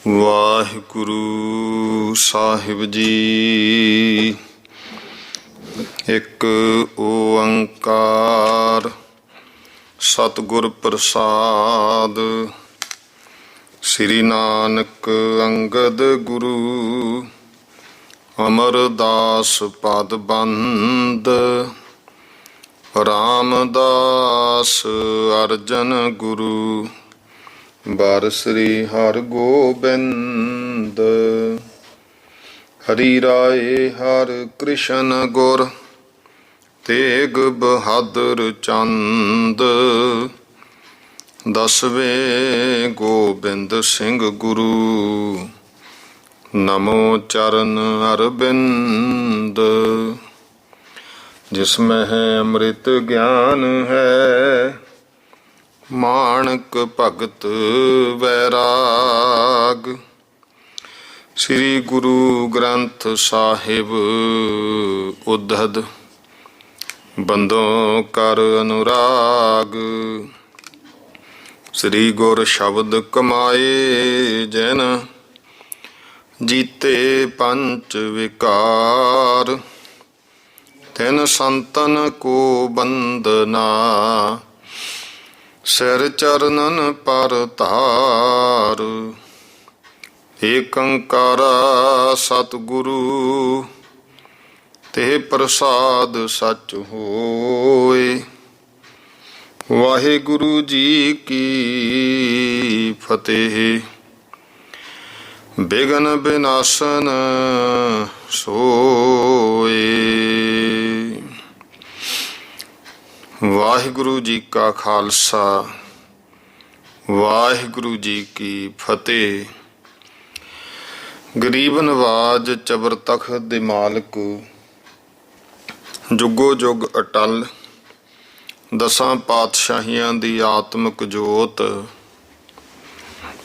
ਵਾਹਿਗੁਰੂ ਸਾਹਿਬ ਜੀ। ਇੱਕ ਓੰਕਾਰ ਸਤਿਗੁਰ ਪ੍ਰਸਾਦ। ਸ੍ਰੀ ਨਾਨਕ ਅੰਗਦ ਗੁਰੂ ਅਮਰਦਾਸ ਪਦ ਬੰਦ। ਰਾਮਦਾਸ ਅਰਜਨ ਗੁਰੂ ਬਾਰ ਸ੍ਰੀ ਹਰਿ ਗੋਬਿੰਦ। ਹਰੀ ਰਾਏ ਹਰਿ ਕ੍ਰਿਸ਼ਨ ਗੁਰ ਤੇਗ ਬਹਾਦਰ ਚੰਦ। ਦਸਵੇਂ ਗੋਬਿੰਦ ਸਿੰਘ ਗੁਰੂ ਨਮੋ ਚਰਨ ਅਰਬਿੰਦ। ਜਿਸਮੈ ਅੰਮ੍ਰਿਤ ਗਿਆਨ ਹੈ ਮਾਣਕ ਭਗਤ ਵੈਰਾਗ। ਸ੍ਰੀ ਗੁਰੂ ਗ੍ਰੰਥ ਸਾਹਿਬ ਉद्धਦ ਬੰਦੋਂ ਕਰ ਅਨੁਰਾਗ। ਸ੍ਰੀ ਗੁਰ ਸ਼ਬਦ ਕਮਾਏ ਜਨ ਜੀਤੇ ਪੰਚ ਵਿਕਾਰ। ਤਿਨ ਸੰਤਨ ਕੋ ਬੰਦਨਾ ਸਿਰ ਚਰਨਨ ਪਰ ਧਾਰ। ਏਕ ਓੰਕਾਰਾ ਸਤਿਗੁਰੂ ਤੇ ਪ੍ਰਸਾਦ ਸਚ ਹੋਏ। ਵਾਹਿਗੁਰੂ ਜੀ ਕੀ ਫਤਿਹ। ਬਿਘਨ ਬਿਨਾਸਨ ਸੋਏ। ਵਾਹਿਗੁਰੂ ਜੀ ਕਾ ਖਾਲਸਾ ਵਾਹਿਗੁਰੂ ਜੀ ਕੀ ਫਤਿਹ। ਗਰੀਬ ਨਵਾਜ ਚਬਰ ਤਖਤ ਦੇ ਮਾਲਕ ਜੁਗੋ ਜੁਗ ਅਟਲ ਦਸਾਂ ਪਾਤਸ਼ਾਹੀਆਂ ਦੀ ਆਤਮਿਕ ਜੋਤ।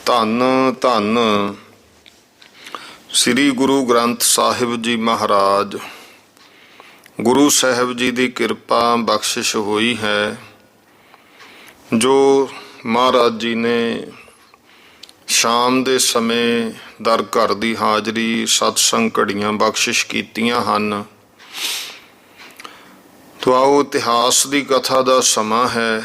ਧੰਨ ਧੰਨ ਸ੍ਰੀ ਗੁਰੂ ਗ੍ਰੰਥ ਸਾਹਿਬ ਜੀ ਮਹਾਰਾਜ। ਗੁਰੂ ਸਾਹਿਬ ਜੀ ਦੀ ਕਿਰਪਾ ਬਖਸ਼ਿਸ਼ ਹੋਈ ਹੈ ਜੋ ਮਹਾਰਾਜ ਜੀ ਨੇ ਸ਼ਾਮ ਦੇ ਸਮੇਂ ਦਰ ਘਰ ਦੀ ਹਾਜ਼ਰੀ ਸਤਸੰਗ ਘੜੀਆਂ ਬਖਸ਼ਿਸ਼ ਕੀਤੀਆਂ ਹਨ। ਤੋ ਆਓ ਇਤਿਹਾਸ ਦੀ ਕਥਾ ਦਾ ਸਮਾਂ ਹੈ।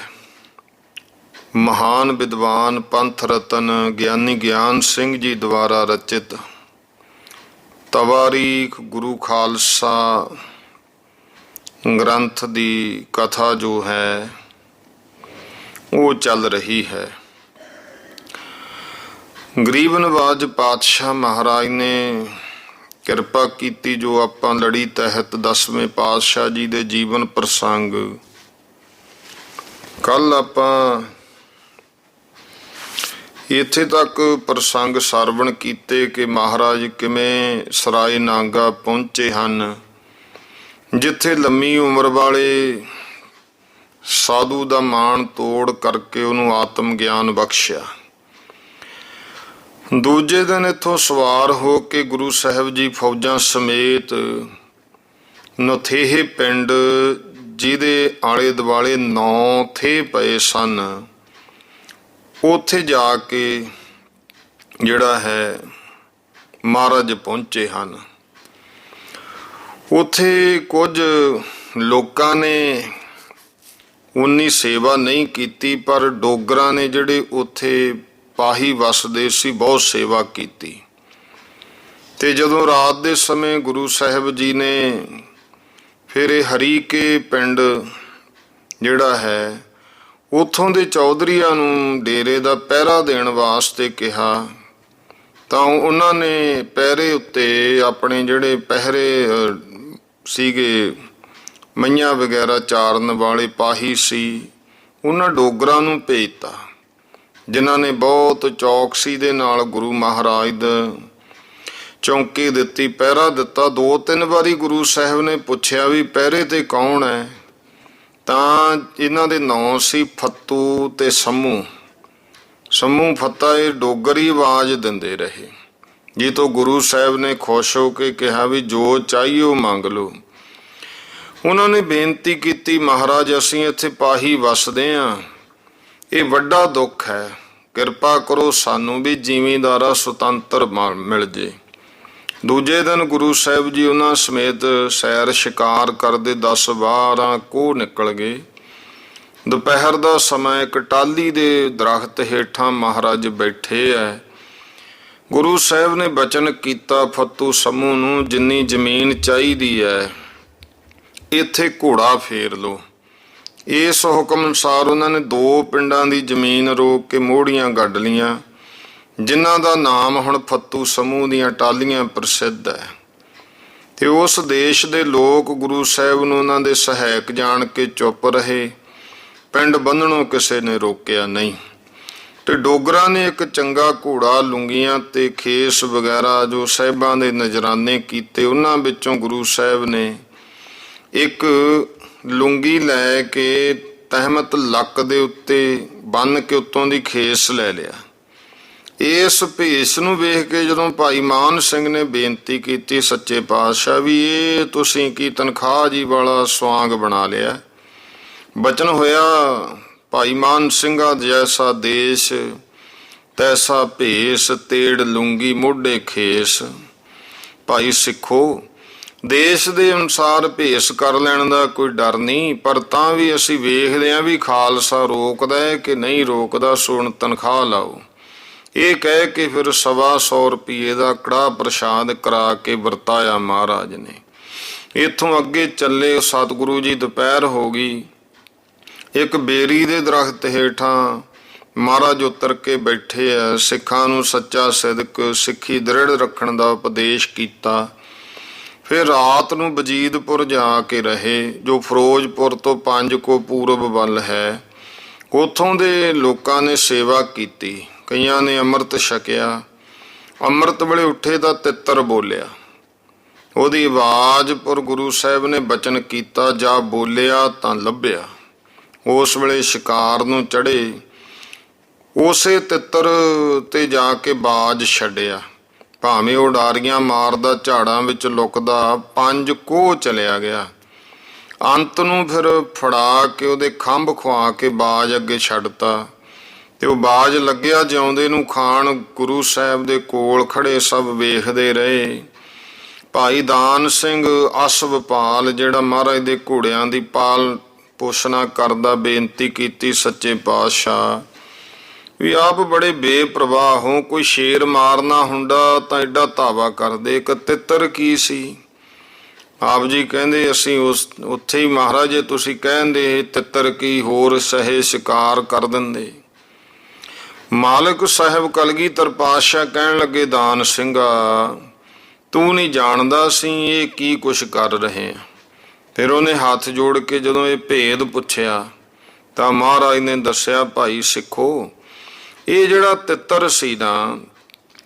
ਮਹਾਨ ਵਿਦਵਾਨ ਪੰਥ ਰਤਨ ਗਿਆਨੀ ਗਿਆਨ ਸਿੰਘ ਜੀ ਦੁਆਰਾ ਰਚਿਤ ਤਵਾਰੀਖ ਗੁਰੂ ਖਾਲਸਾ ਗ੍ਰੰਥ ਦੀ ਕਥਾ ਜੋ ਹੈ ਉਹ ਚੱਲ ਰਹੀ ਹੈ। ਗਰੀਬ ਨਵਾਜ ਪਾਤਸ਼ਾਹ ਮਹਾਰਾਜ ਨੇ ਕਿਰਪਾ ਕੀਤੀ ਜੋ ਆਪਾਂ ਲੜੀ ਤਹਿਤ 10ਵੇਂ ਪਾਤਸ਼ਾਹ ਜੀ ਦੇ ਜੀਵਨ ਪ੍ਰਸੰਗ ਕੱਲ ਆਪਾਂ ਇੱਥੇ ਤੱਕ ਪ੍ਰਸੰਗ ਸਰਵਣ ਕੀਤੇ ਕਿ ਮਹਾਰਾਜ ਕਿਵੇਂ ਸਰਾਏ ਨਾਗਾ ਪਹੁੰਚੇ ਹਨ, ਜਿੱਥੇ ਲੰਮੀ ਉਮਰ ਵਾਲੇ ਸਾਧੂ ਦਾ ਮਾਣ ਤੋੜ ਕਰਕੇ ਉਹਨੂੰ ਆਤਮ ਗਿਆਨ ਬਖਸ਼ਿਆ। ਦੂਜੇ ਦਿਨ ਇੱਥੋਂ ਸਵਾਰ ਹੋ ਕੇ ਗੁਰੂ ਸਾਹਿਬ ਜੀ ਫੌਜਾਂ ਸਮੇਤ ਨਥੇਹੇ ਪਿੰਡ ਜਿਹਦੇ ਆਲੇ ਦੁਆਲੇ 9 ਥੇ ਪਏ ਸਨ ਉੱਥੇ ਜਾ ਕੇ ਜਿਹੜਾ ਹੈ ਮਹਾਰਾਜ ਪਹੁੰਚੇ ਹਨ। ਉੱਥੇ ਕੁਝ ਲੋਕਾਂ ਨੇ ਉਨੀ ਸੇਵਾ ਨਹੀਂ ਕੀਤੀ, ਪਰ ਡੋਗਰਾਂ ਨੇ ਜਿਹੜੇ ਉੱਥੇ ਪਾਹੀ ਵਸਦੇ ਸੀ ਬਹੁਤ ਸੇਵਾ ਕੀਤੀ। ਤੇ ਜਦੋਂ ਰਾਤ ਦੇ ਸਮੇਂ ਗੁਰੂ ਸਾਹਿਬ ਜੀ ਨੇ ਫਿਰ ਇਹ ਹਰੀਕੇ ਪਿੰਡ ਜਿਹੜਾ ਹੈ ਉੱਥੋਂ ਦੇ ਚੌਧਰੀਆਂ ਨੂੰ ਡੇਰੇ ਦਾ ਪਹਿਰਾ ਦੇਣ ਵਾਸਤੇ ਕਿਹਾ, ਤਾਂ ਉਹਨਾਂ ਨੇ ਪਹਿਰੇ ਉੱਤੇ ਆਪਣੇ ਜਿਹੜੇ ਪਹਿਰੇ ਸੀਗੇ ਮਈਆਂ ਵਗੈਰਾ ਚਾਰਨ ਵਾਲੇ ਪਾਹੀ ਸੀ ਉਹਨਾਂ ਡੋਗਰਾਂ ਨੂੰ ਭੇਜਤਾ, ਜਿਨ੍ਹਾਂ ਨੇ ਬਹੁਤ ਚੌਕਸੀ ਦੇ ਨਾਲ ਗੁਰੂ ਮਹਾਰਾਜ ਦਾ ਚੌਂਕੀ ਦਿੱਤੀ, ਪਹਿਰਾ ਦਿੱਤਾ। 2-3 ਵਾਰੀ ਗੁਰੂ ਸਾਹਿਬ ਨੇ ਪੁੱਛਿਆ ਵੀ ਪਹਿਰੇ ਤੇ ਕੌਣ ਹੈ, ਤਾਂ ਇਹਨਾਂ ਦੇ ਨਾਂ ਸੀ ਫੱਤੂ ਤੇ ਸਮੂ। ਸਮੂ ਫੱਤਾ ਇਹ ਡੋਗਰੀ ਆਵਾਜ਼ ਦਿੰਦੇ ਰਹੇ, ਜੀ ਤੋਂ ਗੁਰੂ ਸਾਹਿਬ ਨੇ ਖੁਸ਼ ਹੋ ਕੇ ਕਿਹਾ ਵੀ ਜੋ ਚਾਹੀਓ ਮੰਗ ਲਓ। ਉਹਨਾਂ ਨੇ ਬੇਨਤੀ ਕੀਤੀ, ਮਹਾਰਾਜ ਅਸੀਂ ਇੱਥੇ ਪਾਹੀ ਵਸਦੇ ਹਾਂ, ਇਹ ਵੱਡਾ ਦੁੱਖ ਹੈ, ਕਿਰਪਾ ਕਰੋ ਸਾਨੂੰ ਵੀ ਜ਼ਿਮੀਂਦਾਰਾ ਸੁਤੰਤਰ ਮਿਲ ਜੇ। ਦੂਜੇ ਦਿਨ ਗੁਰੂ ਸਾਹਿਬ ਜੀ ਉਹਨਾਂ ਸਮੇਤ ਸੈਰ ਸ਼ਿਕਾਰ ਕਰਦੇ 10-12 ਕੋਹ ਨਿਕਲ ਗਏ। ਦੁਪਹਿਰ ਦਾ ਸਮਾਂ ਇੱਕ ਟਾਹਲੀ ਦੇ ਦਰਖਤ ਹੇਠਾਂ ਮਹਾਰਾਜ ਬੈਠੇ ਐ। ਗੁਰੂ ਸਾਹਿਬ ਨੇ ਬਚਨ ਕੀਤਾ ਫੱਤੂ ਸਮੂਹ ਨੂੰ, ਜਿੰਨੀ ਜ਼ਮੀਨ ਚਾਹੀਦੀ ਹੈ ਇੱਥੇ ਘੋੜਾ ਫੇਰ ਲਓ। ਇਸ ਹੁਕਮ ਅਨੁਸਾਰ ਉਹਨਾਂ ਨੇ 2 ਪਿੰਡਾਂ ਦੀ ਜ਼ਮੀਨ ਰੋਕ ਕੇ ਮੋਹੜੀਆਂ ਗੱਡ ਲੀਆਂ, ਜਿਨ੍ਹਾਂ ਦਾ ਨਾਮ ਹੁਣ ਫੱਤੂ ਸਮੂਹ ਦੀਆਂ ਟਾਹਲੀਆਂ ਪ੍ਰਸਿੱਧ ਹੈ। ਤੇ ਉਸ ਦੇਸ਼ ਦੇ ਲੋਕ ਗੁਰੂ ਸਾਹਿਬ ਨੂੰ ਉਹਨਾਂ ਦੇ ਸਹਾਇਕ ਜਾਣ ਕੇ ਚੁੱਪ ਰਹੇ। ਪਿੰਡ ਬੰਨਣੋਂ ਕਿਸੇ ਨੇ ਰੋਕਿਆ ਨਹੀਂ। ਤੇ ਡੋਗਰਾਂ ਨੇ ਇੱਕ ਚੰਗਾ ਘੋੜਾ, ਲੁੰਗੀਆਂ ਤੇ ਖੇਸ ਵਗੈਰਾ ਜੋ ਸਾਹਿਬਾਂ ਦੇ ਨਜ਼ਰਾਨੇ ਕੀਤੇ, ਉਹਨਾਂ ਵਿੱਚੋਂ ਗੁਰੂ ਸਾਹਿਬ ਨੇ ਇੱਕ ਲੁੰਗੀ ਲੈ ਕੇ ਤਹਿਮਤ ਲੱਕ ਦੇ ਉੱਤੇ ਬੰਨ੍ਹ ਕੇ ਉੱਤੋਂ ਦੀ ਖੇਸ ਲੈ ਲਿਆ। ਇਸ ਭੇਸ ਨੂੰ ਵੇਖ ਕੇ ਜਦੋਂ ਭਾਈ ਮਾਨ ਸਿੰਘ ਨੇ ਬੇਨਤੀ ਕੀਤੀ ਸੱਚੇ ਪਾਤਸ਼ਾਹ ਵੀ ਇਹ ਤੁਸੀਂ ਕੀ ਤਨਖਾਹ ਜੀ ਵਾਲਾ ਸਵਾਂਗ ਬਣਾ ਲਿਆ। ਬਚਨ ਹੋਇਆ ਭਾਈ ਮਾਨ ਸਿੰਘਾ ਜੈਸਾ ਦੇਸ਼ ਤੈਸਾ ਭੇਸ, ਤੇੜ ਲੁੰਗੀ ਮੋਢੇ ਖੇਸ। ਭਾਈ ਸਿੱਖੋ, ਦੇਸ਼ ਦੇ ਅਨੁਸਾਰ ਭੇਸ ਕਰ ਲੈਣ ਦਾ ਕੋਈ ਡਰ ਨਹੀਂ, ਪਰ ਤਾਂ ਵੀ ਅਸੀਂ ਵੇਖਦੇ ਹਾਂ ਵੀ ਖਾਲਸਾ ਰੋਕਦਾ ਹੈ ਕਿ ਨਹੀਂ ਰੋਕਦਾ, ਸੋ ਹੁਣ ਤਨਖਾਹ ਲਾਓ। ਇਹ ਕਹਿ ਕੇ ਫਿਰ 125 ਰੁਪਏ ਦਾ ਕੜਾਹ ਪ੍ਰਸ਼ਾਦ ਕਰਾ ਕੇ ਵਰਤਾਇਆ ਮਹਾਰਾਜ ਨੇ। ਇੱਥੋਂ ਅੱਗੇ ਚੱਲੇ ਸਤਿਗੁਰੂ ਜੀ, ਦੁਪਹਿਰ ਹੋ ਗਈ। ਇੱਕ ਬੇਰੀ ਦੇ ਦਰਖਤ ਹੇਠਾਂ ਮਹਾਰਾਜ ਉਤਰ ਕੇ ਬੈਠੇ ਆ। ਸਿੱਖਾਂ ਨੂੰ ਸੱਚਾ ਸਿਦਕ, ਸਿੱਖੀ ਦ੍ਰਿੜ ਰੱਖਣ ਦਾ ਉਪਦੇਸ਼ ਕੀਤਾ। ਫਿਰ ਰਾਤ ਨੂੰ ਵਜੀਦਪੁਰ ਜਾ ਕੇ ਰਹੇ, ਜੋ ਫਿਰੋਜ਼ਪੁਰ ਤੋਂ 5 ਕੋ ਪੂਰਬ ਵੱਲ ਹੈ। ਉੱਥੋਂ ਦੇ ਲੋਕਾਂ ਨੇ ਸੇਵਾ ਕੀਤੀ, ਕਈਆਂ ਨੇ ਅੰਮ੍ਰਿਤ ਛਕਿਆ। ਅੰਮ੍ਰਿਤ ਵੇਲੇ ਉੱਠੇ ਤਾਂ ਤਿੱਤਰ ਬੋਲਿਆ। ਉਹਦੀ ਆਵਾਜ਼ ਪਰ ਗੁਰੂ ਸਾਹਿਬ ਨੇ ਬਚਨ ਕੀਤਾ, ਜਾ ਬੋਲਿਆ ਤਾਂ ਲੱਭਿਆ। ਉਸ ਵੇਲੇ ਸ਼ਿਕਾਰ ਨੂੰ ਚੜ੍ਹੇ, ਉਸੇ ਤਿੱਤਰ ਤੇ ਜਾ ਕੇ ਬਾਜ ਛੱਡਿਆ। ਭਾਵੇਂ ਉਹ ਉਡਾਰੀਆਂ ਮਾਰਦਾ, ਝਾੜਾਂ ਵਿੱਚ ਲੁਕਦਾ, 5 ਕੋਹ ਚਲਿਆ ਗਿਆ। ਅੰਤ ਨੂੰ ਫਿਰ ਫੜਾ ਕੇ ਉਹਦੇ ਖੰਭ ਖੁਆ ਕੇ ਬਾਜ ਅੱਗੇ ਛੱਡਤਾ ਤੇ ਉਹ ਬਾਜ ਲੱਗਿਆ ਜਿਉਂਦੇ ਨੂੰ ਖਾਣ। ਗੁਰੂ ਸਾਹਿਬ ਦੇ ਕੋਲ ਖੜੇ ਸਭ ਵੇਖਦੇ ਰਹੇ। ਭਾਈ ਦਾਨ ਸਿੰਘ ਅਸਵਪਾਲ, ਜਿਹੜਾ ਮਹਾਰਾਜ ਦੇ ਘੋੜਿਆਂ ਦੀ ਪਾਲ ਪੋਸ਼ਣਾ ਕਰਦਾ, ਬੇਨਤੀ ਕੀਤੀ ਸੱਚੇ ਪਾਤਸ਼ਾਹ ਵੀ ਆਪ ਬੜੇ ਬੇਪਰਵਾਹ ਹੋ, ਕੋਈ ਸ਼ੇਰ ਮਾਰਨਾ ਹੁੰਦਾ ਤਾਂ ਐਡਾ ਧਾਵਾ ਕਰਦੇ, ਇੱਕ ਤਿੱਤਰ ਕੀ ਸੀ। ਆਪ ਜੀ ਕਹਿੰਦੇ ਅਸੀਂ ਉੱਥੇ ਹੀ ਮਹਾਰਾਜ ਜੇ ਤੁਸੀਂ ਕਹਿੰਦੇ ਤਿੱਤਰ ਕੀ, ਹੋਰ ਸਹੇ ਸ਼ਿਕਾਰ ਕਰ ਦਿੰਦੇ। ਮਾਲਕ ਸਾਹਿਬ ਕਲਗੀਧਰ ਪਾਤਸ਼ਾਹ ਕਹਿਣ ਲੱਗੇ, ਦਾਨ ਸਿੰਘਾ ਤੂੰ ਨਹੀਂ ਜਾਣਦਾ ਅਸੀਂ ਇਹ ਕੀ ਕੁਛ ਕਰ ਰਹੇ ਹਾਂ। ਫਿਰ ਉਹਨੇ ਹੱਥ ਜੋੜ ਕੇ ਜਦੋਂ ਇਹ ਭੇਦ ਪੁੱਛਿਆ ਤਾਂ ਮਹਾਰਾਜ ਨੇ ਦੱਸਿਆ, ਭਾਈ ਸਿੱਖੋ, ਇਹ ਜਿਹੜਾ ਤਿੱਤਰ ਸੀ ਨਾ,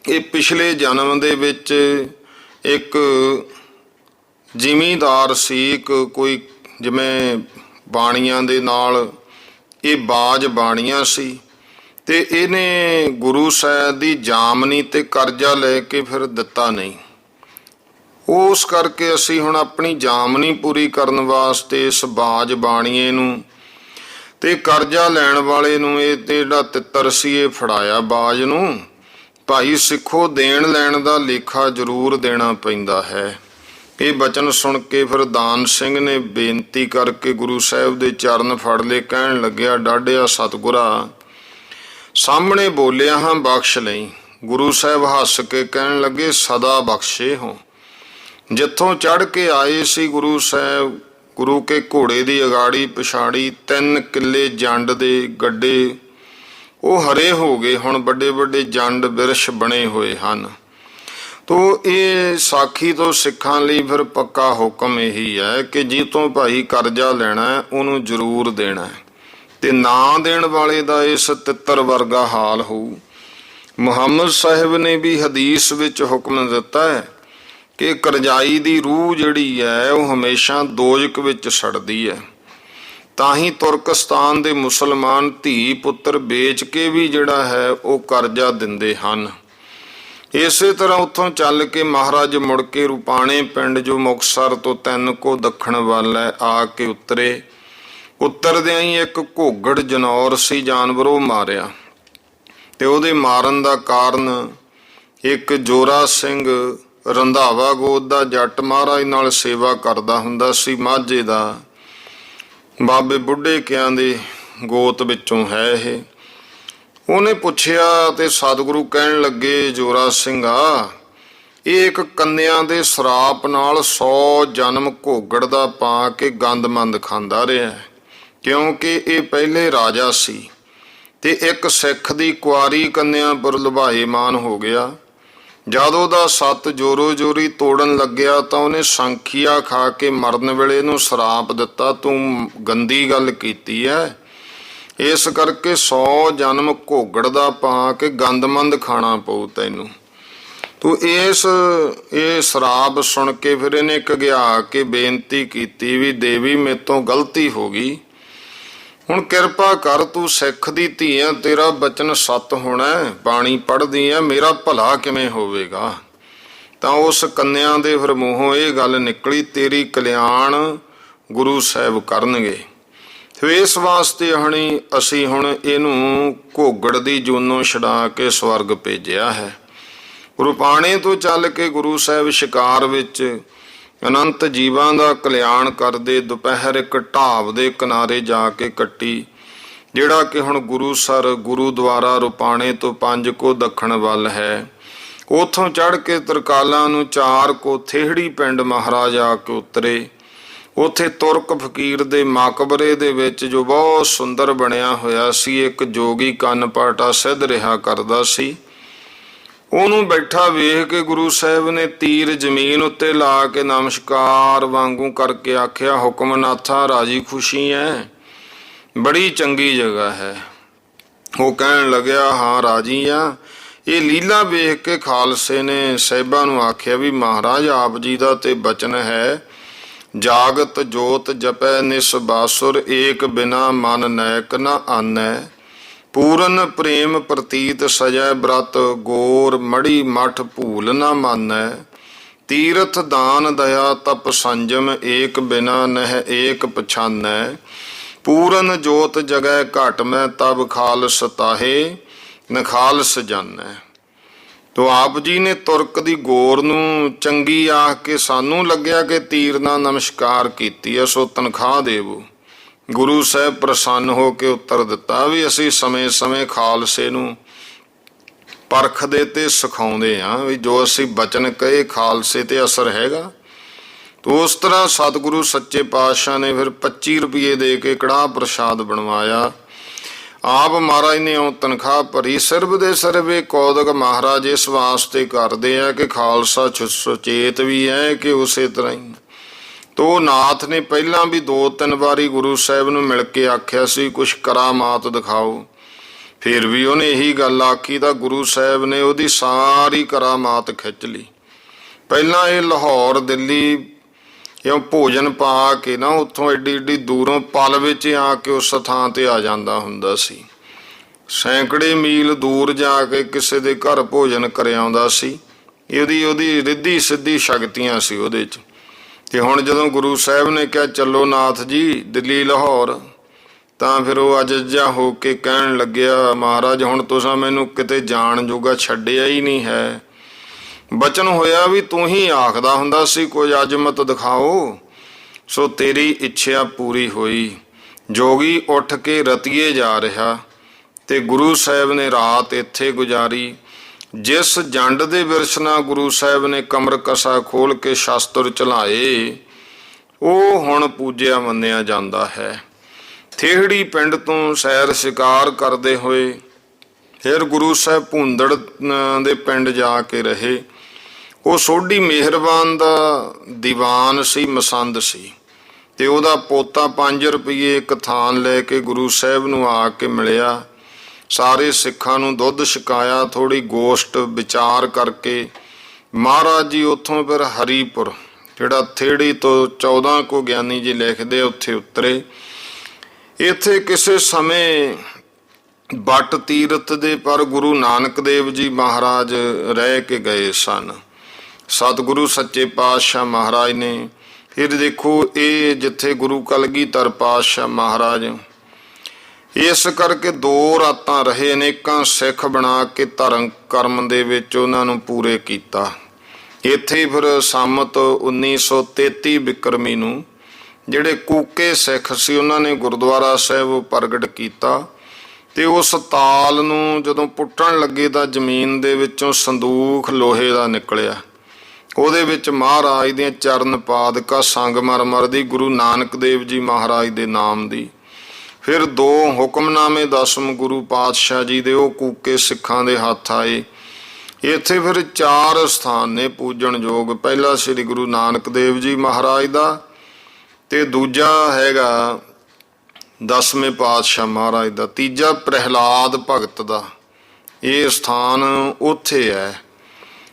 ਇਹ ਪਿਛਲੇ ਜਨਮ ਦੇ ਵਿੱਚ ਇੱਕ ਜ਼ਿਮੀਂਦਾਰ ਸੀ। ਇੱਕ ਕੋਈ ਜਿਵੇਂ ਬਾਣੀਆਂ ਦੇ ਨਾਲ ਇਹ ਬਾਜ ਬਾਣੀਆਂ ਸੀ ਤੇ ਇਹਨੇ ਗੁਰੂ ਸਾਹਿਬ ਦੀ ਜਾਮਨੀ ਤੇ ਕਰਜ਼ਾ ਲੈ ਕੇ ਫਿਰ ਦਿੱਤਾ ਨਹੀਂ। ਉਸ ਕਰਕੇ ਅਸੀਂ ਹੁਣ ਆਪਣੀ ਜਾਮਨੀ ਪੂਰੀ ਕਰਨ ਵਾਸਤੇ ਇਸ ਬਾਜ ਬਾਣੀਏ ਨੂੰ ਤੇ ਕਰਜ਼ਾ ਲੈਣ ਵਾਲੇ ਨੂੰ ਇਹ ਤੇ ਜਿਹੜਾ ਤਿੱਤਰ ਸੀ ਇਹ ਫੜਾਇਆ ਬਾਜ ਨੂੰ। ਭਾਈ ਸਿੱਖੋ, ਦੇਣ ਲੈਣ ਦਾ ਲੇਖਾ ਜ਼ਰੂਰ ਦੇਣਾ ਪੈਂਦਾ ਹੈ। ਇਹ ਬਚਨ ਸੁਣ ਕੇ ਫਿਰ ਦਾਨ ਸਿੰਘ ਨੇ ਬੇਨਤੀ ਕਰਕੇ ਗੁਰੂ ਸਾਹਿਬ ਦੇ ਚਰਨ ਫੜ ਲਏ। ਕਹਿਣ ਲੱਗਿਆ, ਡਾਢਿਆ ਸਤਿਗੁਰਾ, ਸਾਹਮਣੇ ਬੋਲਿਆ ਹਾਂ ਬਖਸ਼ ਲਈ। ਗੁਰੂ ਸਾਹਿਬ ਹੱਸ ਕੇ ਕਹਿਣ ਲੱਗੇ, ਸਦਾ ਬਖਸ਼ੇ ਹੋ। ਜਿੱਥੋਂ ਚੜ੍ਹ ਕੇ ਆਏ ਸੀ ਗੁਰੂ ਸਾਹਿਬ, ਗੁਰੂ ਕੇ ਘੋੜੇ ਦੀ ਅਗਾੜੀ ਪਛਾੜੀ 3 ਕਿੱਲੇ ਜੰਡ ਦੇ ਗੱਡੇ, ਉਹ ਹਰੇ ਹੋ ਗਏ। ਹੁਣ ਵੱਡੇ ਵੱਡੇ ਜੰਡ ਬਿਰਛ ਬਣੇ ਹੋਏ ਹਨ। ਤੋ ਇਹ ਸਾਖੀ ਤੋਂ ਸਿੱਖਾਂ ਲਈ ਫਿਰ ਪੱਕਾ ਹੁਕਮ ਇਹੀ ਹੈ ਕਿ ਜਿੱਤੋਂ ਭਾਈ ਕਰਜ਼ਾ ਲੈਣਾ ਉਹਨੂੰ ਜ਼ਰੂਰ ਦੇਣਾ, ਤੇ ਨਾ ਦੇਣ ਵਾਲੇ ਦਾ ਇਸ ਤਿੱਤਰ ਵਰਗਾ ਹਾਲ ਹੋਊ। ਮੁਹੰਮਦ ਸਾਹਿਬ ਨੇ ਵੀ ਹਦੀਸ ਵਿੱਚ ਹੁਕਮ ਦਿੱਤਾ ਹੈ ਕਿ ਕਰਜ਼ਾਈ ਦੀ ਰੂਹ ਜਿਹੜੀ ਹੈ ਉਹ ਹਮੇਸ਼ਾ ਦੋਜ਼ਖ ਵਿੱਚ ਸੜਦੀ ਹੈ। ਤਾਂ ਹੀ ਤੁਰਕਸਤਾਨ ਦੇ ਮੁਸਲਮਾਨ ਧੀ ਪੁੱਤਰ ਵੇਚ ਕੇ ਵੀ ਜਿਹੜਾ ਹੈ ਉਹ ਕਰਜ਼ਾ ਦਿੰਦੇ ਹਨ। ਇਸੇ ਤਰ੍ਹਾਂ ਉੱਥੋਂ ਚੱਲ ਕੇ ਮਹਾਰਾਜ ਮੁੜ ਕੇ ਰੁਪਾਣੇ ਪਿੰਡ, ਜੋ ਮੁਕਤਸਰ ਤੋਂ 3 ਕੋ ਦੱਖਣ ਵੱਲ ਹੈ, ਆ ਕੇ ਉਤਰੇ। ਉਤਰਦਿਆਂ ਹੀ ਇੱਕ ਘੋਗੜ ਜਨੌਰ ਸੀ ਜਾਨਵਰ, ਉਹ ਮਾਰਿਆ। ਤੇ ਉਹਦੇ ਮਾਰਨ ਦਾ ਕਾਰਨ ਇੱਕ ਜੋਰਾ ਸਿੰਘ ਰੰਧਾਵਾ ਗੋਤ ਦਾ ਜੱਟ ਮਹਾਰਾਜ ਨਾਲ ਸੇਵਾ ਕਰਦਾ ਹੁੰਦਾ ਸੀ, ਮਾਝੇ ਦਾ, ਬਾਬੇ ਬੁੱਢੇ ਕਿਆਂ ਦੇ ਗੋਤ ਵਿੱਚੋਂ ਹੈ ਇਹ। ਉਹਨੇ ਪੁੱਛਿਆ ਤੇ ਸਤਿਗੁਰੂ ਕਹਿਣ ਲੱਗੇ, ਜੋਰਾ ਸਿੰਘਾ, ਇਹ ਇੱਕ ਕੰਨਿਆ ਦੇ ਸਰਾਪ ਨਾਲ 100 ਜਨਮ ਘੋਗੜ ਦਾ ਪਾ ਕੇ ਗੰਦਮੰਦ ਖਾਂਦਾ ਰਿਹਾ, ਕਿਉਂਕਿ ਇਹ ਪਹਿਲੇ ਰਾਜਾ ਸੀ ਤੇ ਇੱਕ ਸਿੱਖ ਦੀ ਕੁਆਰੀ ਕੰਨਿਆ ਪਰ ਲੁਭਾਏਮਾਨ ਹੋ ਗਿਆ। ਜਦ ਉਹਦਾ ਸੱਤ ਜੋਰੋ ਜੋਰੀ ਤੋੜਨ ਲੱਗਿਆ ਤਾਂ ਉਹਨੇ ਸੰਖੀਆ ਖਾ ਕੇ ਮਰਨ ਵੇਲੇ ਨੂੰ ਸਰਾਪ ਦਿੱਤਾ, ਤੂੰ ਗੰਦੀ ਗੱਲ ਕੀਤੀ ਹੈ, ਇਸ ਕਰਕੇ 100 ਜਨਮ ਘੋਗੜ ਦਾ ਪਾ ਕੇ ਗੰਦਮੰਦ ਖਾਣਾ ਪਊ ਤੈਨੂੰ। ਤੂੰ ਇਹ ਸ਼ਰਾਬ ਸੁਣ ਕੇ ਫਿਰ ਇਹਨੇ ਘਗਿਆ ਕੇ ਬੇਨਤੀ ਕੀਤੀ ਵੀ ਦੇਵੀ ਮੇਰੇ ਤੋਂ ਗਲਤੀ ਹੋ ਗਈ, ਹੁਣ ਕਿਰਪਾ ਕਰ, ਤੂੰ ਸਿੱਖ ਦੀ ਧੀ ਆ, ਤੇਰਾ ਬਚਨ ਸੱਤ ਹੋਣਾ, ਬਾਣੀ ਪੜ੍ਹਦੀ ਆ, ਮੇਰਾ ਭਲਾ ਕਿਵੇਂ ਹੋਵੇਗਾ। ਤਾਂ ਉਸ ਕੰਨਿਆ ਦੇ ਫਿਰ ਮੂੰਹੋਂ ਇਹ ਗੱਲ ਨਿਕਲੀ, ਤੇਰੀ ਕਲਿਆਣ ਗੁਰੂ ਸਾਹਿਬ ਕਰਨਗੇ। ਤੇ ਇਸ ਵਾਸਤੇ ਅਸੀਂ ਹੁਣ ਇਹਨੂੰ ਘੋਗੜ ਦੀ ਜੂਨੋਂ ਛਡਾ ਕੇ ਸਵਰਗ ਭੇਜਿਆ ਹੈ। ਰੁਪਾਣੇ ਤੋਂ ਚੱਲ ਕੇ ਗੁਰੂ ਸਾਹਿਬ ਸ਼ਿਕਾਰ ਵਿੱਚ ਅਨੰਤ ਜੀਵਾਂ ਦਾ ਕਲਿਆਣ ਕਰਦੇ ਦੁਪਹਿਰ ਇੱਕ ਢਾਬ ਦੇ ਕਿਨਾਰੇ ਜਾ ਕੇ ਕੱਟੀ, ਜਿਹੜਾ ਕਿ ਹੁਣ ਗੁਰੂਸਰ ਗੁਰੂਦੁਆਰਾ ਰੁਪਾਣੇ ਤੋਂ 5 ਕੋ ਦੱਖਣ ਵੱਲ ਹੈ। ਉੱਥੋਂ ਚੜ੍ਹ ਕੇ ਤਰਕਾਲਾਂ ਨੂੰ 4 ਕੋ ਥੇਹੜੀ ਪਿੰਡ ਮਹਾਰਾਜ ਆ ਕੇ ਉਤਰੇ। ਉੱਥੇ ਤੁਰਕ ਫਕੀਰ ਦੇ ਮਕਬਰੇ ਦੇ ਵਿੱਚ, ਜੋ ਬਹੁਤ ਸੁੰਦਰ ਬਣਿਆ ਹੋਇਆ ਸੀ, ਇੱਕ ਜੋਗੀ ਕੰਨ ਪਾਟਾ ਸਿੱਧ ਰਿਹਾ ਕਰਦਾ ਸੀ। ਉਹਨੂੰ ਬੈਠਾ ਵੇਖ ਕੇ ਗੁਰੂ ਸਾਹਿਬ ਨੇ ਤੀਰ ਜ਼ਮੀਨ ਉੱਤੇ ਲਾ ਕੇ ਨਮਸਕਾਰ ਵਾਂਗੂ ਕਰਕੇ ਆਖਿਆ, ਹੁਕਮਨਾਥਾ ਰਾਜੀ ਖੁਸ਼ੀ ਹੈ, ਬੜੀ ਚੰਗੀ ਜਗ੍ਹਾ ਹੈ। ਉਹ ਕਹਿਣ ਲੱਗਿਆ, ਹਾਂ ਰਾਜੀ ਆ। ਇਹ ਲੀਲਾ ਵੇਖ ਕੇ ਖਾਲਸੇ ਨੇ ਸਾਹਿਬਾਂ ਨੂੰ ਆਖਿਆ ਵੀ ਮਹਾਰਾਜ ਆਪ ਜੀ ਦਾ ਤੇ ਬਚਨ ਹੈ, ਜਾਗਤ ਜੋਤ ਜਪੈ ਨਿਸ ਬਾਸੁਰ, ਏਕ ਬਿਨਾ ਮਨ ਨੈਕ ਨ ਆਨੈ, ਪੂਰਨ ਪ੍ਰੇਮ ਪ੍ਰਤੀਤ ਸਜੈ ਬ੍ਰਤ, ਗੋਰ ਮੜੀ ਮਠ ਭੂਲ ਨ ਮਾਨੈ, ਤੀਰਥ ਦਾਨ ਦਇਆ ਤਪ ਸੰਜਮ, ਏਕ ਬਿਨਾ ਨਹਿ ਏਕ ਪਛਾਨੈ, ਪੂਰਨ ਜੋਤ ਜਗੈ ਘਟ ਮੈਂ ਤਬ ਖਾਲਸ ਤਾਹੇ ਨਖਾਲਸ ਜਾਨੈ। ਤੋ ਆਪ ਜੀ ਨੇ ਤੁਰਕ ਦੀ ਗੋਰ ਨੂੰ ਚੰਗੀ ਆਖ ਕੇ ਸਾਨੂੰ ਲੱਗਿਆ ਕਿ ਤੀਰ ਨਾਲ ਨਮਸਕਾਰ ਕੀਤੀ ਹੈ, ਸੋ ਤਨਖਾਹ ਦੇਵੋ। ਗੁਰੂ ਸਾਹਿਬ ਪ੍ਰਸੰਨ ਹੋ ਕੇ ਉੱਤਰ ਦਿੱਤਾ ਵੀ ਅਸੀਂ ਸਮੇਂ-ਸਮੇਂ ਖਾਲਸੇ ਨੂੰ ਪਰਖਦੇ ਤੇ ਸਿਖਾਉਂਦੇ ਹਾਂ ਵੀ ਜੋ ਅਸੀਂ ਬਚਨ ਕਹੇ ਖਾਲਸੇ ਤੇ ਅਸਰ ਹੈਗਾ। ਤੋ ਉਸ ਤਰ੍ਹਾਂ ਸਤਿਗੁਰੂ ਸੱਚੇ ਪਾਤਸ਼ਾਹ ਨੇ ਫਿਰ 25 ਰੁਪਏ ਦੇ ਕੇ ਕੜਾਹ ਪ੍ਰਸ਼ਾਦ ਬਣਵਾਇਆ। ਆਪ ਮਹਾਰਾਜ ਨੇ ਉਹ ਤਨਖਾਹ ਭਰੀ। ਸਿਰਬ ਦੇ ਸਰਵੇ ਕੌਤਕ ਮਹਾਰਾਜ ਇਸ ਵਾਸਤੇ ਕਰਦੇ ਆ ਕਿ ਖਾਲਸਾ ਸੁਚੇਤ ਵੀ ਹੈ ਕਿ ਉਸੇ ਤਰ੍ਹਾਂ ਹੀ। ਤੋ ਨਾਥ ਨੇ ਪਹਿਲਾਂ ਵੀ 2-3 ਵਾਰੀ ਗੁਰੂ ਸਾਹਿਬ ਨੂੰ ਮਿਲ ਕੇ ਆਖਿਆ ਸੀ ਕੁਛ ਕਰਾਮਾਤ ਦਿਖਾਓ, ਫਿਰ ਵੀ ਉਹਨੇ ਇਹੀ ਗੱਲ ਆਖੀ ਤਾਂ ਗੁਰੂ ਸਾਹਿਬ ਨੇ ਉਹਦੀ ਸਾਰੀ ਕਰਾਮਾਤ ਖਿੱਚ ਲਈ। ਪਹਿਲਾਂ ਇਹ ਲਾਹੌਰ ਦਿੱਲੀ ਇਉਂ ਭੋਜਨ ਪਾ ਕੇ ਨਾ ਉੱਥੋਂ ਏਡੀ ਦੂਰੋਂ ਪਲ ਵਿੱਚ ਆ ਕੇ ਉਸ ਥਾਂ ਤੇ ਆ ਜਾਂਦਾ ਹੁੰਦਾ ਸੀ। ਸੈਂਕੜੇ ਮੀਲ ਦੂਰ ਜਾ ਕੇ ਕਿਸੇ ਦੇ ਘਰ ਭੋਜਨ ਕਰ ਆਉਂਦਾ ਸੀ। ਉਹਦੀ ਰਿੱਧੀ ਸਿੱਧੀ ਸ਼ਕਤੀਆਂ ਸੀ ਉਹਦੇ 'ਚ। ਤੇ ਹੁਣ ਜਦੋਂ ਗੁਰੂ ਸਾਹਿਬ ਨੇ ਕਿਹਾ ਚੱਲੋ ਨਾਥ ਜੀ ਦਿੱਲੀ ਲਾਹੌਰ, ਤਾਂ ਫਿਰ ਉਹ ਅਜੱਜਾ ਹੋ ਕੇ ਕਹਿਣ ਲੱਗਿਆ, ਮਹਾਰਾਜ ਹੁਣ ਤੁਸੀਂ ਮੈਨੂੰ ਕਿਤੇ ਜਾਣ ਜੋਗਾ ਛੱਡਿਆ ਹੀ ਨਹੀਂ ਹੈ। ਬਚਨ ਹੋਇਆ ਵੀ ਤੂੰ ਹੀ ਆਖਦਾ ਹੁੰਦਾ ਸੀ ਕੁਝ ਅਜ਼ਮਤ ਦਿਖਾਓ, ਸੋ ਤੇਰੀ ਇੱਛਾ ਪੂਰੀ ਹੋਈ। ਜੋਗੀ ਉੱਠ ਕੇ ਰਤੀਏ ਜਾ ਰਿਹਾ ਤੇ ਗੁਰੂ ਸਾਹਿਬ ਨੇ ਰਾਤ ਇੱਥੇ ਗੁਜ਼ਾਰੀ। ਜਿਸ ਜੰਡ ਦੇ ਵਿਰਸ਼ ਨਾਲ ਗੁਰੂ ਸਾਹਿਬ ਨੇ ਕਮਰ ਕਸਾ ਖੋਲ ਕੇ ਸ਼ਸਤਰ ਚਲਾਏ, ਉਹ ਹੁਣ ਪੂਜਿਆ ਮੰਨਿਆ ਜਾਂਦਾ ਹੈ। ਥੇਹੜੀ ਪਿੰਡ ਤੋਂ ਸੈਰ ਸ਼ਿਕਾਰ ਕਰਦੇ ਹੋਏ ਫਿਰ ਗੁਰੂ ਸਾਹਿਬ ਭੂੰਦੜ ਦੇ ਪਿੰਡ ਜਾ ਕੇ ਰਹੇ। ਉਹ ਸੋਢੀ ਮਿਹਰਬਾਨ ਦਾ ਦੀਵਾਨ ਸੀ, ਮਸੰਦ ਸੀ, ਤੇ ਉਹਦਾ ਪੋਤਾ 5 ਰੁਪਏ ਇੱਕ ਥਾਨ ਲੈ ਕੇ ਗੁਰੂ ਸਾਹਿਬ ਨੂੰ ਆ ਕੇ ਮਿਲਿਆ। ਸਾਰੇ ਸਿੱਖਾਂ ਨੂੰ ਦੁੱਧ ਛਕਾਇਆ। ਥੋੜ੍ਹੀ ਗੋਸ਼ਟ ਵਿਚਾਰ ਕਰਕੇ ਮਹਾਰਾਜ ਜੀ ਉੱਥੋਂ ਫਿਰ ਹਰੀਪੁਰ, ਜਿਹੜਾ ਥੇੜੀ ਤੋਂ 14 ਕੋ ਗਿਆਨੀ ਜੀ ਲਿਖਦੇ, ਉੱਥੇ ਉਤਰੇ। ਇੱਥੇ ਕਿਸੇ ਸਮੇਂ ਬੱਟ ਤੀਰਥ ਦੇ ਪਰ ਗੁਰੂ ਨਾਨਕ ਦੇਵ ਜੀ ਮਹਾਰਾਜ ਰਹਿ ਕੇ ਗਏ ਸਨ। ਸਤਿਗੁਰੂ ਸੱਚੇ ਪਾਤਸ਼ਾਹ ਮਹਾਰਾਜ ਨੇ ਫਿਰ ਦੇਖੋ ਇਹ ਜਿੱਥੇ ਗੁਰੂ ਕਲਗੀਧਰ ਪਾਤਸ਼ਾਹ ਮਹਾਰਾਜ ਇਸ ਕਰਕੇ 2 ਰਾਤਾਂ ਰਹੇ, ਅਨੇਕਾਂ ਸਿੱਖ ਬਣਾ ਕੇ ਧਰਮ ਕਰਮ ਦੇ ਵਿੱਚ ਉਹਨਾਂ ਨੂੰ ਪੂਰੇ ਕੀਤਾ। ਇੱਥੇ ਫਿਰ ਸੰਮਤ 1933 ਬਿਕਰਮੀ ਨੂੰ ਜਿਹੜੇ ਕੂਕੇ ਸਿੱਖ ਸੀ ਉਹਨਾਂ ਨੇ ਗੁਰਦੁਆਰਾ ਸਾਹਿਬ ਪ੍ਰਗਟ ਕੀਤਾ, ਤੇ ਉਸ ਤਾਲ ਨੂੰ ਜਦੋਂ ਪੁੱਟਣ ਲੱਗੇ ਤਾਂ ਜ਼ਮੀਨ ਦੇ ਵਿੱਚੋਂ ਸੰਦੂਖ ਲੋਹੇ ਦਾ ਨਿਕਲਿਆ। ਉਹਦੇ ਵਿੱਚ ਮਹਾਰਾਜ ਦੀਆਂ ਚਰਨ ਪਾਦਕਾ ਸੰਗਮਰਮਰ ਦੀ, ਗੁਰੂ ਨਾਨਕ ਦੇਵ ਜੀ ਮਹਾਰਾਜ ਦੇ ਨਾਮ ਦੀ। ਫਿਰ 2 ਹੁਕਮਨਾਮੇ 10ਵੇਂ ਗੁਰੂ ਪਾਤਸ਼ਾਹ ਜੀ ਦੇ, ਉਹ ਕੂਕੇ ਸਿੱਖਾਂ ਦੇ ਹੱਥ ਆਏ। ਇੱਥੇ ਫਿਰ 4 ਸਥਾਨ ਨੇ ਪੂਜਣਯੋਗ। ਪਹਿਲਾ ਸ੍ਰੀ ਗੁਰੂ ਨਾਨਕ ਦੇਵ ਜੀ ਮਹਾਰਾਜ ਦਾ, ਤੇ ਦੂਜਾ ਹੈਗਾ 10ਵੇਂ ਪਾਤਸ਼ਾਹ ਮਹਾਰਾਜ ਦਾ, ਤੀਜਾ ਪ੍ਰਹਿਲਾਦ ਭਗਤ ਦਾ, ਇਹ ਸਥਾਨ ਉੱਥੇ ਹੈ।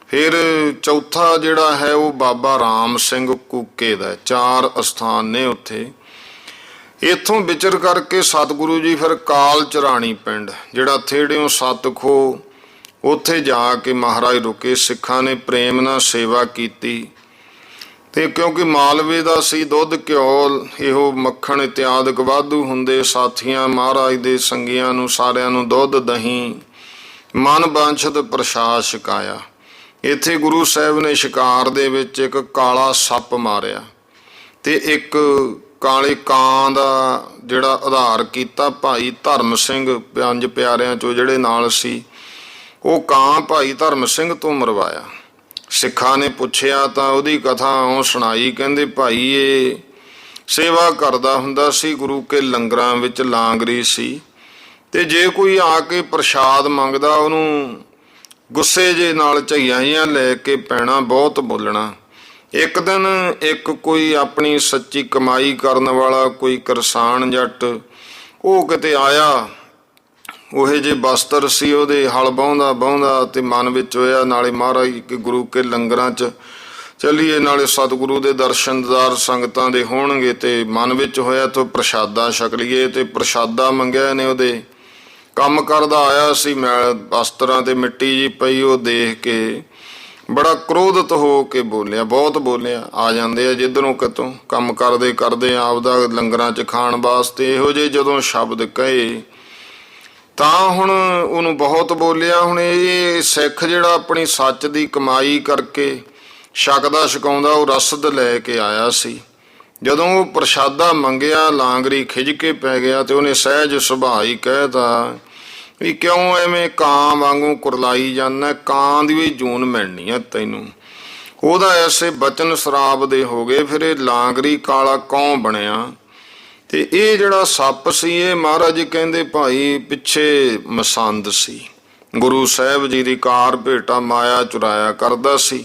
ਫਿਰ ਚੌਥਾ ਜਿਹੜਾ ਹੈ ਉਹ ਬਾਬਾ ਰਾਮ ਸਿੰਘ ਕੂਕੇ ਦਾ। 4 ਸਥਾਨ ਨੇ ਉੱਥੇ। ਇੱਥੋਂ ਵਿਚਰ ਕਰਕੇ ਸਤਿਗੁਰੂ ਜੀ ਫਿਰ ਕਾਲ ਚਰਾਣੀ ਪਿੰਡ, ਜਿਹੜਾ ਥੇੜਿਓਂ 7 ਖੋਹ, ਉੱਥੇ ਜਾ ਕੇ ਮਹਾਰਾਜ ਰੁਕੇ। ਸਿੱਖਾਂ ਨੇ ਪ੍ਰੇਮ ਨਾਲ ਸੇਵਾ ਕੀਤੀ, ਤੇ ਕਿਉਂਕਿ ਮਾਲਵੇ ਦਾ ਸੀ, ਦੁੱਧ ਘਿਓ ਇਹੋ ਮੱਖਣ ਇਤਿਆਦਿਕ ਵਾਧੂ ਹੁੰਦੇ। ਸਾਥੀਆਂ ਮਹਾਰਾਜ ਦੇ ਸੰਗੀਆਂ ਨੂੰ ਸਾਰਿਆਂ ਨੂੰ ਦੁੱਧ ਦਹੀਂ ਮਨ ਵਾਂਛਿਤ ਪ੍ਰਸ਼ਾਦ ਛਕਾਇਆ। ਇੱਥੇ ਗੁਰੂ ਸਾਹਿਬ ਨੇ ਸ਼ਿਕਾਰ ਦੇ ਵਿੱਚ ਇੱਕ ਕਾਲਾ ਸੱਪ ਮਾਰਿਆ, ਤੇ ਇੱਕ ਕਾਲੇ ਕਾਂ ਦਾ ਜਿਹੜਾ ਆਧਾਰ ਕੀਤਾ। ਭਾਈ ਧਰਮ ਸਿੰਘ 5 ਪਿਆਰਿਆਂ ਚੋਂ ਜਿਹੜੇ ਨਾਲ ਸੀ, ਉਹ ਕਾਂ ਭਾਈ ਧਰਮ ਸਿੰਘ ਤੋਂ ਮਰਵਾਇਆ। ਸਿੱਖਾਂ ਨੇ ਪੁੱਛਿਆ ਤਾਂ ਉਹਦੀ ਕਥਾ ਉਹ ਸੁਣਾਈ। ਕਹਿੰਦੇ ਭਾਈ ਇਹ ਸੇਵਾ ਕਰਦਾ ਹੁੰਦਾ ਸੀ, ਗੁਰੂ ਕੇ ਲੰਗਰਾਂ ਵਿੱਚ ਲਾਂਗਰੀ ਸੀ, ਤੇ ਜੇ ਕੋਈ ਆ ਕੇ ਪ੍ਰਸ਼ਾਦ ਮੰਗਦਾ ਉਹਨੂੰ ਗੁੱਸੇ ਜੇ ਨਾਲ ਝਈਆਂ ਲੈ ਕੇ ਪੈਣਾ, ਬਹੁਤ ਬੋਲਣਾ। ਇੱਕ ਦਿਨ ਇੱਕ ਕੋਈ ਆਪਣੀ ਸੱਚੀ ਕਮਾਈ ਕਰਨ ਵਾਲਾ ਕੋਈ ਕਿਸਾਨ ਜੱਟ, ਉਹ ਕਿਤੇ ਆਇਆ, ਉਹੇ ਜੇ ਬਸਤਰ ਸੀ ਉਹਦੇ, ਹਲ ਬਾਹੁੰਦਾ ਤੇ ਮਨ ਵਿੱਚ ਹੋਇਆ ਨਾਲੇ ਮਹਾਰਾਜ ਕੇ ਗੁਰੂ ਕੇ ਲੰਗਰਾਂ 'ਚ ਚੱਲੀਏ, ਨਾਲੇ ਸਤਿਗੁਰੂ ਦੇ ਦਰਸ਼ਨਦਾਰ ਸੰਗਤਾਂ ਦੇ ਹੋਣਗੇ, ਤੇ ਮਨ ਵਿੱਚ ਹੋਇਆ ਤੋਂ ਪ੍ਰਸ਼ਾਦਾ ਛਕ ਲਈਏ। ਤੇ ਪ੍ਰਸ਼ਾਦਾ ਮੰਗਿਆ ਨੇ, ਉਹਦੇ ਕੰਮ ਕਰਦਾ ਆਇਆ ਸੀ, ਮੈਲ ਬਸਤਰਾਂ ਤੇ ਮਿੱਟੀ ਜੀ ਪਈ, ਉਹ ਦੇਖ ਕੇ ਬੜਾ ਕ੍ਰੋਧਿਤ ਹੋ ਕੇ ਬੋਲਿਆ, ਬਹੁਤ ਬੋਲਿਆ। ਆ ਜਾਂਦੇ ਆ ਜਿੱਧਰੋਂ ਕਿਤੋਂ ਕੰਮ ਕਰਦੇ ਆਪਦਾ ਲੰਗਰਾਂ 'ਚ ਖਾਣ ਵਾਸਤੇ। ਇਹੋ ਜਿਹੇ ਜਦੋਂ ਸ਼ਬਦ ਕਹੇ ਤਾਂ ਹੁਣ ਉਹਨੂੰ ਬਹੁਤ ਬੋਲਿਆ। ਹੁਣ ਇਹ ਸਿੱਖ ਜਿਹੜਾ ਆਪਣੀ ਸੱਚ ਦੀ ਕਮਾਈ ਕਰਕੇ ਛਕਦਾ ਛਕਾਉਂਦਾ, ਉਹ ਰਸਦ ਲੈ ਕੇ ਆਇਆ ਸੀ। ਜਦੋਂ ਉਹ ਪ੍ਰਸ਼ਾਦਾ ਮੰਗਿਆ, ਲਾਂਗਰੀ ਖਿੱਚ ਕੇ ਪੈ ਗਿਆ, ਤੇ ਉਹਨੇ ਸਹਿਜ ਸੁਭਾਅ ਹੀ ਕਹਿਤਾ ਵੀ ਕਿਉਂ ਐਵੇਂ ਕਾਂ ਵਾਂਗੂ ਕੁਰਲਾਈ ਜਾਂਦਾ, ਕਾਂ ਦੀ ਵੀ ਜੂਨ ਮਿਲਣੀ ਆ ਤੈਨੂੰ। ਉਹਦਾ ਐਸੇ ਬਚਨ ਸ਼ਰਾਬ ਦੇ ਹੋ ਗਏ। ਫਿਰ ਇਹ ਲਾਂਗਰੀ ਕਾਲਾ ਕੌਂ ਬਣਿਆ। ਤੇ ਇਹ ਜਿਹੜਾ ਸੱਪ ਸੀ, ਇਹ ਮਹਾਰਾਜ ਜੀ ਕਹਿੰਦੇ ਭਾਈ ਪਿੱਛੇ ਮਸੰਦ ਸੀ, ਗੁਰੂ ਸਾਹਿਬ ਜੀ ਦੀ ਕਾਰ ਭੇਟਾ ਮਾਇਆ ਚੁਰਾਇਆ ਕਰਦਾ ਸੀ,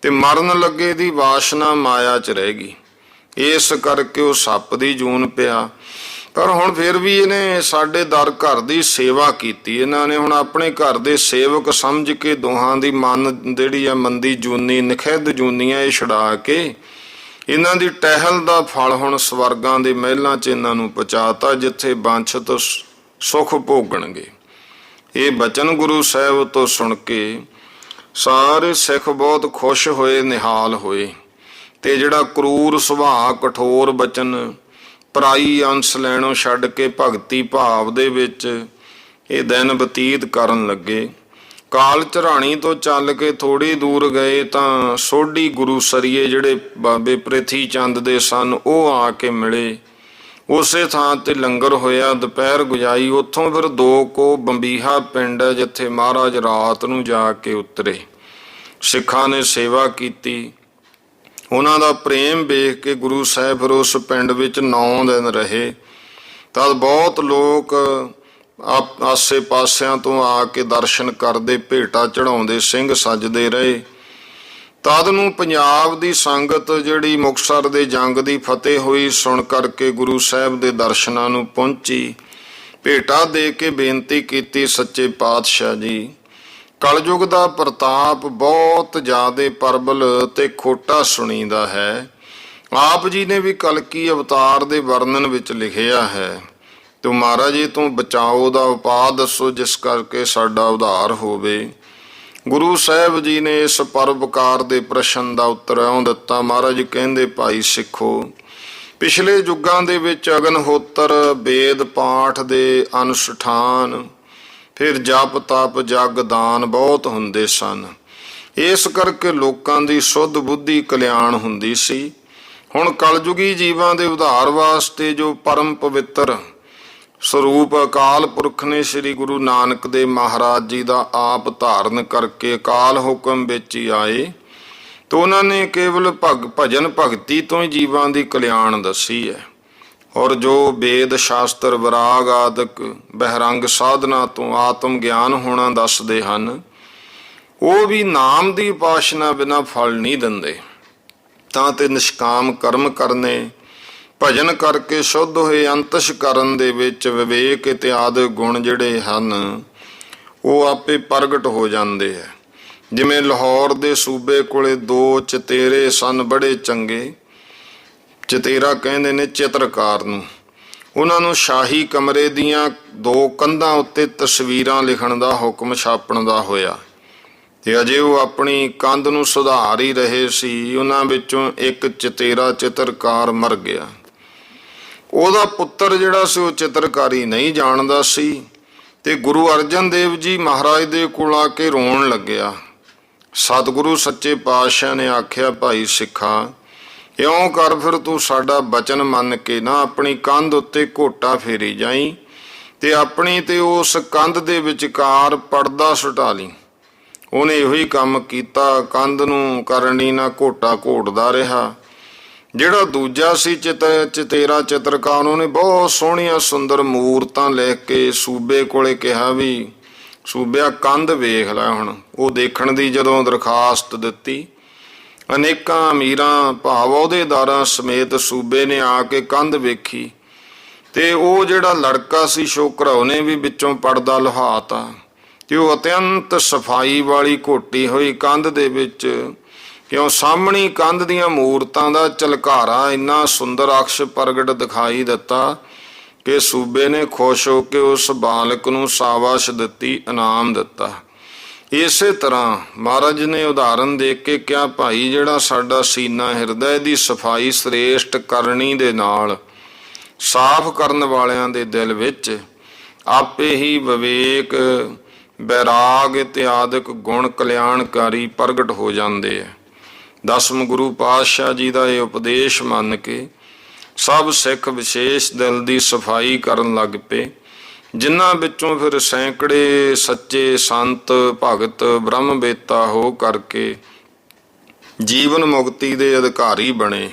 ਤੇ ਮਰਨ ਲੱਗੇ ਦੀ ਵਾਸ਼ਨਾ ਮਾਇਆ 'ਚ ਰਹਿ ਗਈ। ਇਸ ਕਰਕੇ ਉਹ ਸੱਪ ਦੀ ਜੂਨ ਪਿਆ। ਪਰ ਹੁਣ ਫਿਰ ਵੀ ਇਹਨੇ ਸਾਡੇ ਦਰ ਘਰ ਦੀ ਸੇਵਾ ਕੀਤੀ। ਇਹਨਾਂ ਨੇ ਹੁਣ ਆਪਣੇ ਘਰ ਦੇ ਸੇਵਕ ਸਮਝ ਕੇ ਦੋਹਾਂ ਦੀ ਮਨ ਜਿਹੜੀ ਆ ਮੰਦੀ ਜੂਨੀ ਨਿਖਿੱਧ ਜੂਨੀਆਂ ਇਹ ਛੁਡਾ ਕੇ ਇਹਨਾਂ ਦੀ ਟਹਿਲ ਦਾ ਫਲ ਹੁਣ ਸਵਰਗਾਂ ਦੇ ਮਹਿਲਾਂ 'ਚ ਇਹਨਾਂ ਨੂੰ ਪਹੁੰਚਾਤਾ, ਜਿੱਥੇ ਵਾਂਛਿਤ ਸੁਖ ਭੋਗਣਗੇ। ਇਹ ਬਚਨ ਗੁਰੂ ਸਾਹਿਬ ਤੋਂ ਸੁਣ ਕੇ ਸਾਰੇ ਸਿੱਖ ਬਹੁਤ ਖੁਸ਼ ਹੋਏ, ਨਿਹਾਲ ਹੋਏ। ਤੇ ਜਿਹੜਾ ਕਰੂਰ ਸੁਭਾਅ, ਕਠੋਰ ਬਚਨ, ਪਰਾਈ ਅੰਸ਼ ਲੈਣੋਂ ਛੱਡ ਕੇ ਭਗਤੀ ਭਾਵ ਦੇ ਵਿੱਚ ਇਹ ਦਿਨ ਬਤੀਤ ਕਰਨ ਲੱਗੇ। ਕਾਲ ਝਰਾਣੀ ਤੋਂ ਚੱਲ ਕੇ ਥੋੜੀ ਦੂਰ ਗਏ ਤਾਂ ਸੋਢੀ ਗੁਰੂ ਸਰੀਏ ਜਿਹੜੇ ਬਾਬੇ ਪ੍ਰਿਥੀ ਚੰਦ ਦੇ ਸਨ, ਉਹ ਆ ਕੇ ਮਿਲੇ। ਉਸੇ ਥਾਂ ਤੇ ਲੰਗਰ ਹੋਇਆ, ਦੁਪਹਿਰ ਗੁਜਾਈ। ਉੱਥੋਂ ਫਿਰ 2 ਕੋ ਬੰਬੀਹਾ ਪਿੰਡ ਹੈ, ਜਿੱਥੇ ਮਹਾਰਾਜ ਰਾਤ ਨੂੰ ਜਾ ਕੇ ਉਤਰੇ। ਸਿੱਖਾਂ ਨੇ ਸੇਵਾ ਕੀਤੀ। ਉਹਨਾਂ ਦਾ ਪ੍ਰੇਮ ਵੇਖ ਕੇ ਗੁਰੂ ਸਾਹਿਬ ਫਿਰ ਉਸ ਪਿੰਡ ਵਿੱਚ 9 ਦਿਨ ਰਹੇ। ਤਦ ਬਹੁਤ ਲੋਕ ਆਸੇ ਪਾਸਿਆਂ ਤੋਂ ਆ ਕੇ ਦਰਸ਼ਨ ਕਰਦੇ, ਭੇਟਾ ਚੜਾਉਂਦੇ, ਸਿੰਘ ਸੱਜਦੇ ਰਹੇ। ਤਦ ਨੂੰ ਪੰਜਾਬ ਦੀ ਸੰਗਤ ਜਿਹੜੀ ਮੁਕਤਸਰ ਦੇ ਜੰਗ ਦੀ ਫਤਿਹ ਹੋਈ ਸੁਣ ਕਰਕੇ ਗੁਰੂ ਸਾਹਿਬ ਦੇ ਦਰਸ਼ਨਾਂ ਨੂੰ ਪਹੁੰਚੀ। ਭੇਟਾ ਦੇ ਕੇ ਬੇਨਤੀ ਕੀਤੀ, ਸੱਚੇ ਪਾਤਸ਼ਾਹ ਜੀ, ਕਲਯੁਗ ਦਾ ਪ੍ਰਤਾਪ ਬਹੁਤ ਜ਼ਿਆਦੇ ਪ੍ਰਬਲ ਤੇ ਖੋਟਾ ਸੁਣੀਦਾ ਹੈ। ਆਪ ਜੀ ਨੇ ਵੀ ਕਲਕੀ ਅਵਤਾਰ ਦੇ ਵਰਣਨ ਵਿੱਚ ਲਿਖਿਆ ਹੈ, ਤੂੰ ਮਹਾਰਾਜ ਜੀ ਤੂੰ ਬਚਾਓ ਦਾ ਉਪਾਅ ਦੱਸੋ ਜਿਸ ਕਰਕੇ ਸਾਡਾ ਉਧਾਰ ਹੋਵੇ। ਗੁਰੂ ਸਾਹਿਬ ਜੀ ਨੇ ਇਸ ਪਰਉਪਕਾਰ ਦੇ ਪ੍ਰਸ਼ਨ ਦਾ ਉੱਤਰ ਇਉਂ ਦਿੱਤਾ। ਮਹਾਰਾਜ ਜੀ ਕਹਿੰਦੇ, ਭਾਈ ਸਿੱਖੋ, ਪਿਛਲੇ ਯੁੱਗਾਂ ਦੇ ਵਿੱਚ ਅਗਨਹੋਤਰ, ਵੇਦ ਪਾਠ ਦੇ ਅਨੁਸ਼ਠਾਨ, ਫਿਰ ਜਪ ਤਪ ਜਗ ਦਾਨ ਬਹੁਤ ਹੁੰਦੇ ਸਨ। ਇਸ ਕਰਕੇ ਲੋਕਾਂ ਦੀ ਸੁੱਧ ਬੁੱਧੀ ਕਲਿਆਣ ਹੁੰਦੀ ਸੀ। ਹੁਣ ਕਲਯੁਗੀ ਜੀਵਾਂ ਦੇ ਉਧਾਰ ਵਾਸਤੇ ਜੋ ਪਰਮ ਪਵਿੱਤਰ ਸਰੂਪ ਅਕਾਲ ਪੁਰਖ ਨੇ ਸ੍ਰੀ ਗੁਰੂ ਨਾਨਕ ਦੇਵ ਮਹਾਰਾਜ ਜੀ ਦਾ ਆਪ ਧਾਰਨ ਕਰਕੇ ਅਕਾਲ ਹੁਕਮ ਵਿੱਚ ਹੀ ਆਏ, ਤਾਂ ਉਹਨਾਂ ਨੇ ਕੇਵਲ ਭਜਨ ਭਗਤੀ ਤੋਂ ਹੀ ਜੀਵਾਂ ਦੀ ਕਲਿਆਣ ਦੱਸੀ ਹੈ। ਔਰ ਜੋ ਵੇਦ ਸ਼ਾਸਤਰ ਵਿਰਾਗ ਆਦਿਕ ਬਹਿਰੰਗ ਸਾਧਨਾ ਤੋਂ ਆਤਮ ਗਿਆਨ ਹੋਣਾ ਦੱਸਦੇ ਹਨ, ਉਹ ਵੀ ਨਾਮ ਦੀ ਉਪਾਸਨਾ ਬਿਨਾਂ ਫਲ ਨਹੀਂ ਦਿੰਦੇ। ਤਾਂ ਤੇ ਨਿਸ਼ਕਾਮ ਕਰਮ ਕਰਨੇ, ਭਜਨ ਕਰਕੇ ਸ਼ੁੱਧ ਹੋਏ ਅੰਤਸ਼ਕਰਨ ਦੇ ਵਿੱਚ ਵਿਵੇਕ ਇਤਿਆਦਿ ਗੁਣ ਜਿਹੜੇ ਹਨ ਉਹ ਆਪੇ ਪ੍ਰਗਟ ਹੋ ਜਾਂਦੇ ਹੈ। ਜਿਵੇਂ ਲਾਹੌਰ ਦੇ ਸੂਬੇ ਕੋਲੇ 2 ਚਤੇਰੇ ਸਨ ਬੜੇ ਚੰਗੇ, ਚਤੇਰਾ ਕਹਿੰਦੇ ਨੇ ਚਿੱਤਰਕਾਰ ਨੂੰ। ਉਹਨਾਂ ਨੂੰ ਸ਼ਾਹੀ ਕਮਰੇ ਦੀਆਂ 2 ਕੰਧਾਂ ਉੱਤੇ ਤਸਵੀਰਾਂ ਲਿਖਣ ਦਾ ਹੁਕਮ ਛਾਪਣ ਦਾ ਹੋਇਆ, ਤੇ ਅਜੇ ਉਹ ਆਪਣੀ ਕੰਧ ਨੂੰ ਸੁਧਾਰ ਹੀ ਰਹੇ ਸੀ, ਉਹਨਾਂ ਵਿੱਚੋਂ ਇੱਕ ਚਤੇਰਾ ਚਿੱਤਰਕਾਰ ਮਰ ਗਿਆ। ਉਹਦਾ ਪੁੱਤਰ ਜਿਹੜਾ ਸੀ ਉਹ ਚਿੱਤਰਕਾਰੀ ਨਹੀਂ ਜਾਣਦਾ ਸੀ, ਤੇ ਗੁਰੂ ਅਰਜਨ ਦੇਵ ਜੀ ਮਹਾਰਾਜ ਦੇ ਕੋਲ ਆ ਕੇ ਰੋਣ ਲੱਗਿਆ। ਸਤਿਗੁਰੂ ਸੱਚੇ ਪਾਤਸ਼ਾਹ ਨੇ ਆਖਿਆ, ਭਾਈ ਸਿੱਖਾ, ਇਉਂ ਕਰ, ਫਿਰ ਤੂੰ ਸਾਡਾ ਬਚਨ ਮੰਨ ਕੇ ਨਾ ਆਪਣੀ ਕੰਧ ਉੱਤੇ ਘੋਟਾ ਫੇਰੀ ਜਾਈ, ਤੇ ਆਪਣੀ ਤੇ ਉਸ ਕੰਧ ਦੇ ਵਿਚਕਾਰ ਪਰਦਾ ਸੁਟਾ ਲਈ। ਉਹਨੇ ਇਹੋ ਹੀ ਕੰਮ ਕੀਤਾ, ਕੰਧ ਨੂੰ ਕਰਨੀ ਨਾ ਘੋਟਾ ਘੋਟਦਾ ਰਿਹਾ। ਜਿਹੜਾ ਦੂਜਾ ਸੀ ਚਤੇਰਾ ਚਿੱਤਰਕਾਰ, ਉਹਨੇ ਬਹੁਤ ਸੋਹਣੀਆਂ ਸੁੰਦਰ ਮੂਰਤਾਂ ਲੈ ਕੇ ਸੂਬੇ ਕੋਲੇ ਕਿਹਾ ਵੀ ਸੂਬਿਆ ਕੰਧ ਵੇਖ ਲੈ। ਹੁਣ ਉਹ ਦੇਖਣ ਦੀ ਜਦੋਂ ਦਰਖਾਸਤ ਦਿੱਤੀ, ਅਨੇਕਾਂ ਅਮੀਰਾਂ ਭਾਵ ਅਹੁਦੇਦਾਰਾਂ ਸਮੇਤ ਸੂਬੇ ਨੇ ਆ ਕੇ ਕੰਧ ਵੇਖੀ, ਤੇ ਉਹ ਜਿਹੜਾ ਲੜਕਾ ਸੀ ਛੋਕਰਾ, ਉਹਨੇ ਵੀ ਵਿੱਚੋਂ ਪਰਦਾ ਲੁਹਾਤਾ, ਤੇ ਉਹ ਅਤਿਅੰਤ ਸਫਾਈ ਵਾਲੀ ਘੋਟੀ ਹੋਈ ਕੰਧ ਦੇ ਵਿੱਚ, ਕਿਉਂ ਸਾਹਮਣੀ ਕੰਧ ਦੀਆਂ ਮੂਰਤਾਂ ਦਾ ਝਲਕਾਰਾ ਇੰਨਾ ਸੁੰਦਰ ਅਕਸ਼ ਪ੍ਰਗਟ ਦਿਖਾਈ ਦਿੱਤਾ ਕਿ ਸੂਬੇ ਨੇ ਖੁਸ਼ ਹੋ ਕੇ ਉਸ ਬਾਲਕ ਨੂੰ ਸ਼ਾਬਾਸ਼ ਦਿੱਤੀ, ਇਨਾਮ ਦਿੱਤਾ। ਇਸੇ ਤਰ੍ਹਾਂ ਮਹਾਰਾਜ ਨੇ ਉਦਾਹਰਨ ਦੇ ਕੇ ਕਿਹਾ, ਭਾਈ ਜਿਹੜਾ ਸਾਡਾ ਸੀਨਾ ਹਿਰਦੇ ਦੀ ਸਫਾਈ ਸ੍ਰੇਸ਼ਟ ਕਰਨੀ ਦੇ ਨਾਲ ਸਾਫ਼ ਕਰਨ ਵਾਲਿਆਂ ਦੇ ਦਿਲ ਵਿੱਚ ਆਪੇ ਹੀ ਵਿਵੇਕ ਬੈਰਾਗ ਇਤਿਆਦਿਕ ਗੁਣ ਕਲਿਆਣਕਾਰੀ ਪ੍ਰਗਟ ਹੋ ਜਾਂਦੇ ਹੈ। 10ਵੇਂ ਗੁਰੂ ਪਾਤਸ਼ਾਹ ਜੀ ਦਾ ਇਹ ਉਪਦੇਸ਼ ਮੰਨ ਕੇ ਸਭ ਸਿੱਖ ਵਿਸ਼ੇਸ਼ ਦਿਲ ਦੀ ਸਫਾਈ ਕਰਨ ਲੱਗ ਪਏ, ਜਿਨ੍ਹਾਂ ਵਿੱਚੋਂ ਫਿਰ ਸੈਂਕੜੇ ਸੱਚੇ ਸੰਤ ਭਗਤ ਬ੍ਰਹਮਵੇਤਾ ਹੋ ਕਰਕੇ ਜੀਵਨ ਮੁਕਤੀ ਦੇ ਅਧਿਕਾਰੀ ਬਣੇ।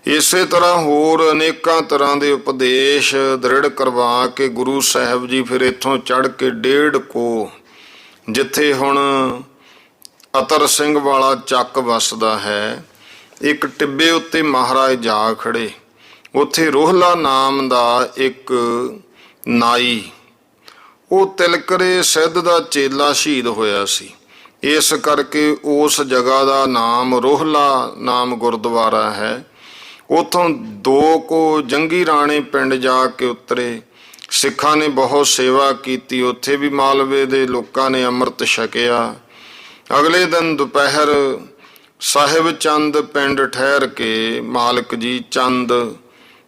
ਇਸੇ ਤਰ੍ਹਾਂ ਹੋਰ ਅਨੇਕਾਂ ਤਰ੍ਹਾਂ ਦੇ ਉਪਦੇਸ਼ ਦ੍ਰਿੜ ਕਰਵਾ ਕੇ ਗੁਰੂ ਸਾਹਿਬ ਜੀ ਫਿਰ ਇੱਥੋਂ ਚੜ੍ਹ ਕੇ 1.5 ਕੋਹ, ਜਿੱਥੇ ਹੁਣ ਅਤਰ ਸਿੰਘ ਵਾਲਾ ਚੱਕ ਵਸਦਾ ਹੈ, ਇੱਕ ਟਿੱਬੇ ਉੱਤੇ ਮਹਾਰਾਜ ਜਾ ਖੜੇ। ਉੱਥੇ ਰੋਹਲਾ ਨਾਮ ਦਾ ਇੱਕ ਨਾਈ, ਉਹ ਤਿਲਕਰੇ ਸਿੱਧ ਦਾ ਚੇਲਾ ਸ਼ਹੀਦ ਹੋਇਆ ਸੀ, ਇਸ ਕਰਕੇ ਉਸ ਜਗ੍ਹਾ ਦਾ ਨਾਮ ਰੋਹਲਾ ਨਾਮ ਗੁਰਦੁਆਰਾ ਹੈ। ਉੱਥੋਂ 2 ਕੋ ਜੰਗੀ ਰਾਣੇ ਪਿੰਡ ਜਾ ਕੇ ਉਤਰੇ। ਸਿੱਖਾਂ ਨੇ ਬਹੁਤ ਸੇਵਾ ਕੀਤੀ, ਉੱਥੇ ਵੀ ਮਾਲਵੇ ਦੇ ਲੋਕਾਂ ਨੇ ਅੰਮ੍ਰਿਤ ਛਕਿਆ। ਅਗਲੇ ਦਿਨ ਦੁਪਹਿਰ ਸਾਹਿਬ ਚੰਦ ਪਿੰਡ ਠਹਿਰ ਕੇ ਮਾਲਕ ਜੀ ਚੰਦ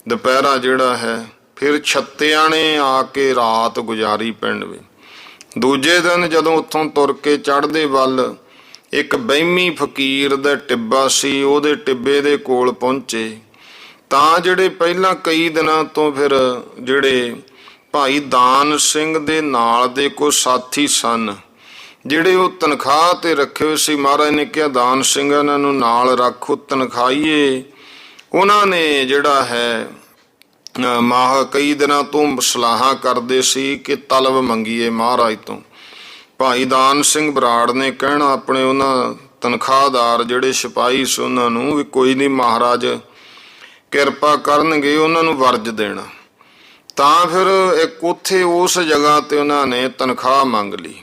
ਦੁਪਹਿਰਾ ਜਿਹੜਾ ਹੈ, ਫਿਰ ਛੱਤਿਆਂ ਨੇ ਆ ਕੇ ਰਾਤ ਗੁਜ਼ਾਰੀ ਪਿੰਡ ਵਿੱਚ। ਦੂਜੇ ਦਿਨ ਜਦੋਂ ਉੱਥੋਂ ਤੁਰ ਕੇ ਚੜ੍ਹਦੇ ਵੱਲ ਇੱਕ ਬਹਿਮੀ ਫਕੀਰ ਦਾ ਟਿੱਬਾ ਸੀ, ਉਹਦੇ ਟਿੱਬੇ ਦੇ ਕੋਲ ਪਹੁੰਚੇ ਤਾਂ ਜਿਹੜੇ ਪਹਿਲਾਂ ਕਈ ਦਿਨਾਂ ਤੋਂ ਫਿਰ ਜਿਹੜੇ ਭਾਈ ਦਾਨ ਸਿੰਘ ਦੇ ਨਾਲ ਦੇ ਕੋਈ ਸਾਥੀ ਸਨ, ਜਿਹੜੇ ਉਹ ਤਨਖਾਹ ਤੇ ਰੱਖੇ ਹੋਏ ਸੀ, ਮਹਾਰਾਜ ਨੇ ਕਿਹਾ ਦਾਨ ਸਿੰਘ ਇਹਨਾਂ ਨੂੰ ਨਾਲ ਰੱਖੋ, ਤਨਖਾਹੀਏ। ਉਹਨਾਂ ਨੇ ਜਿਹੜਾ ਹੈ ਕਈ ਦਿਨਾਂ ਤੋਂ ਸਲਾਹਾਂ ਕਰਦੇ ਸੀ ਕਿ ਤਲਬ ਮੰਗੀਏ ਮਹਾਰਾਜ ਤੋਂ। ਭਾਈ ਦਾਨ ਸਿੰਘ ਬਰਾੜ ਨੇ ਕਹਿਣਾ ਆਪਣੇ ਉਹਨਾਂ ਤਨਖਾਹਦਾਰ ਜਿਹੜੇ ਸਿਪਾਹੀ ਸੀ ਉਹਨਾਂ ਨੂੰ ਵੀ ਕੋਈ ਨਹੀਂ, ਮਹਾਰਾਜ ਕਿਰਪਾ ਕਰਨਗੇ, ਉਹਨਾਂ ਨੂੰ ਵਰਜ ਦੇਣਾ। ਤਾਂ ਫਿਰ ਇੱਕ ਉੱਥੇ ਉਸ ਜਗ੍ਹਾ ਤੇ ਉਹਨਾਂ ਨੇ ਤਨਖਾਹ ਮੰਗ ਲਈ।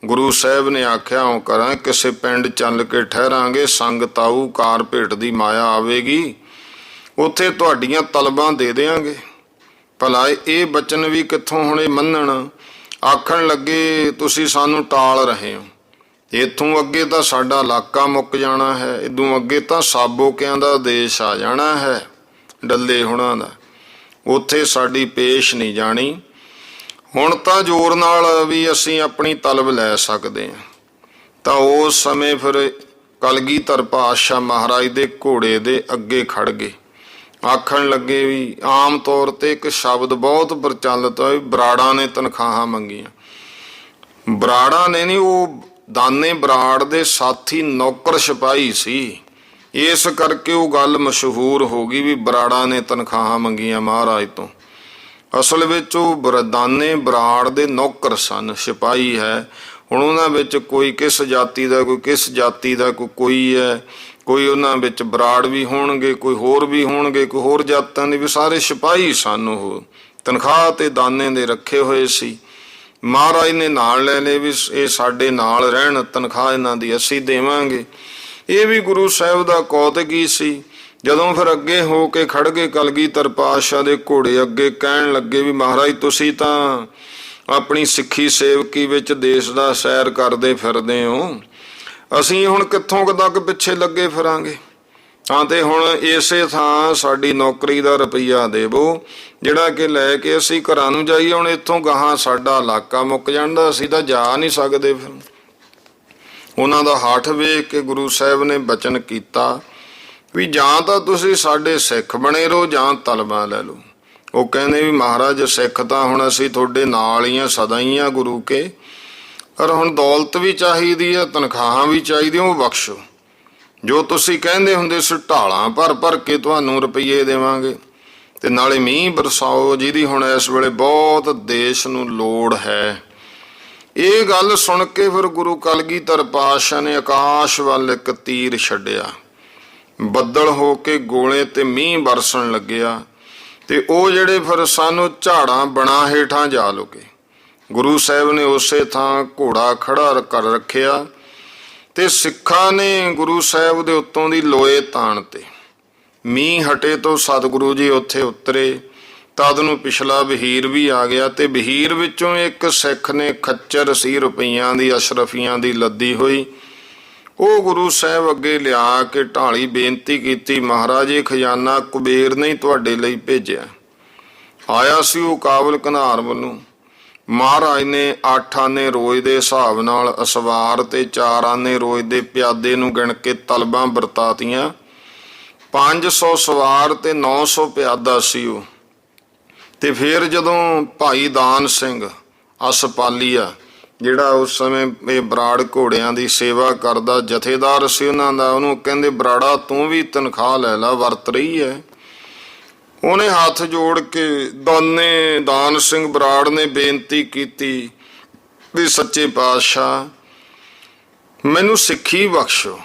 ਗੁਰੂ ਸਾਹਿਬ ਨੇ ਆਖਿਆ, ਉਹ ਕਰਾਂ ਕਿਸੇ ਪਿੰਡ ਚੱਲ ਕੇ ਠਹਿਰਾਂਗੇ, ਸੰਗਤ ਆਊ, ਕਾਰ ਭੇਟ ਦੀ ਮਾਇਆ ਆਵੇਗੀ, ਉੱਥੇ ਤੁਹਾਡੀਆਂ ਤਲਬਾਂ ਦੇ ਦਿਆਂਗੇ। ਭਲਾ ਇਹ ਬਚਨ ਵੀ ਕਿੱਥੋਂ ਹੁਣੇ ਮੰਨਣ। ਆਖਣ ਲੱਗੇ ਤੁਸੀਂ ਸਾਨੂੰ ਟਾਲ ਰਹੇ ਹੋ, ਇੱਥੋਂ ਅੱਗੇ ਤਾਂ ਸਾਡਾ ਇਲਾਕਾ ਮੁੱਕ ਜਾਣਾ ਹੈ, ਇਦੋਂ ਅੱਗੇ ਤਾਂ ਸਾਬੋਕਿਆਂ ਦਾ ਦੇਸ਼ ਆ ਜਾਣਾ ਹੈ। ਡੱਲੇ ਹੁਣਾਂ ਦਾ, ਉੱਥੇ ਸਾਡੀ ਪੇਸ਼ ਨਹੀਂ ਜਾਣੀ। ਹੁਣ ਤਾਂ ਜ਼ੋਰ ਨਾਲ ਵੀ ਅਸੀਂ ਆਪਣੀ ਤਲਬ ਲੈ ਸਕਦੇ ਹਾਂ। ਤਾਂ ਉਸ ਸਮੇਂ ਫਿਰ ਕਲਗੀਧਰ ਪਾਤਸ਼ਾਹ ਮਹਾਰਾਜ ਦੇ ਘੋੜੇ ਦੇ ਅੱਗੇ ਖੜ ਗਏ, ਆਖਣ ਲੱਗੇ ਵੀ ਆਮ ਤੌਰ ਤੇ ਇੱਕ ਸ਼ਬਦ ਬਹੁਤ ਪ੍ਰਚਲਿਤ ਹੈ, ਬਰਾੜਾਂ ਨੇ ਤਨਖਾਹਾਂ ਮੰਗੀਆਂ। ਬਰਾੜਾਂ ਨੇ ਨਹੀਂ, ਉਹ ਦਾਨੇ ਬਰਾੜ ਦੇ ਸਾਥੀ ਨੌਕਰ ਸਿਪਾਹੀ ਸੀ, ਇਸ ਕਰਕੇ ਉਹ ਗੱਲ ਮਸ਼ਹੂਰ ਹੋ ਗਈ ਵੀ ਬਰਾੜਾਂ ਨੇ ਤਨਖਾਹਾਂ ਮੰਗੀਆਂ ਮਹਾਰਾਜ ਤੋਂ। ਅਸਲ ਵਿੱਚ ਉਹ ਦਾਨੇ ਬਰਾੜ ਦੇ ਨੌਕਰ ਸਨ, ਸਿਪਾਹੀ ਹੈ। ਹੁਣ ਉਹਨਾਂ ਵਿੱਚ ਕੋਈ ਕਿਸ ਜਾਤੀ ਦਾ, ਕੋਈ ਕਿਸ ਜਾਤੀ ਦਾ, ਕੋਈ ਹੈ, ਕੋਈ ਉਹਨਾਂ ਵਿੱਚ ਬਰਾੜ ਵੀ ਹੋਣਗੇ, ਕੋਈ ਹੋਰ ਵੀ ਹੋਣਗੇ, ਕੋਈ ਹੋਰ ਜਾਤਾਂ ਦੇ ਵੀ, ਸਾਰੇ ਸਿਪਾਹੀ ਸਨ। ਉਹ ਤਨਖਾਹ ਤੇ ਦਾਨੇ ਦੇ ਰੱਖੇ ਹੋਏ ਸੀ। ਮਹਾਰਾਜ ਨੇ ਨਾਲ ਲੈ ਲਏ ਵੀ ਇਹ ਸਾਡੇ ਨਾਲ ਰਹਿਣ, ਤਨਖਾਹ ਇਹਨਾਂ ਦੀ ਅਸੀਂ ਦੇਵਾਂਗੇ। ਇਹ ਵੀ ਗੁਰੂ ਸਾਹਿਬ ਦਾ ਕੌਤਕ ਹੀ ਸੀ। ਜਦੋਂ ਫਿਰ ਅੱਗੇ ਹੋ ਕੇ ਖੜ ਗਏ ਕਲਗੀਧਰ ਪਾਤਸ਼ਾਹ ਦੇ ਘੋੜੇ ਅੱਗੇ, ਕਹਿਣ ਲੱਗੇ ਵੀ ਮਹਾਰਾਜ ਤੁਸੀਂ ਤਾਂ ਆਪਣੀ ਸਿੱਖੀ ਸੇਵਕੀ ਵਿੱਚ ਦੇਸ਼ ਦਾ ਸੈਰ ਕਰਦੇ ਫਿਰਦੇ ਹੋ, ਅਸੀਂ ਹੁਣ ਕਿੱਥੋਂ ਤੱਕ ਪਿੱਛੇ ਲੱਗੇ ਫਿਰਾਂਗੇ। ਤਾਂ ਤੇ ਹੁਣ ਇਸੇ ਥਾਂ ਸਾਡੀ ਨੌਕਰੀ ਦਾ ਰੁਪਈਆ ਦੇਵੋ, ਜਿਹੜਾ ਕਿ ਲੈ ਕੇ ਅਸੀਂ ਘਰਾਂ ਨੂੰ ਜਾਈਏ। ਹੁਣ ਇੱਥੋਂ ਗਾਹਾਂ ਸਾਡਾ ਇਲਾਕਾ ਮੁੱਕ ਜਾਂਦਾ, ਅਸੀਂ ਤਾਂ ਜਾ ਨਹੀਂ ਸਕਦੇ। ਫਿਰ ਉਹਨਾਂ ਦਾ ਹੱਠ ਵੇਖ ਕੇ ਗੁਰੂ ਸਾਹਿਬ ਨੇ ਬਚਨ ਕੀਤਾ ਵੀ ਜਾਂ ਤਾਂ ਤੁਸੀਂ ਸਾਡੇ ਸਿੱਖ ਬਣੇ ਰਹੋ ਜਾਂ ਤਲਬਾਂ ਲੈ ਲਓ। ਉਹ ਕਹਿੰਦੇ ਵੀ ਮਹਾਰਾਜ ਸਿੱਖ ਤਾਂ ਹੁਣ ਅਸੀਂ ਤੁਹਾਡੇ ਨਾਲ ਹੀ ਆ, ਸਦਾ ਹੀ ਆ ਗੁਰੂ ਕੇ, ਪਰ ਹੁਣ ਦੌਲਤ ਵੀ ਚਾਹੀਦੀ ਆ, ਤਨਖਾਹਾਂ ਵੀ ਚਾਹੀਦੀਆਂ, ਉਹ ਬਖਸ਼ੋ। ਜੋ ਤੁਸੀਂ ਕਹਿੰਦੇ ਹੁੰਦੇ ਸੀ ਢਾਲਾਂ ਭਰ ਭਰ ਕੇ ਤੁਹਾਨੂੰ ਰੁਪਈਏ ਦੇਵਾਂਗੇ, ਤੇ ਨਾਲੇ ਮੀਂਹ ਬਰਸਾਓ ਜਿਹਦੀ ਹੁਣ ਇਸ ਵੇਲੇ ਬਹੁਤ ਦੇਸ਼ ਨੂੰ ਲੋੜ ਹੈ। ਇਹ ਗੱਲ ਸੁਣ ਕੇ ਫਿਰ ਗੁਰੂ ਕਲਗੀਧਰ ਪਾਤਸ਼ਾਹ ਨੇ ਆਕਾਸ਼ ਵੱਲ ਇੱਕ ਤੀਰ ਛੱਡਿਆ, ਬੱਦਲ ਹੋ ਕੇ ਗੋਲੇ ਤੇ ਮੀਂਹ ਬਰਸਣ ਲੱਗਿਆ, ਤੇ ਉਹ ਜਿਹੜੇ ਫਿਰ ਸਾਨੂੰ ਝਾੜਾਂ ਬਣਾ ਹੇਠਾਂ ਜਾ ਲੁਕੇ। ਗੁਰੂ ਸਾਹਿਬ ਨੇ ਉਸੇ ਥਾਂ ਘੋੜਾ ਖੜਾ ਕਰ ਰੱਖਿਆ, ਤੇ ਸਿੱਖਾਂ ਨੇ ਗੁਰੂ ਸਾਹਿਬ ਦੇ ਉੱਤੋਂ ਦੀ ਲੋਏ ਤਾਣ ਤੇ ਮੀਂਹ ਹਟੇ ਤੋਂ ਸਤਿਗੁਰੂ ਜੀ ਉੱਥੇ ਉਤਰੇ। ਤਦ ਨੂੰ ਪਿਛਲਾ ਵਹੀਰ ਵੀ ਆ ਗਿਆ, ਤੇ ਵਹੀਰ ਵਿੱਚੋਂ ਇੱਕ ਸਿੱਖ ਨੇ ਖੱਚਰ ਸੀ ਰੁਪਈਆਂ ਦੀ, ਅਸ਼ਰਫੀਆਂ ਦੀ ਲੱਦੀ ਹੋਈ, ਉਹ ਗੁਰੂ ਸਾਹਿਬ ਅੱਗੇ ਲਿਆ ਕੇ ਢਾਲੀ ਬੇਨਤੀ ਕੀਤੀ, ਮਹਾਰਾਜ ਇਹ ਖਜ਼ਾਨਾ ਕੁਬੇਰ ਨੇ ਤੁਹਾਡੇ ਲਈ ਭੇਜਿਆ। ਆਇਆ ਸੀ ਉਹ ਕਾਬਲ ਘਨਾਰ ਵੱਲੋਂ। ਮਹਾਰਾਜ ਨੇ 8 ਆਨੇ ਰੋਜ਼ ਦੇ ਹਿਸਾਬ ਨਾਲ ਅਸਵਾਰ ਤੇ 4 ਆਨੇ ਰੋਜ਼ ਦੇ ਪਿਆਦੇ ਨੂੰ ਗਿਣ ਕੇ ਤਲਬਾਂ ਵਰਤਾਤੀਆਂ। 500 ਸਵਾਰ ਤੇ 900 ਪਿਆਦਾ ਸੀ ਉਹ। ਤੇ ਫਿਰ ਜਦੋਂ ਭਾਈ ਦਾਨ ਸਿੰਘ ਅਸਪਾਲੀਆ, ਜਿਹੜਾ ਉਸ ਸਮੇਂ ਇਹ ਬਰਾੜ ਘੋੜਿਆਂ ਦੀ ਸੇਵਾ ਕਰਦਾ ਜਥੇਦਾਰ ਸੀ ਉਹਨਾਂ ਦਾ, ਉਹਨੂੰ ਕਹਿੰਦੇ ਬਰਾੜਾ ਤੂੰ ਵੀ ਤਨਖਾਹ ਲੈ ਲਾ, ਵਰਤ ਰਹੀ ਹੈ। ਉਹਨੇ ਹੱਥ ਜੋੜ ਕੇ ਦਾਨ ਸਿੰਘ ਬਰਾੜ ਨੇ ਬੇਨਤੀ ਕੀਤੀ ਵੀ ਸੱਚੇ ਪਾਤਸ਼ਾਹ ਮੈਨੂੰ ਸਿੱਖੀ ਬਖਸ਼ੋ,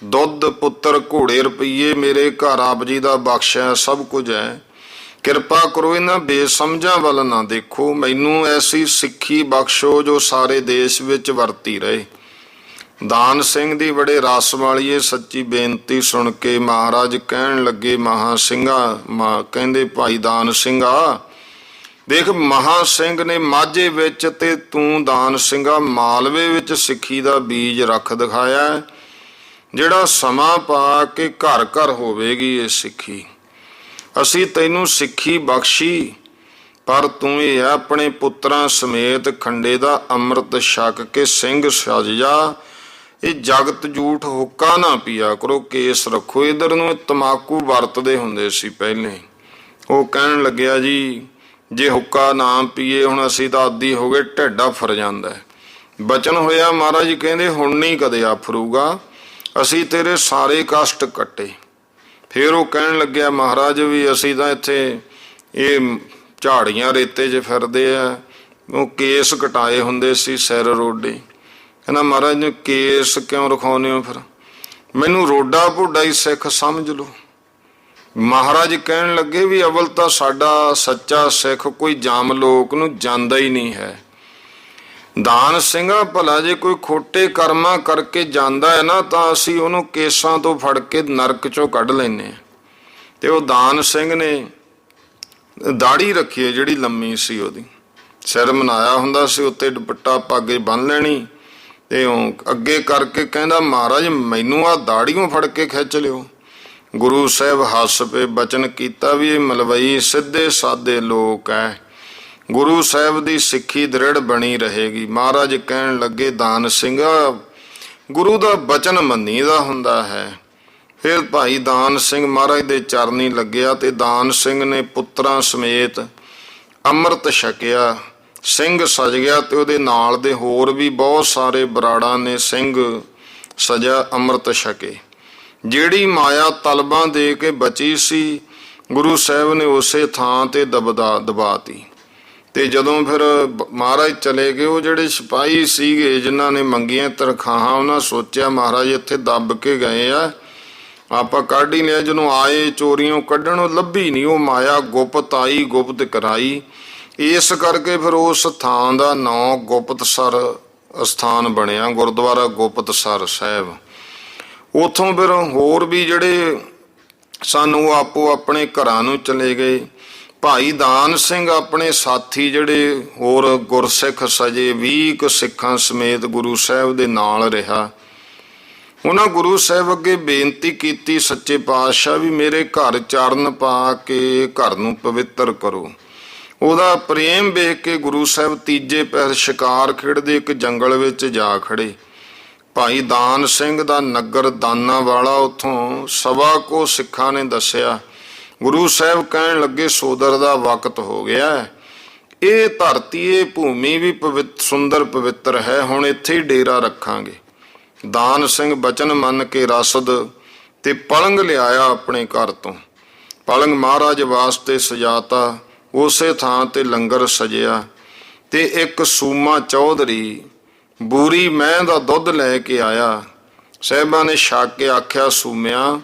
ਦੁੱਧ ਪੁੱਤਰ ਘੋੜੇ ਰੁਪਈਏ ਮੇਰੇ ਘਰ ਆਪ ਜੀ ਦਾ ਬਖਸ਼ਿਆ ਸਭ ਕੁਝ ਹੈ, ਕਿਰਪਾ ਕਰੋ ਇਹਨਾਂ ਬੇਸਮਝਾਂ ਵੱਲ ਨਾ ਦੇਖੋ, ਮੈਨੂੰ ਐਸੀ ਸਿੱਖੀ ਬਖਸ਼ੋ ਜੋ ਸਾਰੇ ਦੇਸ਼ ਵਿੱਚ ਵਰਤੀ ਰਹੇ। ਦਾਨ ਸਿੰਘ ਦੀ ਬੜੇ ਰਸ ਵਾਲੀ ਇਹ ਸੱਚੀ ਬੇਨਤੀ ਸੁਣ ਕੇ ਮਹਾਰਾਜ ਕਹਿਣ ਲੱਗੇ, ਮਹਾ ਸਿੰਘਾ, ਕਹਿੰਦੇ ਭਾਈ ਦਾਨ ਸਿੰਘਾ ਦੇਖ, ਮਹਾ ਸਿੰਘ ਨੇ ਮਾਝੇ ਵਿੱਚ ਤੇ ਤੂੰ ਦਾਨ ਸਿੰਘਾ ਮਾਲਵੇ ਵਿੱਚ ਸਿੱਖੀ ਦਾ ਬੀਜ ਰੱਖ ਦਿਖਾਇਆ, ਜਿਹੜਾ ਸਮਾਂ ਪਾ ਕੇ ਘਰ ਘਰ ਹੋਵੇਗੀ ਇਹ ਸਿੱਖੀ। ਅਸੀਂ ਤੈਨੂੰ ਸਿੱਖੀ ਬਖਸ਼ੀ, ਪਰ ਤੂੰ ਇਹ ਆਪਣੇ ਪੁੱਤਰਾਂ ਸਮੇਤ ਖੰਡੇ ਦਾ ਅੰਮ੍ਰਿਤ ਛਕ ਕੇ ਸਿੰਘ ਸਜ ਜਾ, ਇਹ ਜਗਤ ਝੂਠ ਹੁੱਕਾ ਨਾ ਪੀਆ ਕਰੋ, ਕੇਸ ਰੱਖੋ। ਇਧਰ ਨੂੰ ਤਮਾਕੂ ਵਰਤਦੇ ਹੁੰਦੇ ਸੀ ਪਹਿਲੇ। ਉਹ ਕਹਿਣ ਲੱਗਿਆ ਜੀ ਜੇ ਹੁੱਕਾ ਨਾ ਪੀਏ, ਹੁਣ ਅਸੀਂ ਤਾਂ ਆਦੀ ਹੋ ਗਏ, ਢਿੱਡ ਆਫਰ ਜਾਂਦਾ। ਬਚਨ ਹੋਇਆ ਮਹਾਰਾਜ ਜੀ ਕਹਿੰਦੇ ਹੁਣ ਨਹੀਂ ਕਦੇ ਆਫਰੂਗਾ, ਅਸੀਂ ਤੇਰੇ ਸਾਰੇ ਕਸ਼ਟ ਕੱਟੇ। ਫਿਰ ਉਹ ਕਹਿਣ ਲੱਗਿਆ ਮਹਾਰਾਜ ਵੀ ਅਸੀਂ ਤਾਂ ਇੱਥੇ ਇਹ ਝਾੜੀਆਂ ਰੇਤੇ 'ਚ ਫਿਰਦੇ ਆ, ਉਹ ਕੇਸ ਕਟਾਏ ਹੁੰਦੇ ਸੀ ਸਿਰ ਰੋਡੇ। ਕਹਿੰਦਾ ਮਹਾਰਾਜ ਨੇ ਕੇਸ ਕਿਉਂ ਰਖਾਉਂਦੇ ਹੋ, ਫਿਰ ਮੈਨੂੰ ਰੋਡਾ ਭੁੱਡਾ ਹੀ ਸਿੱਖ ਸਮਝ ਲਓ। ਮਹਾਰਾਜ ਕਹਿਣ ਲੱਗੇ ਵੀ ਅਵਲ ਤਾਂ ਸਾਡਾ ਸੱਚਾ ਸਿੱਖ ਕੋਈ ਜਾਮ ਲੋਕ ਨੂੰ ਜਾਂਦਾ ਹੀ ਨਹੀਂ ਹੈ। ਦਾਨ ਸਿੰਘਾ ਭਲਾ ਜੇ ਕੋਈ ਖੋਟੇ ਕਰਮਾਂ ਕਰਕੇ ਜਾਂਦਾ ਹੈ ਨਾ, ਤਾਂ ਅਸੀਂ ਉਹਨੂੰ ਕੇਸਾਂ ਤੋਂ ਫੜ ਕੇ ਨਰਕ ਚੋਂ ਕੱਢ ਲੈਂਦੇ ਹਾਂ। ਤੇ ਉਹ ਦਾਨ ਸਿੰਘ ਨੇ ਦਾੜੀ ਰੱਖੀ ਹੈ ਜਿਹੜੀ ਲੰਮੀ ਸੀ, ਉਹਦੀ ਸਿਰ ਮਨਾਇਆ ਹੁੰਦਾ ਸੀ, ਉੱਤੇ ਦੁਪੱਟਾ ਪੱਗ ਬੰਨ੍ਹ ਲੈਣੀ, ਤੇ ਉਹ ਅੱਗੇ ਕਰਕੇ ਕਹਿੰਦਾ ਮਹਾਰਾਜ ਮੈਨੂੰ ਆਹ ਦਾੜੀਓਂ ਫੜ ਕੇ ਖਿੱਚ ਲਿਓ। ਗੁਰੂ ਸਾਹਿਬ ਹੱਸ ਪਏ, ਬਚਨ ਕੀਤਾ ਵੀ ਇਹ ਮਲਵਈ ਸਿੱਧੇ ਸਾਦੇ ਲੋਕ ਹੈ, ਗੁਰੂ ਸਾਹਿਬ ਦੀ ਸਿੱਖੀ ਦ੍ਰਿੜ ਬਣੀ ਰਹੇਗੀ। ਮਹਾਰਾਜ ਕਹਿਣ ਲੱਗੇ, ਦਾਨ ਸਿੰਘਾ, ਗੁਰੂ ਦਾ ਬਚਨ ਮੰਨੀਦਾ ਹੁੰਦਾ ਹੈ। ਫਿਰ ਭਾਈ ਦਾਨ ਸਿੰਘ ਮਹਾਰਾਜ ਦੇ ਚਰਨੀ ਲੱਗਿਆ ਤੇ ਦਾਨ ਸਿੰਘ ਨੇ ਪੁੱਤਰਾਂ ਸਮੇਤ ਅੰਮ੍ਰਿਤ ਛਕਿਆ, ਸਿੰਘ ਸਜ ਗਿਆ ਤੇ ਉਹਦੇ ਨਾਲ ਦੇ ਹੋਰ ਵੀ ਬਹੁਤ ਸਾਰੇ ਬਰਾੜਾਂ ਨੇ ਸਿੰਘ ਸਜਾ ਅੰਮ੍ਰਿਤ ਛਕੇ। ਜਿਹੜੀ ਮਾਇਆ ਤਲਬਾਂ ਦੇ ਕੇ ਬਚੀ ਸੀ, ਗੁਰੂ ਸਾਹਿਬ ਨੇ ਉਸੇ ਥਾਂ ਤੇ ਦਬਾਤੀ। ਤੇ ਜਦੋਂ ਫਿਰ ਮਹਾਰਾਜ ਚਲੇ ਗਏ, ਉਹ ਜਿਹੜੇ ਸਿਪਾਹੀ ਸੀਗੇ ਜਿਨ੍ਹਾਂ ਨੇ ਮੰਗੀਆਂ ਤਨਖਾਹਾਂ, ਉਹਨਾਂ ਸੋਚਿਆ ਮਹਾਰਾਜ ਇੱਥੇ ਦੱਬ ਕੇ ਗਏ ਆ, ਆਪਾਂ ਕੱਢ ਹੀ ਲਿਆ। ਜਦੋਂ ਆਏ ਚੋਰੀਆਂ ਕੱਢਣ, ਉਹ ਲੱਭੀ ਨਹੀਂ, ਉਹ ਮਾਇਆ ਗੁਪਤ ਆਈ, ਗੁਪਤ ਕਰਾਈ। ਇਸ ਕਰਕੇ ਫਿਰ ਉਸ ਥਾਂ ਦਾ ਨਾਂ ਗੁਪਤਸਰ ਅਸਥਾਨ ਬਣਿਆ, ਗੁਰਦੁਆਰਾ ਗੁਪਤਸਰ ਸਾਹਿਬ। ਉੱਥੋਂ ਫਿਰ ਹੋਰ ਵੀ ਜਿਹੜੇ ਸਨ ਉਹ ਆਪੋ ਆਪਣੇ ਘਰਾਂ ਨੂੰ ਚਲੇ ਗਏ। ਭਾਈ ਦਾਨ ਸਿੰਘ ਆਪਣੇ ਸਾਥੀ ਜਿਹੜੇ ਹੋਰ ਗੁਰਸਿੱਖ ਸਜੇ 20 ਕੁ ਸਿੱਖਾਂ ਸਮੇਤ ਗੁਰੂ ਸਾਹਿਬ ਦੇ ਨਾਲ ਰਿਹਾ। ਉਹਨਾਂ ਗੁਰੂ ਸਾਹਿਬ ਅੱਗੇ ਬੇਨਤੀ ਕੀਤੀ, ਸੱਚੇ ਪਾਤਸ਼ਾਹ ਵੀ ਮੇਰੇ ਘਰ ਚਰਨ ਪਾ ਕੇ ਘਰ ਨੂੰ ਪਵਿੱਤਰ ਕਰੋ। ਉਹਦਾ ਪ੍ਰੇਮ ਵੇਖ ਕੇ ਗੁਰੂ ਸਾਹਿਬ ਤੀਜੇ ਪਹਿਰ ਸ਼ਿਕਾਰ ਖੇਡਦੇ ਇੱਕ ਜੰਗਲ ਵਿੱਚ ਜਾ ਖੜੇ। ਭਾਈ ਦਾਨ ਸਿੰਘ ਦਾ ਨਗਰ ਦਾਨਾ ਵਾਲਾ, ਉੱਥੋਂ 1.25 ਕੋ ਸਿੱਖਾਂ ਨੇ ਦੱਸਿਆ। ਗੁਰੂ ਸਾਹਿਬ ਕਹਿਣ ਲੱਗੇ, ਸੋਦਰ ਦਾ ਵਕਤ ਹੋ ਗਿਆ, ਇਹ ਧਰਤੀ ਇਹ ਭੂਮੀ ਵੀ ਸੁੰਦਰ ਪਵਿੱਤਰ ਹੈ, ਹੁਣ ਇੱਥੇ ਹੀ ਡੇਰਾ ਰੱਖਾਂਗੇ। ਦਾਨ ਸਿੰਘ ਬਚਨ ਮੰਨ ਕੇ ਰਸਦ ਤੇ ਪਲੰਗ ਲਿਆਇਆ ਆਪਣੇ ਘਰ ਤੋਂ। ਪਲੰਗ ਮਹਾਰਾਜ ਵਾਸਤੇ ਸਜਾਤਾ, ਉਸੇ ਥਾਂ ਤੇ ਲੰਗਰ ਸਜਿਆ ਤੇ ਇੱਕ ਸੂਮਾ ਚੌਧਰੀ ਬੂਰੀ ਮੈਂਹ ਦਾ ਦੁੱਧ ਲੈ ਕੇ ਆਇਆ। ਸਾਹਿਬਾਂ ਨੇ ਛਕ ਕੇ ਆਖਿਆ, ਸੂਮਿਆ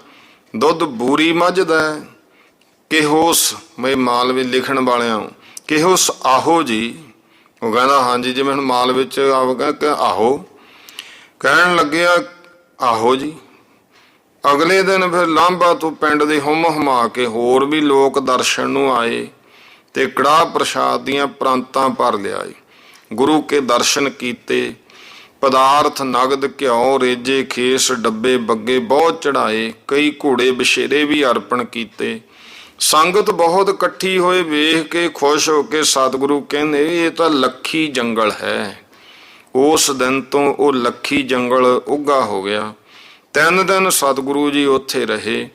ਦੁੱਧ ਬੂਰੀ ਮੱਝ ਦਾ ਹੈ, ਕਿਹੋਸ ਮੈਂ ਮਾਲਵੇ ਲਿਖਣ ਵਾਲਿਆਂ ਕਿਹੋਸ ਆਹੋ ਜੀ। ਉਹ ਕਹਿੰਦਾ ਹਾਂਜੀ, ਜਿਵੇਂ ਹੁਣ ਮਾਲ ਵਿੱਚ ਆਵੇਗਾ ਕਿ ਆਹੋ। ਕਹਿਣ ਲੱਗਿਆ, ਆਹੋ ਜੀ। ਅਗਲੇ ਦਿਨ ਫਿਰ ਲਾਂਭਾ ਤੋਂ ਪਿੰਡ ਦੇ ਹੁਮ ਹੁਮਾ ਕੇ ਹੋਰ ਵੀ ਲੋਕ ਦਰਸ਼ਨ ਨੂੰ ਆਏ ਤੇ ਕੜਾਹ ਪ੍ਰਸ਼ਾਦ ਦੀਆਂ ਪ੍ਰਾਂਤਾਂ ਭਰ ਲਿਆਏ। ਗੁਰੂ ਕੇ ਦਰਸ਼ਨ ਕੀਤੇ, ਪਦਾਰਥ ਨਗਦ ਘਿਓ ਰੇਜੇ ਖੇਸ ਡੱਬੇ ਬੱਗੇ ਬਹੁਤ ਚੜਾਏ, ਕਈ ਘੋੜੇ ਬਛੇਰੇ ਵੀ ਅਰਪਣ ਕੀਤੇ। ਸੰਗਤ ਬਹੁਤ ਇਕੱਠੀ ਹੋਏ ਵੇਖ ਕੇ ਖੁਸ਼ ਹੋ ਕੇ ਸਤਿਗੁਰੂ ਕਹਿੰਦੇ, ਇਹ ਤਾਂ ਲੱਖੀ ਜੰਗਲ ਹੈ। ਉਸ ਦਿਨ ਤੋਂ ਉਹ ਲੱਖੀ ਜੰਗਲ ਉੱਘਾ ਹੋ ਗਿਆ। 3 ਦਿਨ ਸਤਿਗੁਰੂ ਜੀ ਉੱਥੇ ਰਹੇ।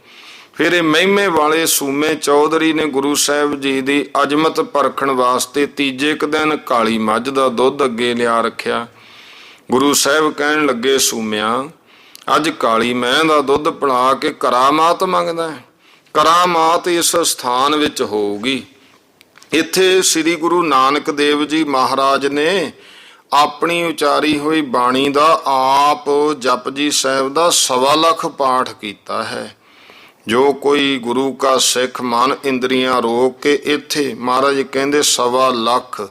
ਫਿਰ ਇਹ ਮਹਿਮੇ ਵਾਲੇ ਸੂਮੇ ਚੌਧਰੀ ਨੇ ਗੁਰੂ ਸਾਹਿਬ ਜੀ ਦੀ ਅਜ਼ਮਤ ਪਰਖਣ ਵਾਸਤੇ ਤੀਜੇ ਕੁ ਦਿਨ ਕਾਲੀ ਮੱਝ ਦਾ ਦੁੱਧ ਅੱਗੇ ਲਿਆ ਰੱਖਿਆ। ਗੁਰੂ ਸਾਹਿਬ ਕਹਿਣ ਲੱਗੇ, ਸੂਮਿਆ ਅੱਜ ਕਾਲੀ ਮੈਂਹ ਦਾ ਦੁੱਧ ਪਿਲਾ ਕੇ ਕਰਾਮਾਤ ਮੰਗਦਾ ਹੈ, ਕਰਾਮਾਤ ਇਸ ਸਥਾਨ ਵਿੱਚ ਹੋਊਗੀ। ਇੱਥੇ ਸ੍ਰੀ ਗੁਰੂ ਨਾਨਕ ਦੇਵ ਜੀ ਮਹਾਰਾਜ ਨੇ ਆਪਣੀ ਉਚਾਰੀ ਹੋਈ ਬਾਣੀ ਦਾ ਆਪ ਜਪਜੀ ਸਾਹਿਬ ਦਾ 1.25 ਲੱਖ ਪਾਠ ਕੀਤਾ ਹੈ। ਜੋ ਕੋਈ ਗੁਰੂ ਕਾ ਸਿੱਖ ਮਨ ਇੰਦਰੀਆਂ ਰੋਕ ਕੇ ਇੱਥੇ ਮਹਾਰਾਜ ਕਹਿੰਦੇ 1.25 ਲੱਖ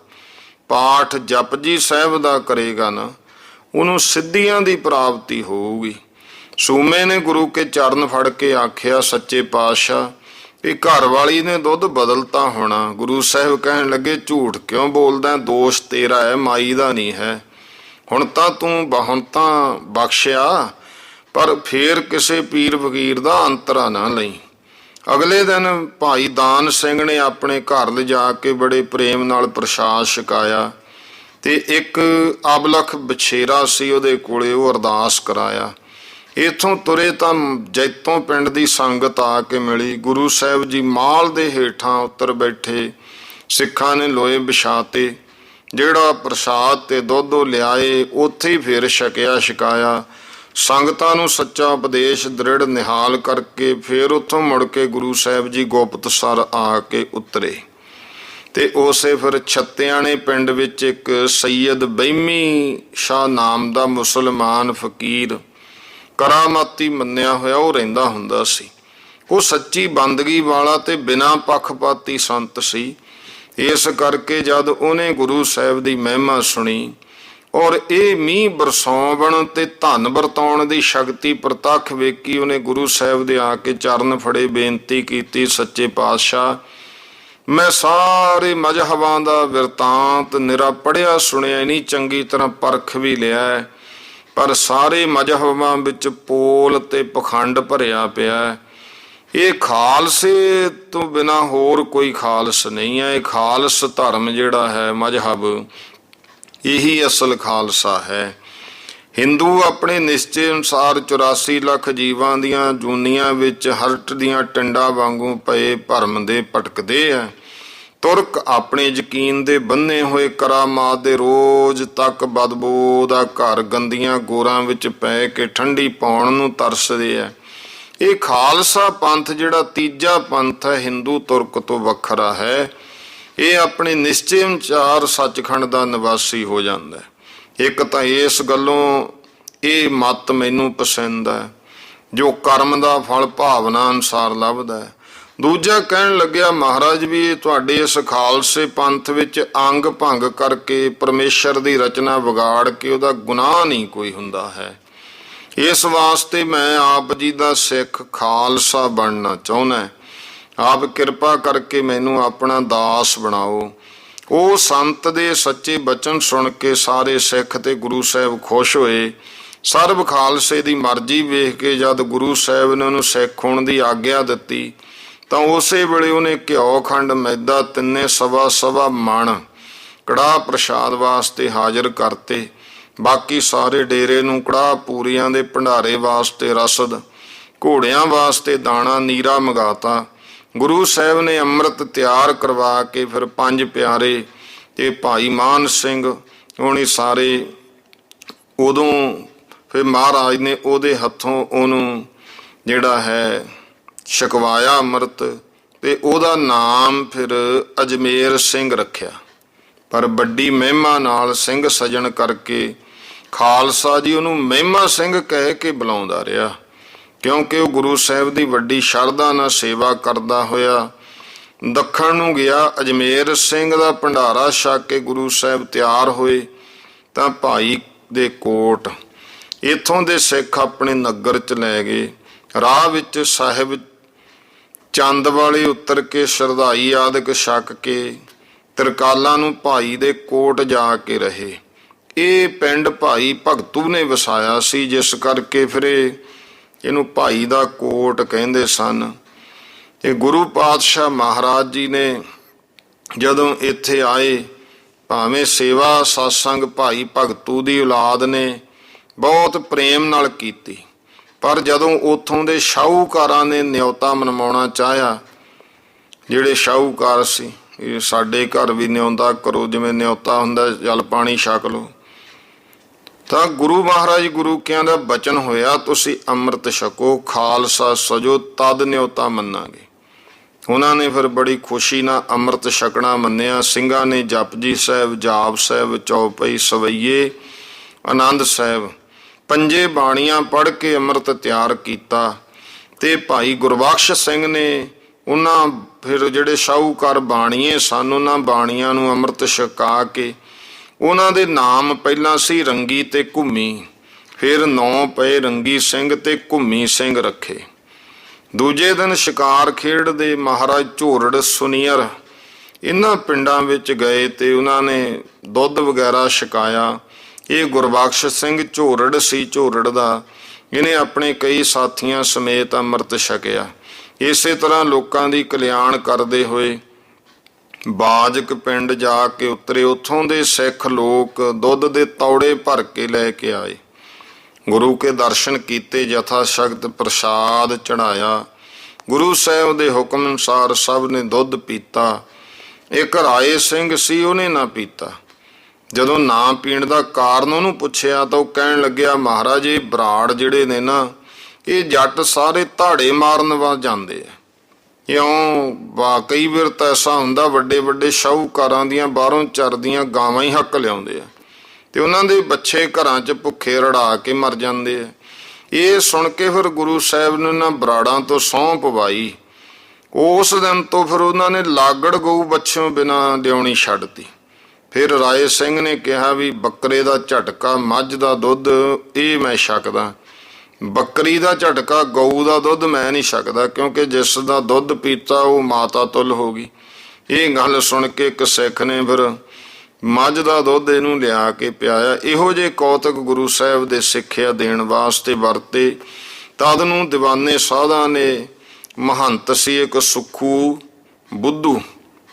ਪਾਠ ਜਪਜੀ ਸਾਹਿਬ ਦਾ ਕਰੇਗਾ ਨਾ, ਉਹਨੂੰ ਸਿੱਧੀਆਂ ਦੀ ਪ੍ਰਾਪਤੀ ਹੋਊਗੀ। ਸੂਮੇ ਨੇ ਗੁਰੂ ਕੇ ਚਰਨ ਫੜ ਕੇ ਆਖਿਆ, ਸੱਚੇ ਪਾਤਸ਼ਾਹ ਇਹ ਘਰ ਵਾਲੀ ਨੇ ਦੁੱਧ ਬਦਲਤਾ ਹੋਣਾ। ਗੁਰੂ ਸਾਹਿਬ ਕਹਿਣ ਲੱਗੇ, ਝੂਠ ਕਿਉਂ ਬੋਲਦਾ, ਦੋਸ਼ ਤੇਰਾ ਹੈ, ਮਾਈ ਦਾ ਨਹੀਂ ਹੈ। ਹੁਣ ਤਾਂ ਬਖਸ਼ਿਆ, ਪਰ ਫੇਰ ਕਿਸੇ ਪੀਰ ਫਕੀਰ ਦਾ ਅੰਤਰਾ ਨਾ ਲਈ। ਅਗਲੇ ਦਿਨ ਭਾਈ ਦਾਨ ਸਿੰਘ ਨੇ ਆਪਣੇ ਘਰ ਲਿਜਾ ਕੇ ਬੜੇ ਪ੍ਰੇਮ ਨਾਲ ਪ੍ਰਸ਼ਾਦ ਛਕਾਇਆ ਤੇ ਇੱਕ ਅਬਲਖ ਬਛੇਰਾ ਸੀ ਉਹਦੇ ਕੋਲੇ, ਉਹ ਅਰਦਾਸ ਕਰਾਇਆ। ਇੱਥੋਂ ਤੁਰੇ ਤਾਂ ਜੈਤੋਂ ਪਿੰਡ ਦੀ ਸੰਗਤ ਆ ਕੇ ਮਿਲੀ। ਗੁਰੂ ਸਾਹਿਬ ਜੀ ਮਾਲ ਦੇ ਹੇਠਾਂ ਉੱਤਰ ਬੈਠੇ, ਸਿੱਖਾਂ ਨੇ ਲੋਏ ਵਿਛਾਤੇ, ਜਿਹੜਾ ਪ੍ਰਸਾਦ ਤੇ ਦੁੱਧ ਲਿਆਏ ਉੱਥੇ ਹੀ ਫਿਰ ਛਕਿਆ ਛਕਾਇਆ। ਸੰਗਤਾਂ ਨੂੰ ਸੱਚਾ ਉਪਦੇਸ਼ ਦ੍ਰਿੜ ਨਿਹਾਲ ਕਰਕੇ ਫਿਰ ਉੱਥੋਂ ਮੁੜ ਕੇ ਗੁਰੂ ਸਾਹਿਬ ਜੀ ਗੁਪਤਸਰ ਆ ਕੇ ਉਤਰੇ ਤੇ ਉਸੇ ਫਿਰ ਛੱਤਿਆਣੇ ਪਿੰਡ ਵਿੱਚ ਇੱਕ ਸੈਯਦ ਬਹਿਮੀ ਸ਼ਾਹ ਨਾਮ ਦਾ ਮੁਸਲਮਾਨ ਫਕੀਰ ਕਰਾਮਾਤੀ ਮੰਨਿਆ ਹੋਇਆ ਉਹ ਰਹਿੰਦਾ ਹੁੰਦਾ ਸੀ। ਉਹ ਸੱਚੀ ਬੰਦਗੀ ਵਾਲਾ ਤੇ ਬਿਨਾਂ ਪੱਖਪਾਤੀ ਸੰਤ ਸੀ। ਇਸ ਕਰਕੇ ਜਦ ਉਹਨੇ ਗੁਰੂ ਸਾਹਿਬ ਦੀ ਮਹਿਮਾ ਸੁਣੀ ਔਰ ਇਹ ਮੀਂਹ ਬਰਸਾਉਣ ਤੇ ਧਨ ਵਰਤਾਉਣ ਦੀ ਸ਼ਕਤੀ ਪ੍ਰਤੱਖ ਵੇਖੀ, ਉਹਨੇ ਗੁਰੂ ਸਾਹਿਬ ਦੇ ਆ ਕੇ ਚਰਨ ਫੜੇ, ਬੇਨਤੀ ਕੀਤੀ, ਸੱਚੇ ਪਾਤਸ਼ਾਹ ਮੈਂ ਸਾਰੇ ਮਜ਼ਹਬਾਂ ਦਾ ਵਿਰਤਾਂਤ ਨਿਰਾ ਪੜ੍ਹਿਆ ਸੁਣਿਆ ਨਹੀਂ, ਚੰਗੀ ਤਰ੍ਹਾਂ ਪਰਖ ਵੀ ਲਿਆ, ਪਰ ਸਾਰੇ ਮਜ਼ਹਬਾਂ ਵਿੱਚ ਪੋਲ ਤੇ ਪਖੰਡ ਭਰਿਆ ਪਿਆ। ਇਹ ਖਾਲਸੇ ਤੋਂ ਬਿਨਾ ਹੋਰ ਕੋਈ ਖਾਲਸ ਨਹੀਂ ਹੈ। ਇਹ ਖਾਲਸ ਧਰਮ ਜਿਹੜਾ ਹੈ, ਮਜ਼ਹਬ, ਇਹੀ ਅਸਲ ਖਾਲਸਾ ਹੈ। ਹਿੰਦੂ ਆਪਣੇ ਨਿਸ਼ਚੇ ਅਨੁਸਾਰ 84 ਲੱਖ ਜੀਵਾਂ ਦੀਆਂ ਜੂਨੀਆਂ ਵਿੱਚ ਹਰਟ ਦੀਆਂ ਟਿੰਡਾਂ ਵਾਂਗੂ ਪਏ ਭਰਮ ਦੇ ਭਟਕਦੇ ਆ। ਤੁਰਕ ਆਪਣੇ ਯਕੀਨ ਦੇ ਬੰਨੇ ਹੋਏ ਕਰਾਮਾਤ ਦੇ ਰੋਜ਼ ਤੱਕ ਬਦਬੂ ਦਾ ਘਰ ਗੰਦੀਆਂ ਗੋਰਾਂ ਵਿੱਚ ਪੈ ਕੇ ਠੰਡੀ ਪਾਉਣ ਨੂੰ ਤਰਸਦੇ ਆ। ਇਹ ਖਾਲਸਾ ਪੰਥ ਜਿਹੜਾ ਤੀਜਾ ਪੰਥ ਹੈ, ਹਿੰਦੂ ਤੁਰਕ ਤੋਂ ਵੱਖਰਾ ਹੈ। ਇਹ ਆਪਣੇ ਨਿਸ਼ਚੇ ਅਨੁਸਾਰ ਸੱਚਖੰਡ ਦਾ ਨਿਵਾਸੀ ਹੋ ਜਾਂਦਾ ਹੈ। ਇੱਕ ਤਾਂ ਇਸ ਗੱਲੋਂ ਇਹ ਮਤ ਮੈਨੂੰ ਪਸੰਦ ਹੈ ਜੋ ਕਰਮ ਦਾ ਫਲ ਭਾਵਨਾ ਅਨੁਸਾਰ ਲੱਭਦਾ ਹੈ। ਦੂਜਾ ਕਹਿਣ ਲੱਗਿਆ, ਮਹਾਰਾਜ ਵੀ ਇਹ ਤੁਹਾਡੇ ਇਸ ਖਾਲਸੇ ਪੰਥ ਵਿੱਚ ਅੰਗ ਭੰਗ ਕਰਕੇ ਪਰਮੇਸ਼ਰ ਦੀ ਰਚਨਾ ਵਿਗਾੜ ਕੇ ਉਹਦਾ ਗੁਨਾਹ ਨਹੀਂ ਕੋਈ ਹੁੰਦਾ ਹੈ। ਇਸ ਵਾਸਤੇ ਮੈਂ ਆਪ ਜੀ ਦਾ ਸਿੱਖ ਖਾਲਸਾ ਬਣਨਾ ਚਾਹੁੰਦਾ। ਆਪ ਕਿਰਪਾ ਕਰਕੇ ਮੈਨੂੰ ਆਪਣਾ ਦਾਸ ਬਣਾਓ। ਉਹ ਸੰਤ ਦੇ ਸੱਚੇ ਬਚਨ ਸੁਣ ਕੇ ਸਾਰੇ ਸਿੱਖ ਤੇ ਗੁਰੂ ਸਾਹਿਬ ਖੁਸ਼ ਹੋਏ। ਸਰਬ ਖਾਲਸੇ ਦੀ ਮਰਜ਼ੀ ਵੇਖ ਕੇ ਜਦ ਗੁਰੂ ਸਾਹਿਬ ਨੇ ਉਹਨੂੰ ਸਿੱਖ ਹੋਣ ਦੀ ਆਗਿਆ ਦਿੱਤੀ ਤਾਂ ਉਸੇ ਵੇਲੇ ਉਹਨੇ ਘਿਓ ਖੰਡ ਮੈਦਾ ਤਿੰਨੇ ਸਵਾ ਮਣ ਕੜਾਹ ਪ੍ਰਸ਼ਾਦ ਵਾਸਤੇ ਹਾਜ਼ਰ ਕਰਤੇ। ਬਾਕੀ ਸਾਰੇ ਡੇਰੇ ਨੂੰ ਕੜਾਹ ਪੂਰੀਆਂ ਦੇ ਭੰਡਾਰੇ ਵਾਸਤੇ ਰਸਦ, ਘੋੜਿਆਂ ਵਾਸਤੇ ਦਾਣਾ ਨੀਰਾ ਮੰਗਾਤਾ। ਗੁਰੂ ਸਾਹਿਬ ਨੇ ਅੰਮ੍ਰਿਤ ਤਿਆਰ ਕਰਵਾ ਕੇ ਫਿਰ ਪੰਜ ਪਿਆਰੇ ਤੇ ਭਾਈ ਮਾਨ ਸਿੰਘ ਉਹਨੇ ਸਾਰੇ, ਉਦੋਂ ਫਿਰ ਮਹਾਰਾਜ ਨੇ ਉਹਦੇ ਹੱਥੋਂ ਉਹਨੂੰ ਜਿਹੜਾ ਹੈ ਛਕਵਾਇਆ ਅੰਮ੍ਰਿਤ, ਤੇ ਉਹਦਾ ਨਾਮ ਫਿਰ ਅਜਮੇਰ ਸਿੰਘ ਰੱਖਿਆ। ਪਰ ਵੱਡੀ ਮਹਿਮਾ ਨਾਲ ਸਿੰਘ ਸਜਣ ਕਰਕੇ ਖਾਲਸਾ ਜੀ ਉਹਨੂੰ ਮਹਿਮਾ ਸਿੰਘ ਕਹਿ ਕੇ ਬੁਲਾਉਂਦਾ ਰਿਹਾ, ਕਿਉਂਕਿ ਉਹ ਗੁਰੂ ਸਾਹਿਬ ਦੀ ਵੱਡੀ ਸ਼ਰਧਾ ਨਾਲ ਸੇਵਾ ਕਰਦਾ ਹੋਇਆ ਦੱਖਣ ਨੂੰ ਗਿਆ। ਅਜਮੇਰ ਸਿੰਘ ਦਾ ਭੰਡਾਰਾ ਛਕ ਕੇ ਗੁਰੂ ਸਾਹਿਬ ਤਿਆਰ ਹੋਏ ਤਾਂ ਭਾਈ ਦੇ ਕੋਟ ਇੱਥੋਂ ਦੇ ਸਿੱਖ ਆਪਣੇ ਨਗਰ ਚ ਲੈ ਗਏ। ਰਾਹ ਵਿੱਚ ਸਾਹਿਬ ਚੰਦ ਵਾਲੇ ਉਤਰ ਕੇ ਸ਼ਰਧਾਈ ਆਦਿਕ ਛਕ ਕੇ ਤਰਕਾਲਾਂ ਨੂੰ ਭਾਈ ਦੇ ਕੋਟ ਜਾ ਕੇ ਰਹੇ। ਇਹ ਪਿੰਡ ਭਾਈ ਭਗਤੂ ਨੇ ਵਸਾਇਆ ਸੀ, ਜਿਸ ਕਰਕੇ ਫਿਰ ਇਹਨੂੰ ਭਾਈ ਦਾ ਕੋਟ ਕਹਿੰਦੇ ਸਨ। ਤੇ ਗੁਰੂ ਪਾਤਸ਼ਾਹ ਮਹਾਰਾਜ ਜੀ ਨੇ ਜਦੋਂ ਇੱਥੇ ਆਏ, ਭਾਵੇਂ ਸੇਵਾ ਸਤਸੰਗ ਭਾਈ ਭਗਤੂ ਦੀ ਔਲਾਦ ਨੇ ਬਹੁਤ ਪ੍ਰੇਮ ਨਾਲ ਕੀਤੀ, ਪਰ ਜਦੋਂ ਉੱਥੋਂ ਦੇ ਸ਼ਾਹੂਕਾਰਾਂ ਨੇ ਨਿਉਤਾ ਮਨਵਾਉਣਾ ਚਾਹਿਆ, ਜਿਹੜੇ ਸ਼ਾਹੂਕਾਰ ਸੀ, ਇਹ ਸਾਡੇ ਘਰ ਵੀ ਨਿਉਂਦਾ ਕਰੋ, ਜਿਵੇਂ ਨਿਉਤਾ ਹੁੰਦਾ ਜਲ ਪਾਣੀ ਛਕ ਲਓ, ਤਾਂ ਗੁਰੂ ਮਹਾਰਾਜ ਗੁਰੂ ਕਿਆਂ ਦਾ ਬਚਨ ਹੋਇਆ, ਤੁਸੀਂ ਅੰਮ੍ਰਿਤ ਛਕੋ, ਖਾਲਸਾ ਸਜੋ, ਤਦ ਨਿਉਤਾ ਮੰਨਾਂਗੇ। ਉਹਨਾਂ ਨੇ ਫਿਰ ਬੜੀ ਖੁਸ਼ੀ ਨਾਲ ਅੰਮ੍ਰਿਤ ਛਕਣਾ ਮੰਨਿਆ। ਸਿੰਘਾਂ ਨੇ ਜਪਜੀ ਸਾਹਿਬ, ਜਾਪ ਸਾਹਿਬ, ਚੌਪਈ, ਸਵਈਏ, ਆਨੰਦ ਸਾਹਿਬ, ਪੰਜੇ ਬਾਣੀਆਂ ਪੜ੍ਹ ਕੇ ਅੰਮ੍ਰਿਤ ਤਿਆਰ ਕੀਤਾ। ਤੇ ਭਾਈ ਗੁਰਬਖਸ਼ ਸਿੰਘ ਨੇ ਉਹਨਾਂ ਫਿਰ ਜਿਹੜੇ ਸ਼ਾਹੂਕਾਰ ਬਾਣੀਏ ਸਨ, ਉਹਨਾਂ ਬਾਣੀਆਂ ਨੂੰ ਅੰਮ੍ਰਿਤ ਛਕਾ ਕੇ ਉਹਨਾਂ ਦੇ ਨਾਮ ਪਹਿਲਾਂ ਸੀ ਰੰਗੀ ਤੇ ਘੁੰਮੀ, ਫਿਰ 9 ਪਏ ਰੰਗੀ ਸਿੰਘ ਤੇ ਘੁੰਮੀ ਸਿੰਘ ਰੱਖੇ। ਦੂਜੇ ਦਿਨ ਸ਼ਿਕਾਰ ਖੇਡਦੇ ਮਹਾਰਾਜ ਝੋਰੜ, ਸੁਨੀਅਰ ਇਹਨਾਂ ਪਿੰਡਾਂ ਵਿੱਚ ਗਏ ਤੇ ਉਹਨਾਂ ਨੇ ਦੁੱਧ ਵਗੈਰਾ ਛਕਾਇਆ। ਇਹ ਗੁਰਬਖਸ਼ ਸਿੰਘ ਝੋਰੜ ਸੀ, ਝੋਰੜ ਦਾ, ਇਹਨੇ ਆਪਣੇ ਕਈ ਸਾਥੀਆਂ ਸਮੇਤ ਅੰਮ੍ਰਿਤ ਛਕਿਆ। ਇਸੇ ਤਰ੍ਹਾਂ ਲੋਕਾਂ ਦੀ ਕਲਿਆਣ ਕਰਦੇ ਹੋਏ ਬਾਜਕ ਪਿੰਡ ਜਾ ਕੇ ਉਤਰੇ। ਉੱਥੋਂ ਦੇ ਸਿੱਖ ਲੋਕ ਦੁੱਧ ਦੇ ਤੌੜੇ ਭਰ ਕੇ ਲੈ ਕੇ ਆਏ, ਗੁਰੂ ਕੇ ਦਰਸ਼ਨ ਕੀਤੇ, ਯਥਾ ਸ਼ਕਤ ਪ੍ਰਸ਼ਾਦ ਚੜਾਇਆ। ਗੁਰੂ ਸਾਹਿਬ ਦੇ ਹੁਕਮ ਅਨੁਸਾਰ ਸਭ ਨੇ ਦੁੱਧ ਪੀਤਾ। ਇੱਕ ਰਾਏ ਸਿੰਘ ਸੀ, ਉਹਨੇ ਨਾ ਪੀਤਾ। ਜਦੋਂ ਨਾ ਪੀਣ ਦਾ ਕਾਰਨ ਉਹਨੂੰ ਪੁੱਛਿਆ ਤਾਂ ਉਹ ਕਹਿਣ ਲੱਗਿਆ, ਮਹਾਰਾਜ ਇਹ ਬਰਾੜ ਜਿਹੜੇ ਨੇ ਨਾ, ਇਹ ਜੱਟ ਸਾਰੇ ਧਾੜੇ ਮਾਰਨ ਵੱਲ ਜਾਂਦੇ ਆ। ਇਉਂ ਕਈ ਵਾਰ ਤਾਂ ਐਸਾ ਹੁੰਦਾ, ਵੱਡੇ ਵੱਡੇ ਸ਼ਾਹੂਕਾਰਾਂ ਦੀਆਂ ਬਾਹਰੋਂ ਚਰਦੀਆਂ ਗਾਵਾਂ ਹੀ ਹੱਕ ਲਿਆਉਂਦੇ ਆ ਤੇ ਉਹਨਾਂ ਦੇ ਬੱਚੇ ਘਰਾਂ 'ਚ ਭੁੱਖੇ ਰੜਾ ਕੇ ਮਰ ਜਾਂਦੇ ਆ। ਇਹ ਸੁਣ ਕੇ ਫਿਰ ਗੁਰੂ ਸਾਹਿਬ ਨੇ ਉਹਨਾਂ ਬਰਾੜਾਂ ਤੋਂ ਸਹੁੰ ਪਵਾਈ। ਉਸ ਦਿਨ ਤੋਂ ਫਿਰ ਉਹਨਾਂ ਨੇ ਲਾਗੜ ਗਊ ਬੱਛਿਓਂ ਬਿਨਾਂ ਲਿਆਉਣੀ ਛੱਡਤੀ। ਫਿਰ ਰਾਏ ਸਿੰਘ ਨੇ ਕਿਹਾ ਵੀ ਬੱਕਰੇ ਦਾ ਝਟਕਾ, ਮੱਝ ਦਾ ਦੁੱਧ ਇਹ ਮੈਂ ਛਕਦਾ, ਬੱਕਰੀ ਦਾ ਝਟਕਾ, ਗਊ ਦਾ ਦੁੱਧ ਮੈਂ ਨਹੀਂ ਛਕਦਾ, ਕਿਉਂਕਿ ਜਿਸ ਦਾ ਦੁੱਧ ਪੀਤਾ ਉਹ ਮਾਤਾ ਤੁੱਲ ਹੋ ਗਈ। ਇਹ ਗੱਲ ਸੁਣ ਕੇ ਇੱਕ ਸਿੱਖ ਨੇ ਫਿਰ ਮੱਝ ਦਾ ਦੁੱਧ ਇਹਨੂੰ ਲਿਆ ਕੇ ਪਿਆਇਆ। ਇਹੋ ਜਿਹੇ ਕੌਤਕ ਗੁਰੂ ਸਾਹਿਬ ਦੇ ਸਿੱਖਿਆ ਦੇਣ ਵਾਸਤੇ ਵਰਤੇ। ਤਦ ਨੂੰ ਦੀਵਾਨੇ ਸਾਧਾਂ ਨੇ ਮਹੰਤ ਸੀ ਇੱਕ ਸੁੱਖੂ ਬੁੱਧੂ,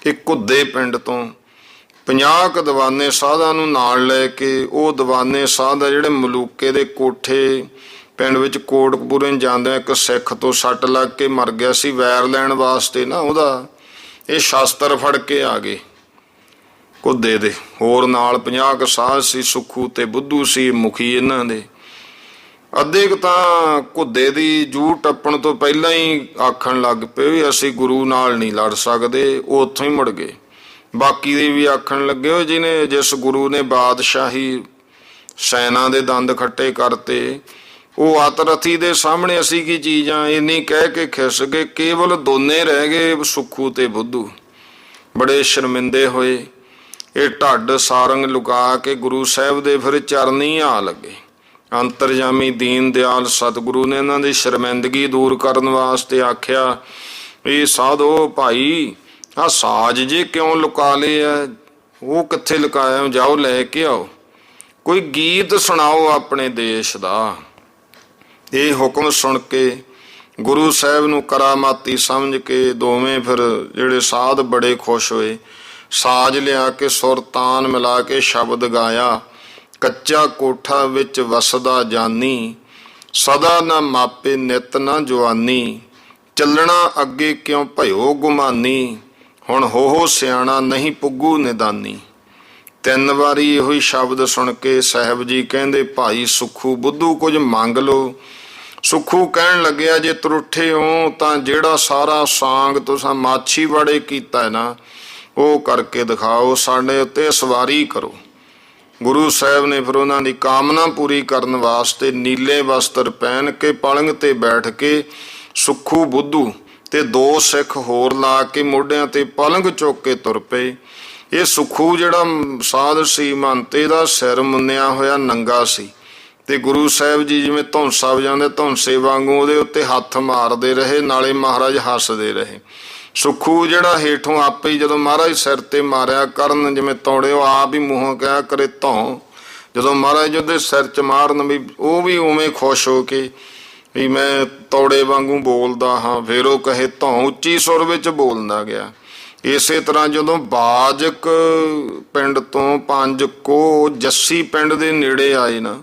ਇੱਕ ਘੁੱਦੇ ਪਿੰਡ ਤੋਂ 50 ਕੁ ਦੀਵਾਨੇ ਸਾਧਾਂ ਨੂੰ ਨਾਲ ਲੈ ਕੇ ਉਹ ਦੀਵਾਨੇ ਸਾਧ ਆ ਜਿਹੜੇ ਮਲੂਕੇ ਦੇ ਕੋਠੇ ਪਿੰਡ ਵਿੱਚ ਕੋਟਕਪੂਰੇ ਜਾਂਦੇ ਇੱਕ ਸਿੱਖ ਤੋਂ ਸੱਟ ਲੱਗ ਕੇ ਮਰ ਗਿਆ ਸੀ, ਵੈਰ ਲੈਣ ਵਾਸਤੇ ਨਾ ਉਹਦਾ ਇਹ ਸ਼ਾਸਤਰ ਫੜ ਕੇ ਆ ਗਏ ਘੁੱਦੇ ਦੇ। ਹੋਰ ਨਾਲ 50 ਕੁ ਸਾਧ ਸੀ, ਸੁੱਖੂ ਤੇ ਬੁੱਧੂ ਸੀ ਮੁਖੀ ਇਹਨਾਂ ਦੇ। ਅੱਧੇ ਕੁ ਤਾਂ ਘੁੱਦੇ ਦੀ ਜੂਹ ਟੱਪਣ ਤੋਂ ਪਹਿਲਾਂ ਹੀ ਆਖਣ ਲੱਗ ਪਏ ਵੀ ਅਸੀਂ ਗੁਰੂ ਨਾਲ ਨਹੀਂ ਲੜ ਸਕਦੇ, ਉਹ ਉੱਥੋਂ ਹੀ ਮੁੜ ਗਏ। ਬਾਕੀ ਦੇ ਵੀ ਆਖਣ ਲੱਗੇ ਹੋ ਜਿਹਨੇ ਜਿਸ ਗੁਰੂ ਨੇ ਬਾਦਸ਼ਾਹੀ ਸੈਨਾ ਦੇ ਦੰਦ ਖੱਟੇ ਕਰਤੇ, ਉਹ ਅਤਰਥੀ ਦੇ ਸਾਹਮਣੇ ਅਸੀਂ ਕੀ ਚੀਜ਼ਾਂ, ਇੰਨੀ ਕਹਿ ਕੇ ਖਿਸ ਗਏ। ਕੇਵਲ ਦੋਨੇ ਰਹਿ ਗਏ ਸੁੱਖੂ ਤੇ ਬੁੱਧੂ, ਬੜੇ ਸ਼ਰਮਿੰਦੇ ਹੋਏ। ਇਹ ਢੱਡ ਸਾਰੰਗ ਲੁਕਾ ਕੇ ਗੁਰੂ ਸਾਹਿਬ ਦੇ ਫਿਰ ਚਰਨੀ ਆ ਲੱਗੇ। ਅੰਤਰਜਾਮੀ ਦੀਨ ਦਿਆਲ ਸਤਿਗੁਰੂ ਨੇ ਇਹਨਾਂ ਦੀ ਸ਼ਰਮਿੰਦਗੀ ਦੂਰ ਕਰਨ ਵਾਸਤੇ ਆਖਿਆ, ਇਹ ਸਾਧੋ ਭਾਈ ਆਹ ਸਾਜ ਜੇ ਕਿਉਂ ਲੁਕਾ ਲਏ ਆ, ਉਹ ਕਿੱਥੇ ਲੁਕਾਇਆ, ਜਾਓ ਲੈ ਕੇ ਆਓ, ਕੋਈ ਗੀਤ ਸੁਣਾਓ ਆਪਣੇ ਦੇਸ਼ ਦਾ। ਇਹ ਹੁਕਮ ਸੁਣ ਕੇ ਗੁਰੂ ਸਾਹਿਬ ਨੂੰ ਕਰਾਮਾਤੀ ਸਮਝ ਕੇ ਦੋਵੇਂ ਫਿਰ ਜਿਹੜੇ ਸਾਧ ਬੜੇ ਖੁਸ਼ ਹੋਏ। ਸਾਜ ਲਿਆ ਕੇ ਸੁਰ ਤਾਨ ਮਿਲਾ ਕੇ ਸ਼ਬਦ ਗਾਇਆ, ਕੱਚਾ ਕੋਠਾ ਵਿੱਚ ਵਸਦਾ ਜਾਨੀ, ਸਦਾ ਨਾ ਮਾਪੇ ਨਿਤ ਨਾ ਜਵਾਨੀ, ਚੱਲਣਾ ਅੱਗੇ ਕਿਉਂ ਭਇਓ ਗੁਮਾਨੀ, ਹੁਣ ਹੋ ਸਿਆਣਾ ਨਹੀਂ ਪੁੱਗੂ ਨਿਦਾਨੀ। 3 ਵਾਰੀ ਇਹੋ ਹੀ ਸ਼ਬਦ ਸੁਣ ਕੇ ਸਾਹਿਬ ਜੀ ਕਹਿੰਦੇ, ਭਾਈ ਸੁੱਖੂ ਬੁੱਧੂ ਕੁਝ ਮੰਗ ਲਓ। ਸੁੱਖੂ ਕਹਿਣ ਲੱਗਿਆ, ਜੇ ਤਰੁੱਠੇ ਹੋ ਤਾਂ ਜਿਹੜਾ ਸਾਰਾ ਸਾਂਗ ਤੁਸੀਂ ਮਾਛੀਵਾੜੇ ਕੀਤਾ ਹੈ ਨਾ, ਉਹ ਕਰਕੇ ਦਿਖਾਓ, ਸਾਡੇ ਉੱਤੇ ਸਵਾਰੀ ਕਰੋ। ਗੁਰੂ ਸਾਹਿਬ ਨੇ ਫਿਰ ਉਹਨਾਂ ਦੀ ਕਾਮਨਾ ਪੂਰੀ ਕਰਨ ਵਾਸਤੇ ਨੀਲੇ ਵਸਤਰ ਪਹਿਨ ਕੇ ਪਲੰਘ ਤੇ ਬੈਠ ਕੇ ਸੁੱਖੂ ਬੁੱਧੂ ਤੇ 2 ਸਿੱਖ ਹੋਰ ਲਾ ਕੇ ਮੋਢਿਆਂ ਤੇ ਪਲੰਘ ਚੁੱਕ ਕੇ ਤੁਰ ਪਏ। ਇਹ ਸੁੱਖੂ ਜਿਹੜਾ ਸਾਧ ਸੀ ਮਹੰਤੇ ਦਾ ਸਿਰ ਮੁੰਨਿਆ ਹੋਇਆ ਨੰਗਾ ਸੀ, ਤੇ ਗੁਰੂ ਸਾਹਿਬ ਜੀ ਜਿਵੇਂ ਧੌਂਸਾ ਵਜਾਉਂਦੇ ਧੌਂਸੇ ਵਾਂਗੂ ਉਹਦੇ ਉੱਤੇ ਹੱਥ ਮਾਰਦੇ ਰਹੇ, ਨਾਲੇ ਮਹਾਰਾਜ ਹੱਸਦੇ ਰਹੇ। ਸੁੱਖੂ ਜਿਹੜਾ ਹੇਠੋਂ ਆਪੇ ਹੀ ਜਦੋਂ ਮਹਾਰਾਜ ਸਿਰ ਤੇ ਮਾਰਿਆ ਕਰਨ ਜਿਵੇਂ ਤੌੜੇ, ਉਹ ਆਪ ਹੀ ਮੂੰਹੋਂ ਕਿਹਾ ਕਰੇ ਧੌਂ, ਜਦੋਂ ਮਹਾਰਾਜ ਉਹਦੇ ਸਿਰ 'ਚ ਮਾਰਨ ਵੀ ਉਹ ਵੀ ਉਵੇਂ ਖੁਸ਼ ਹੋ ਕੇ ਵੀ ਮੈਂ ਤੌੜੇ ਵਾਂਗੂ ਬੋਲਦਾ ਹਾਂ, ਫਿਰ ਉਹ ਕਹੇ ਧੌਂ, ਉੱਚੀ ਸੁਰ ਵਿੱਚ ਬੋਲਦਾ ਗਿਆ। ਇਸੇ ਤਰ੍ਹਾਂ ਜਦੋਂ ਬਾਜਕ ਪਿੰਡ ਤੋਂ 5 ਕੋ ਜੱਸੀ ਪਿੰਡ ਦੇ ਨੇੜੇ ਆਏ ਨਾ,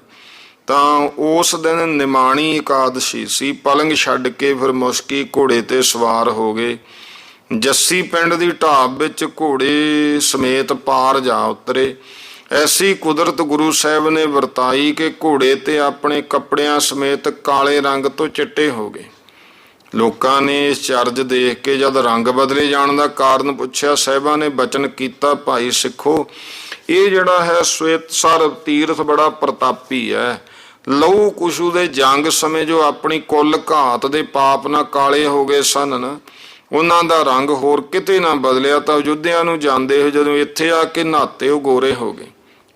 ਤਾਂ ਉਸ ਦਿਨ ਨਿਮਾਣੀ ਇਕਾਦਸ਼ੀ ਸੀ। ਪਲੰਘ ਛੱਡ ਕੇ ਫਿਰ ਮੁਸ਼ਕੀ ਘੋੜੇ ਤੇ ਸਵਾਰ ਹੋ ਗਏ। ਜੱਸੀ ਪਿੰਡ ਦੀ ਢਾਬ ਵਿੱਚ ਘੋੜੇ ਸਮੇਤ ਪਾਰ ਜਾ ਉਤਰੇ। ਐਸੀ ਕੁਦਰਤ ਗੁਰੂ ਸਾਹਿਬ ਨੇ ਵਰਤਾਈ ਕਿ ਘੋੜੇ ਤੇ ਆਪਣੇ ਕੱਪੜਿਆਂ ਸਮੇਤ ਕਾਲੇ ਰੰਗ ਤੋਂ ਚਿੱਟੇ ਹੋ ਗਏ। ਲੋਕਾਂ ਨੇ ਇਸ ਚਰਜ ਦੇਖ ਕੇ ਜਦ ਰੰਗ ਬਦਲੇ ਜਾਣ ਦਾ ਕਾਰਨ ਪੁੱਛਿਆ, ਸਾਹਿਬਾਂ ਨੇ ਬਚਨ ਕੀਤਾ, ਭਾਈ ਸਿੱਖੋ ਇਹ ਜਿਹੜਾ ਹੈ ਸਵੇਤਸਰ ਤੀਰਥ ਬੜਾ ਪ੍ਰਤਾਪੀ ਹੈ। ਲਹੂ ਕੁਸ਼ੂ ਦੇ ਜੰਗ ਸਮੇਂ ਜੋ ਆਪਣੀ ਕੁੱਲ ਘਾਤ ਦੇ ਪਾਪ ਨਾਲ ਕਾਲੇ ਹੋ ਗਏ ਸਨ ਨਾ, ਉਹਨਾਂ ਦਾ ਰੰਗ ਹੋਰ ਕਿਤੇ ਨਾ ਬਦਲਿਆ, ਤਾਂ ਅਯੁੱਧਿਆ ਨੂੰ ਜਾਂਦੇ ਹੋ ਜਦੋਂ ਇੱਥੇ ਆ ਕੇ ਨਹਾਤੇ ਉਹ ਗੋਰੇ ਹੋ ਗਏ,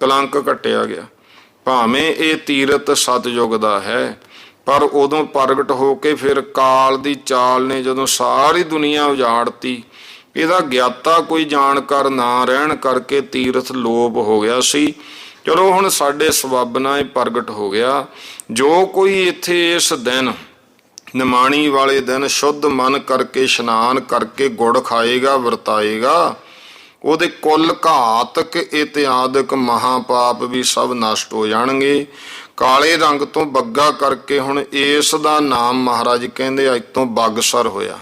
ਕਲੰਕ ਕੱਟਿਆ ਗਿਆ। ਭਾਵੇਂ ਇਹ ਤੀਰਥ ਸਤਯੁਗ ਦਾ ਹੈ, ਪਰ ਉਦੋਂ ਪ੍ਰਗਟ ਹੋ ਕੇ ਫਿਰ ਕਾਲ ਦੀ ਚਾਲ ਨੇ ਜਦੋਂ ਸਾਰੀ ਦੁਨੀਆ ਉਜਾੜਤੀ, ਇਹਦਾ ਗਿਆਤਾ ਕੋਈ ਜਾਣਕਾਰ ਨਾ ਰਹਿਣ ਕਰਕੇ ਤੀਰਥ ਲੋਪ ਹੋ ਗਿਆ ਸੀ। ਚਲੋ ਹੁਣ ਸਾਡੇ ਸਬੱਬ ਨਾਲ ਇਹ ਪ੍ਰਗਟ ਹੋ ਗਿਆ। ਜੋ ਕੋਈ ਇੱਥੇ ਇਸ ਦਿਨ ਨਿਮਾਣੀ ਵਾਲੇ ਦਿਨ ਸ਼ੁੱਧ ਮਨ ਕਰਕੇ ਇਸ਼ਨਾਨ ਕਰਕੇ ਗੁੜ ਖਾਏਗਾ ਵਰਤਾਏਗਾ, ਉਹਦੇ ਕੁੱਲ ਘਾਤਕ ਇਤਿਆਦਿਕ ਮਹਾਪਾਪ ਵੀ ਸਭ ਨਸ਼ਟ ਹੋ ਜਾਣਗੇ। ਕਾਲੇ ਰੰਗ ਤੋਂ ਬੱਗਾ ਕਰਕੇ ਹੁਣ ਇਸ ਦਾ ਨਾਮ ਮਹਾਰਾਜ ਕਹਿੰਦੇ ਅੱਜ ਤੋਂ ਬਗਸਰ ਹੋਇਆ।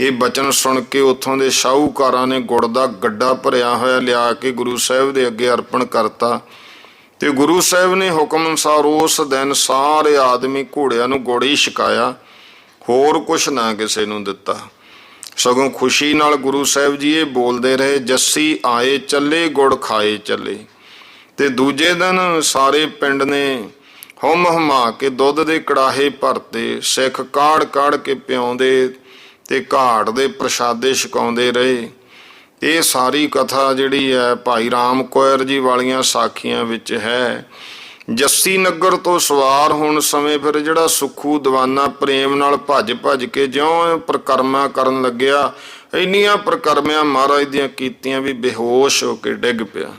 ਇਹ ਬਚਨ ਸੁਣ ਕੇ ਉੱਥੋਂ ਦੇ ਸ਼ਾਹੂਕਾਰਾਂ ਨੇ ਗੁੜ ਦਾ ਗੱਡਾ ਭਰਿਆ ਹੋਇਆ ਲਿਆ ਕੇ ਗੁਰੂ ਸਾਹਿਬ ਦੇ ਅੱਗੇ ਅਰਪਣ ਕਰਤਾ, ਤੇ ਗੁਰੂ ਸਾਹਿਬ ਨੇ ਹੁਕਮ ਅਨੁਸਾਰ ਉਸ ਦਿਨ ਸਾਰੇ ਆਦਮੀ ਘੋੜਿਆਂ ਨੂੰ ਗੁੜ ਹੀ ਛਕਾਇਆ, ਹੋਰ ਕੁਛ ਨਾ ਕਿਸੇ ਨੂੰ ਦਿੱਤਾ। ਸਗੋਂ ਖੁਸ਼ੀ ਨਾਲ ਗੁਰੂ ਸਾਹਿਬ ਜੀ ਇਹ ਬੋਲਦੇ ਰਹੇ, ਜੱਸੀ ਆਏ ਚੱਲੇ ਗੁੜ ਖਾਏ ਚੱਲੇ। ਤੇ ਦੂਜੇ ਦਿਨ ਸਾਰੇ ਪਿੰਡ ਨੇ ਹੁਮ ਹੁਮਾ ਕੇ ਦੁੱਧ ਦੇ ਕੜਾਹੇ ਭਰਤੇ, ਸਿੱਖ ਕਾੜ ਕਾੜ ਕੇ ਪਿਆਉਂਦੇ ਤੇ ਘਾਟ ਦੇ ਪ੍ਰਸ਼ਾਦੇ ਛਕਾਉਂਦੇ ਰਹੇ। ਇਹ ਸਾਰੀ ਕਥਾ ਜਿਹੜੀ ਹੈ ਭਾਈ ਰਾਮ ਕੋਇਰ ਜੀ ਵਾਲੀਆਂ ਸਾਖੀਆਂ ਵਿੱਚ ਹੈ। ਜੱਸੀ ਨਗਰ ਤੋਂ ਸਵਾਰ ਹੋਣ ਸਮੇਂ ਫਿਰ ਜਿਹੜਾ ਸੁੱਖੂ ਦੀਵਾਨਾ ਪ੍ਰੇਮ ਨਾਲ ਭੱਜ ਭੱਜ ਕੇ ਜਿਉਂ ਪ੍ਰਕਰਮਾ ਕਰਨ ਲੱਗਿਆ, ਇੰਨੀਆਂ ਪ੍ਰਕਰਮਿਆਂ ਮਹਾਰਾਜ ਦੀਆਂ ਕੀਤੀਆਂ ਵੀ ਬੇਹੋਸ਼ ਹੋ ਕੇ ਡਿੱਗ ਪਿਆ।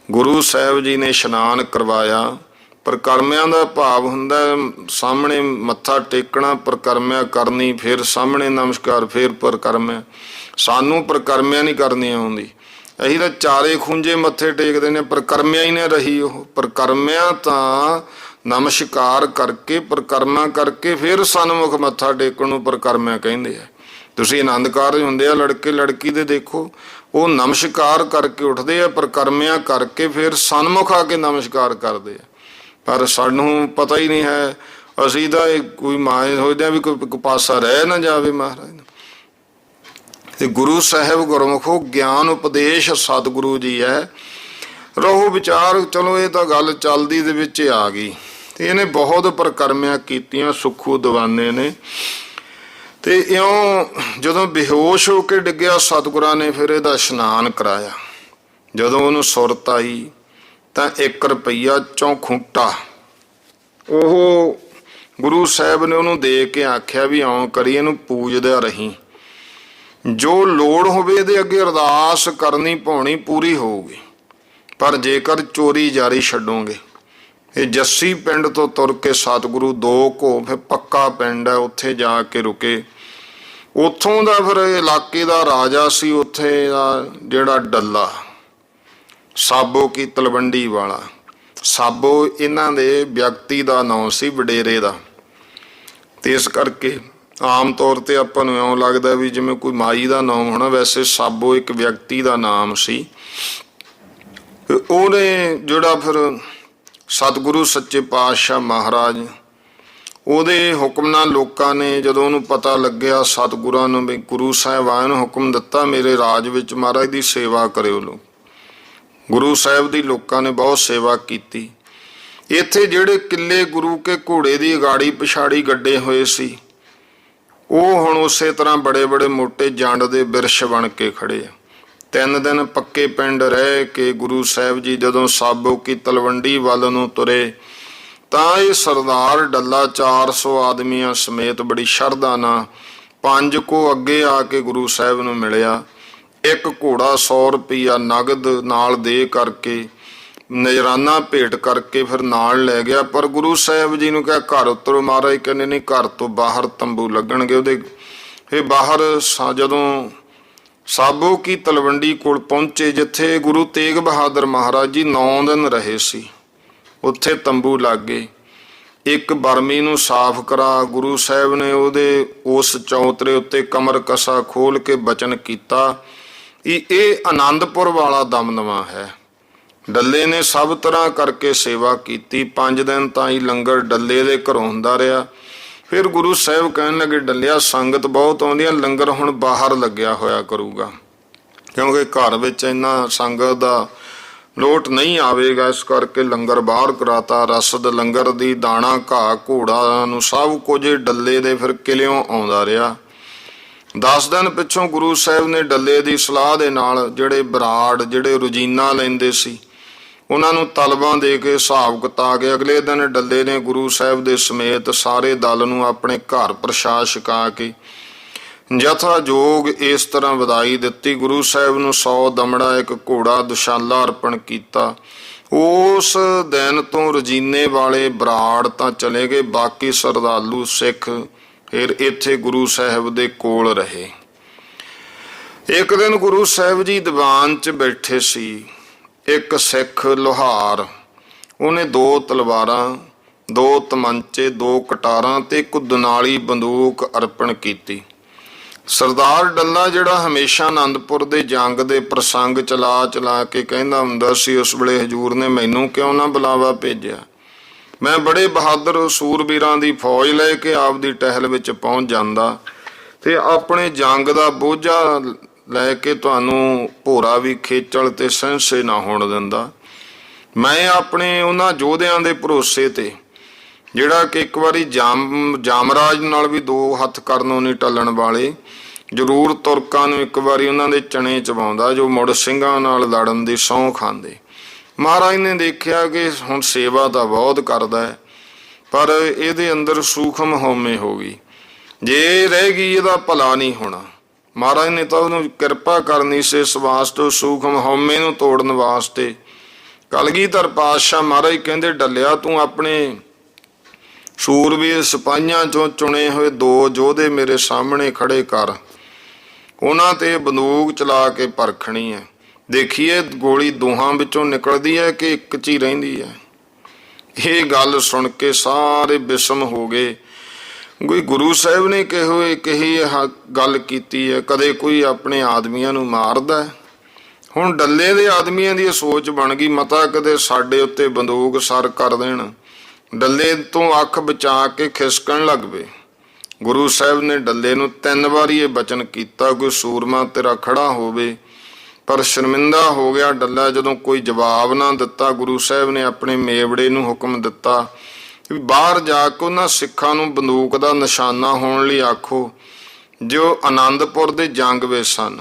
ਗੁਰੂ ਸਾਹਿਬ ਜੀ ਨੇ ਇਸ਼ਨਾਨ ਕਰਵਾਇਆ, ਪ੍ਰਕਰਮਿਆਂ ਦਾ ਭਾਵ ਹੁੰਦਾ ਸਾਹਮਣੇ ਮੱਥਾ ਟੇਕਣਾ, ਪ੍ਰਕਰਮਿਆ ਕਰਨੀ, ਫਿਰ ਸਾਹਮਣੇ ਨਮਸਕਾਰ, ਫਿਰ ਪ੍ਰਕਰਮਿਆ। ਸਾਨੂੰ ਪ੍ਰਕਰਮਿਆ ਨਹੀਂ ਕਰਨੀ ਆਉਂਦੀ, ਅਸੀਂ ਤਾਂ ਚਾਰੇ ਖੂੰਜੇ ਮੱਥੇ ਟੇਕਦੇ ਨੇ, ਪ੍ਰਕਰਮਿਆ ਹੀ ਨਾ ਰਹੀ ਉਹ। ਪ੍ਰਕਰਮਿਆ ਤਾਂ ਨਮਸਕਾਰ ਕਰਕੇ, ਪ੍ਰਕਰਮਾ ਕਰਕੇ ਫਿਰ ਸਨਮੁਖ ਮੱਥਾ ਟੇਕਣ ਨੂੰ ਪ੍ਰਕਰਮਿਆ ਕਹਿੰਦੇ ਆ। ਤੁਸੀਂ ਆਨੰਦ ਕਾਰਜ ਹੁੰਦੇ ਆ ਲੜਕੇ ਲੜਕੀ ਦੇ ਦੇਖੋ, ਉਹ ਨਮਸਕਾਰ ਕਰਕੇ ਉੱਠਦੇ ਆ, ਪ੍ਰਕਰਮਿਆ ਕਰਕੇ ਫਿਰ ਸਨਮੁਖ ਆ ਕੇ ਨਮਸਕਾਰ ਕਰਦੇ ਆ। ਪਰ ਸਾਨੂੰ ਪਤਾ ਹੀ ਨਹੀਂ ਹੈ, ਅਸੀਂ ਤਾਂ ਕੋਈ ਮਾਏ ਸੋਚਦੇ ਹਾਂ ਵੀ ਕੋਈ ਪਾਸਾ ਰਹਿ ਨਾ ਜਾਵੇ ਮਹਾਰਾਜ। ਤੇ ਗੁਰੂ ਸਾਹਿਬ ਗੁਰਮੁਖੋ ਗਿਆਨ ਉਪਦੇਸ਼ ਸਤਿਗੁਰੂ ਜੀ ਹੈ। ਰਹੋ ਵਿਚਾਰ, ਚਲੋ ਇਹ ਤਾਂ ਗੱਲ ਚੱਲਦੀ ਦੇ ਵਿੱਚ ਆ ਗਈ। ਤੇ ਇਹਨੇ ਬਹੁਤ ਪ੍ਰਕਰਮਿਆਂ ਕੀਤੀਆਂ ਸੁੱਖੂ ਦੀਵਾਨੇ ਨੇ। ਤੇ ਇਉਂ ਜਦੋਂ ਬੇਹੋਸ਼ ਹੋ ਕੇ ਡਿੱਗਿਆ, ਸਤਿਗੁਰਾਂ ਨੇ ਫਿਰ ਇਹਦਾ ਇਸ਼ਨਾਨ ਕਰਾਇਆ। ਜਦੋਂ ਉਹਨੂੰ ਸੁਰਤ ਆਈ ਤਾਂ 1 ਰੁਪਈਆ 'ਚੋਂ ਖੂੰਟਾ ਉਹ ਗੁਰੂ ਸਾਹਿਬ ਨੇ ਉਹਨੂੰ ਦੇ ਕੇ ਆਖਿਆ ਵੀ ਇਉਂ ਕਰੀ, ਇਹਨੂੰ ਪੂਜਦਾ ਰਹੀ, ਜੋ ਲੋੜ ਹੋਵੇ ਇਹਦੇ ਅੱਗੇ ਅਰਦਾਸ ਕਰਨੀ ਪਾਉਣੀ ਪੂਰੀ ਹੋਊਗੀ, ਪਰ ਜੇਕਰ ਚੋਰੀ ਜਾਰੀ ਛੱਡੋਗੇ। ਇਹ ਜੱਸੀ ਪਿੰਡ ਤੋਂ ਤੁਰ ਕੇ ਸਤਿਗੁਰੂ 2 ਘੋ, ਫਿਰ ਪੱਕਾ ਪਿੰਡ ਹੈ, ਉੱਥੇ ਜਾ ਕੇ ਰੁਕੇ। ਉੱਥੋਂ ਦਾ ਫਿਰ ਇਲਾਕੇ ਦਾ ਰਾਜਾ ਸੀ, ਉੱਥੇ ਦਾ ਜਿਹੜਾ ਡੱਲਾ ਸਾਬੋ ਕੀ ਤਲਵੰਡੀ ਵਾਲਾ, ਸਾਬੋ ਇਹਨਾਂ ਦੇ ਵਿਅਕਤੀ ਦਾ ਨਾਂ ਸੀ, ਵਡੇਰੇ ਦਾ। ਤੇ ਇਸ ਕਰਕੇ ਆਮ ਤੌਰ ਤੇ ਆਪਾਂ ਨੂੰ ਇਉਂ ਲੱਗਦਾ ਵੀ ਜਿਵੇਂ ਕੋਈ ਮਾਈ ਦਾ ਨਾਮ ਹੋਣਾ, ਵੈਸੇ ਸਾਬੋ ਇੱਕ ਵਿਅਕਤੀ ਦਾ ਨਾਮ ਸੀ। ਉਹਨੇ ਜਿਹੜਾ ਫਿਰ ਸਤਿਗੁਰੂ ਸੱਚੇ ਪਾਤਸ਼ਾਹ ਮਹਾਰਾਜ ਉਹਦੇ ਹੁਕਮ ਨਾਲ ਲੋਕਾਂ ਨੇ, ਜਦੋਂ ਉਹਨੂੰ ਪਤਾ ਲੱਗਿਆ ਸਤਿਗੁਰਾਂ ਨੂੰ ਵੀ ਗੁਰੂ ਸਾਹਿਬਾਨ ਨੂੰ ਹੁਕਮ ਦਿੱਤਾ ਮੇਰੇ ਰਾਜ ਵਿੱਚ ਮਹਾਰਾਜ ਦੀ ਸੇਵਾ ਕਰਿਓ ਲੋਕ, ਗੁਰੂ ਸਾਹਿਬ ਦੀ ਲੋਕਾਂ ਨੇ ਬਹੁਤ ਸੇਵਾ ਕੀਤੀ। ਇੱਥੇ ਜਿਹੜੇ ਕਿੱਲੇ ਗੁਰੂ ਕੇ ਘੋੜੇ ਦੀ ਅਗਾੜੀ ਪਿਛਾੜੀ ਗੱਡੇ ਹੋਏ ਸੀ, ਉਹ ਹੁਣ ਉਸੇ ਤਰ੍ਹਾਂ ਬੜੇ ਬੜੇ ਮੋਟੇ ਜੰਡ ਦੇ ਬਿਰਛ ਬਣ ਕੇ ਖੜੇ ਆ। 3 ਦਿਨ ਪੱਕੇ ਪਿੰਡ ਰਹਿ ਕੇ ਗੁਰੂ ਸਾਹਿਬ ਜੀ ਜਦੋਂ ਸਾਬੋ ਕੀ ਤਲਵੰਡੀ ਵੱਲ ਨੂੰ ਤੁਰੇ ਤਾਂ ਇਹ ਸਰਦਾਰ ਡੱਲਾ 400 ਆਦਮੀਆਂ ਸਮੇਤ ਬੜੀ ਸ਼ਰਧਾ ਨਾਲ 5 ਕੋ ਅੱਗੇ ਆ ਕੇ ਗੁਰੂ ਸਾਹਿਬ ਨੂੰ ਮਿਲਿਆ। 1 ਘੋੜਾ 100 ਰੁਪਈਆ ਨਗਦ ਨਾਲ ਦੇ ਕਰਕੇ ਨਜ਼ਰਾਨਾ ਭੇਟ ਕਰਕੇ ਫਿਰ ਨਾਲ ਲੈ ਗਿਆ। ਪਰ ਗੁਰੂ ਸਾਹਿਬ ਜੀ ਨੂੰ ਕਿਹਾ ਘਰ ਉਤਰੋ। ਮਹਾਰਾਜ ਕਹਿੰਦੇ ਨਹੀਂ, ਘਰ ਤੋਂ ਬਾਹਰ ਤੰਬੂ ਲੱਗਣਗੇ ਉਹਦੇ। ਇਹ ਬਾਹਰ ਜਦੋਂ ਸਾਬੋ ਕੀ ਤਲਵੰਡੀ ਕੋਲ ਪਹੁੰਚੇ, ਜਿੱਥੇ ਗੁਰੂ ਤੇਗ ਬਹਾਦਰ ਮਹਾਰਾਜ ਜੀ 9 ਦਿਨ ਰਹੇ ਸੀ, ਉੱਥੇ ਤੰਬੂ ਲੱਗ ਗਏ। ਇੱਕ ਬਰਮੀ ਨੂੰ ਸਾਫ਼ ਕਰਾ, ਗੁਰੂ ਸਾਹਿਬ ਨੇ ਉਹਦੇ ਉਸ ਚੌਤਰੇ ਉੱਤੇ ਕਮਰ ਕਸਾ ਖੋਲ ਕੇ ਬਚਨ ਕੀਤਾ ਇਹ ਆਨੰਦਪੁਰ ਵਾਲਾ ਦਮਦਮਾ ਹੈ। ਡੱਲੇ ਨੇ ਸਭ ਤਰ੍ਹਾਂ ਕਰਕੇ ਸੇਵਾ ਕੀਤੀ। 5 ਦਿਨ ਤਾਂ ਹੀ ਲੰਗਰ ਡੱਲੇ ਦੇ ਘਰੋਂ ਹੁੰਦਾ ਰਿਹਾ। ਫਿਰ ਗੁਰੂ ਸਾਹਿਬ ਕਹਿਣ ਲੱਗੇ, ਡੱਲਿਆ ਸੰਗਤ ਬਹੁਤ ਆਉਂਦੀ ਆ, ਲੰਗਰ ਹੁਣ ਬਾਹਰ ਲੱਗਿਆ ਹੋਇਆ ਕਰੂਗਾ, ਕਿਉਂਕਿ ਘਰ ਵਿੱਚ ਇੰਨਾ ਸੰਗਤ ਦਾ ਲੋਟ ਨਹੀਂ ਆਵੇਗਾ, ਇਸ ਕਰਕੇ ਲੰਗਰ ਬਾਹਰ ਕਰਾਤਾ। ਰਸਦ ਲੰਗਰ ਦੀ, ਦਾਣਾ ਘਾਹ ਘੋੜਾ ਨੂੰ ਸਭ ਕੁਝ ਡੱਲੇ ਦੇ ਫਿਰ ਕਿਲਿਓਂ ਆਉਂਦਾ ਰਿਹਾ। 10 ਦਿਨ ਪਿੱਛੋਂ ਗੁਰੂ ਸਾਹਿਬ ਨੇ ਡੱਲੇ ਦੀ ਸਲਾਹ ਦੇ ਨਾਲ ਜਿਹੜੇ ਬਰਾੜ, ਜਿਹੜੇ ਰੋਜ਼ੀਨਾ ਲੈਂਦੇ ਸੀ, ਉਹਨਾਂ ਨੂੰ ਤਲਬਾਂ ਦੇ ਕੇ ਹਿਸਾਬ ਕਿਤਾਬ ਕੇ ਅਗਲੇ ਦਿਨ ਡੱਲੇ ਨੇ ਗੁਰੂ ਸਾਹਿਬ ਦੇ ਸਮੇਤ ਸਾਰੇ ਦਲ ਨੂੰ ਆਪਣੇ ਘਰ ਪ੍ਰਸ਼ਾਦ ਛਕਾ ਕੇ ਜਥਾ ਜੋਗ ਇਸ ਤਰ੍ਹਾਂ ਵਧਾਈ ਦਿੱਤੀ। ਗੁਰੂ ਸਾਹਿਬ ਨੂੰ 100 ਦਮੜਾ 1 ਘੋੜਾ ਦੁਸ਼ਾਲਾ ਅਰਪਣ ਕੀਤਾ। ਉਸ ਦਿਨ ਤੋਂ ਰਜੀਨੇ ਵਾਲੇ ਬਰਾੜ ਤਾਂ ਚਲੇ ਗਏ, ਬਾਕੀ ਸ਼ਰਧਾਲੂ ਸਿੱਖ ਫਿਰ ਇੱਥੇ ਗੁਰੂ ਸਾਹਿਬ ਦੇ ਕੋਲ ਰਹੇ। ਇੱਕ ਦਿਨ ਗੁਰੂ ਸਾਹਿਬ ਜੀ ਦੀਵਾਨ 'ਚ ਬੈਠੇ ਸੀ। ਇੱਕ ਸਿੱਖ ਲੁਹਾਰ, ਉਹਨੇ 2 ਤਲਵਾਰਾਂ, 2 ਤਮੰਚੇ, 2 ਕਟਾਰਾਂ ਤੇ 1 ਦੁਨਾਲੀ ਬੰਦੂਕ ਅਰਪਣ ਕੀਤੀ। ਸਰਦਾਰ ਡੱਲਾ ਜਿਹੜਾ ਹਮੇਸ਼ਾ ਆਨੰਦਪੁਰ ਦੇ ਜੰਗ ਦੇ ਪ੍ਰਸੰਗ ਚਲਾ ਕੇ ਕਹਿੰਦਾ ਹੁੰਦਾ ਸੀ, ਉਸ ਵੇਲੇ ਹਜ਼ੂਰ ਨੇ ਮੈਨੂੰ ਕਿਉਂ ਨਾ ਬੁਲਾਵਾ ਭੇਜਿਆ, ਮੈਂ ਬੜੇ ਬਹਾਦਰ ਸੂਰਬੀਰਾਂ ਦੀ ਫੌਜ ਲੈ ਕੇ ਆਪਦੀ ਟਹਿਲ ਵਿੱਚ ਪਹੁੰਚ ਜਾਂਦਾ ਤੇ ਆਪਣੇ ਜੰਗ ਦਾ ਬੋਝਾ ਲੈ ਕੇ ਤੁਹਾਨੂੰ ਭੋਰਾ ਵੀ ਖੇਚਲ ਤੇ ਸਹਿੰਸੇ ਨਾ ਹੋਣ ਦਿੰਦਾ। ਮੈਂ ਆਪਣੇ ਉਹਨਾਂ ਯੋਧਿਆਂ ਦੇ ਭਰੋਸੇ ਤੇ, ਜਿਹੜਾ ਕਿ ਇੱਕ ਵਾਰੀ ਜਾਮਰਾਜ ਨਾਲ ਵੀ 2 ਹੱਥ ਕਰਨੋਂ ਨਹੀਂ ਟੱਲਣ ਵਾਲੇ, ਜ਼ਰੂਰ ਤੁਰਕਾਂ ਨੂੰ ਇੱਕ ਵਾਰੀ ਉਹਨਾਂ ਦੇ ਚਣੇ ਚਬਾਉਂਦਾ, ਜੋ ਮੁੜ ਸਿੰਘਾਂ ਨਾਲ ਲੜਨ ਦੀ ਸਹੁੰ ਖਾਂਦੇ। ਮਹਾਰਾਜ ਨੇ ਦੇਖਿਆ ਕਿ ਹੁਣ ਸੇਵਾ ਤਾਂ ਬਹੁਤ ਕਰਦਾ ਹੈ, ਪਰ ਇਹਦੇ ਅੰਦਰ ਸੂਖਮ ਹਉਮੈ ਹੋ ਗਈ, ਜੇ ਰਹਿ ਗਈ ਇਹਦਾ ਭਲਾ ਨਹੀਂ ਹੋਣਾ। ਮਹਾਰਾਜ ਨੇ ਤਾਂ ਉਹਨੂੰ ਕਿਰਪਾ ਕਰਨੀ ਸੀ ਇਸ ਵਾਸਤੇ, ਸੂਖਮ ਹਉਮੈ ਨੂੰ ਤੋੜਨ ਵਾਸਤੇ ਕਲਗੀਧਰ ਪਾਤਸ਼ਾਹ ਮਹਾਰਾਜ ਕਹਿੰਦੇ, ਡੱਲਿਆ ਤੂੰ ਆਪਣੇ ਸੂਰਬੀਰ ਸਿਪਾਹੀਆਂ ਚੋਂ ਚੁਣੇ ਹੋਏ 2 ਯੋਧੇ ਮੇਰੇ ਸਾਹਮਣੇ ਖੜੇ ਕਰ, ਉਹਨਾਂ ਤੇ ਬੰਦੂਕ ਚਲਾ ਕੇ ਪਰਖਣੀ ਹੈ, ਦੇਖੀਏ ਗੋਲੀ ਦੋਹਾਂ ਵਿੱਚੋਂ ਨਿਕਲਦੀ ਹੈ ਕਿ ਇੱਕ 'ਚ ਹੀ ਰਹਿੰਦੀ ਹੈ। ਇਹ ਗੱਲ ਸੁਣ ਕੇ ਸਾਰੇ ਬਿਸਮ ਹੋ ਗਏ। ਕੋਈ ਗੁਰੂ ਸਾਹਿਬ ਨੇ ਕਹੀ ਇਹ ਗੱਲ ਕੀਤੀ ਹੈ, ਕਦੇ ਕੋਈ ਆਪਣੇ ਆਦਮੀਆਂ ਨੂੰ ਮਾਰਦਾ। ਹੁਣ ਡੱਲੇ ਦੇ ਆਦਮੀਆਂ ਦੀ ਸੋਚ ਬਣ ਗਈ, ਮਤਾ ਕਦੇ ਸਾਡੇ ਉੱਤੇ ਬੰਦੂਕ ਸਰ ਕਰ ਦੇਣ। ਡੱਲੇ ਤੋਂ ਅੱਖ ਬਚਾ ਕੇ ਖਿਸਕਣ ਲੱਗ ਪਏ। ਗੁਰੂ ਸਾਹਿਬ ਨੇ ਡੱਲੇ ਨੂੰ 3 ਵਾਰੀ ਇਹ ਬਚਨ ਕੀਤਾ, ਕੋਈ ਸੂਰਮਾ ਤੇਰਾ ਖੜਾ ਹੋਵੇ, ਪਰ ਸ਼ਰਮਿੰਦਾ ਹੋ ਗਿਆ ਡੱਲਾ। ਜਦੋਂ ਕੋਈ ਜਵਾਬ ਨਾ ਦਿੱਤਾ, ਗੁਰੂ ਸਾਹਿਬ ਨੇ ਆਪਣੇ ਮੇਵੜੇ ਨੂੰ ਹੁਕਮ ਦਿੱਤਾ ਵੀ ਬਾਹਰ ਜਾ ਕੇ ਉਹਨਾਂ ਸਿੱਖਾਂ ਨੂੰ ਬੰਦੂਕ ਦਾ ਨਿਸ਼ਾਨਾ ਹੋਣ ਲਈ ਆਖੋ ਜੋ ਆਨੰਦਪੁਰ ਦੇ ਜੰਗ ਵਿੱਚ ਸਨ।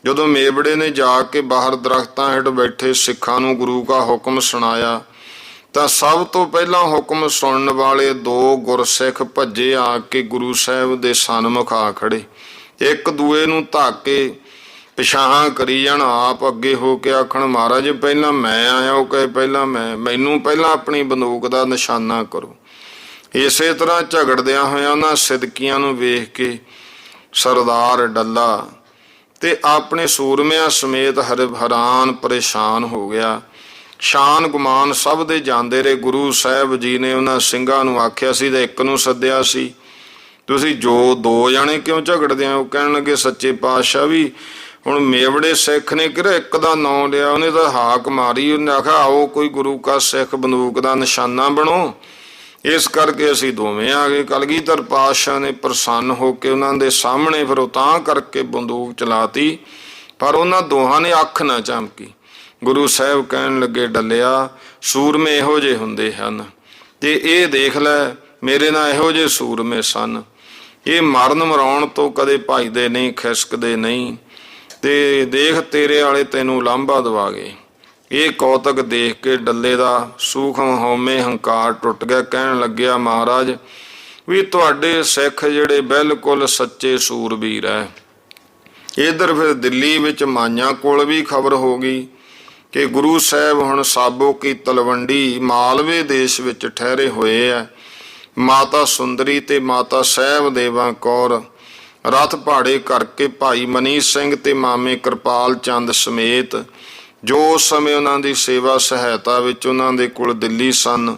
ਜਦੋਂ ਮੇਵੜੇ ਨੇ ਜਾ ਕੇ ਬਾਹਰ ਦਰਖਤਾਂ ਹੇਠ ਬੈਠੇ ਸਿੱਖਾਂ ਨੂੰ ਗੁਰੂ ਦਾ ਹੁਕਮ ਸੁਣਾਇਆ ਤਾਂ ਸਭ ਤੋਂ ਪਹਿਲਾਂ ਹੁਕਮ ਸੁਣਨ ਵਾਲੇ 2 ਗੁਰਸਿੱਖ ਭੱਜੇ ਆ ਕੇ ਗੁਰੂ ਸਾਹਿਬ ਦੇ ਸਨਮੁਖ ਆ ਖੜੇ। ਇੱਕ ਦੂਏ ਨੂੰ ਧੱਕ ਕੇ ਪਿਛਾਹਾਂ ਕਰੀ ਜਾਣ, ਆਪ ਅੱਗੇ ਹੋ ਕੇ ਆਖਣ, ਮਹਾਰਾਜ ਪਹਿਲਾਂ ਮੈਂ ਆਇਆ। ਉਹ ਕਹੇ ਪਹਿਲਾਂ ਮੈਨੂੰ ਪਹਿਲਾਂ ਆਪਣੀ ਬੰਦੂਕ ਦਾ ਨਿਸ਼ਾਨਾ ਕਰੋ। ਇਸੇ ਤਰ੍ਹਾਂ ਝਗੜਦਿਆਂ ਹੋਇਆਂ ਉਹਨਾਂ ਸਿਦਕੀਆਂ ਨੂੰ ਵੇਖ ਕੇ ਸਰਦਾਰ ਡੱਲਾ ਤੇ ਆਪਣੇ ਸੂਰਮਿਆਂ ਸਮੇਤ ਹੈਰਾਨ ਪਰੇਸ਼ਾਨ ਹੋ ਗਿਆ। ਸ਼ਾਨ ਗੁਮਾਨ ਸਭ ਦੇ ਜਾਂਦੇ ਰਹੇ। ਗੁਰੂ ਸਾਹਿਬ ਜੀ ਨੇ ਉਹਨਾਂ ਸਿੰਘਾਂ ਨੂੰ ਆਖਿਆ ਸੀ ਤੇ ਇੱਕ ਨੂੰ ਸੱਦਿਆ ਸੀ, ਤੁਸੀਂ ਜੋ 2 ਜਾਣੇ ਕਿਉਂ ਝਗੜਦੇ ਆ? ਉਹ ਕਹਿਣ ਲੱਗੇ, ਸੱਚੇ ਪਾਤਸ਼ਾਹ ਵੀ ਹੁਣ ਮੇਵੜੇ ਸਿੱਖ ਨੇ ਕਿਹੜਾ ਇੱਕ ਦਾ ਨਾਂ ਲਿਆ, ਉਹਨੇ ਤਾਂ ਹਾਕ ਮਾਰੀ, ਉਹਨੇ ਆਖਿਆ ਆਓ ਕੋਈ ਗੁਰੂ ਕਾ ਸਿੱਖ ਬੰਦੂਕ ਦਾ ਨਿਸ਼ਾਨਾ ਬਣੋ, ਇਸ ਕਰਕੇ ਅਸੀਂ ਦੋਵੇਂ ਆ ਗਏ। ਕਲਗੀਧਰ ਪਾਤਸ਼ਾਹ ਨੇ ਪ੍ਰਸੰਨ ਹੋ ਕੇ ਉਹਨਾਂ ਦੇ ਸਾਹਮਣੇ ਫਿਰ ਉਤਾਂਹ ਕਰਕੇ ਬੰਦੂਕ ਚਲਾਤੀ, ਪਰ ਉਹਨਾਂ ਦੋਹਾਂ ਨੇ ਅੱਖ ਨਾ ਝਮਕੀ। ਗੁਰੂ ਸਾਹਿਬ ਕਹਿਣ ਲੱਗੇ, ਡੱਲਿਆ ਸੂਰਮੇ ਇਹੋ ਜਿਹੇ ਹੁੰਦੇ ਹਨ ਤੇ ਇਹ ਦੇਖ ਲੈ ਮੇਰੇ ਨਾਲ ਇਹੋ ਜਿਹੇ ਸੂਰਮੇ ਸਨ। ਇਹ ਮਰਨ ਮਰਾਉਣ ਤੋਂ ਕਦੇ ਭੱਜਦੇ ਨਹੀਂ, ਖਿਸਕਦੇ ਨਹੀਂ, ਤੇ ਦੇਖ ਤੇਰੇ ਵਾਲੇ ਤੈਨੂੰ ਲਾਂਭਾ ਦਵਾ ਗਏ। ਇਹ ਕੌਤਕ ਦੇਖ ਕੇ ਡੱਲੇ ਦਾ ਸੂਖਮ ਹਉਮੈ ਹੰਕਾਰ ਟੁੱਟ ਗਿਆ। ਕਹਿਣ ਲੱਗਿਆ, ਮਹਾਰਾਜ ਵੀ ਤੁਹਾਡੇ ਸਿੱਖ ਜਿਹੜੇ ਬਿਲਕੁਲ ਸੱਚੇ ਸੂਰਬੀਰ ਹੈ। ਇੱਧਰ ਫਿਰ ਦਿੱਲੀ ਵਿੱਚ ਮਾਈਆਂ ਕੋਲ ਵੀ ਖਬਰ ਹੋ ਗਈ ਕਿ ਗੁਰੂ ਸਾਹਿਬ ਹੁਣ ਸਾਬੋ ਕੀ ਤਲਵੰਡੀ ਮਾਲਵੇ ਦੇਸ਼ ਵਿੱਚ ਠਹਿਰੇ ਹੋਏ ਹੈ। ਮਾਤਾ ਸੁੰਦਰੀ ਤੇ ਮਾਤਾ ਸਾਹਿਬ ਦੇਵਾ ਕੌਰ ਰਥ ਭਾੜੇ ਕਰਕੇ ਭਾਈ ਮਨੀਸ਼ ਸਿੰਘ ਤੇ ਮਾਮੇ ਕਿਰਪਾਲ ਚੰਦ ਸਮੇਤ ਜੋ ਉਸ ਸਮੇਂ ਉਹਨਾਂ ਦੀ ਸੇਵਾ ਸਹਾਇਤਾ ਵਿੱਚ ਉਹਨਾਂ ਦੇ ਕੋਲ ਦਿੱਲੀ ਸਨ,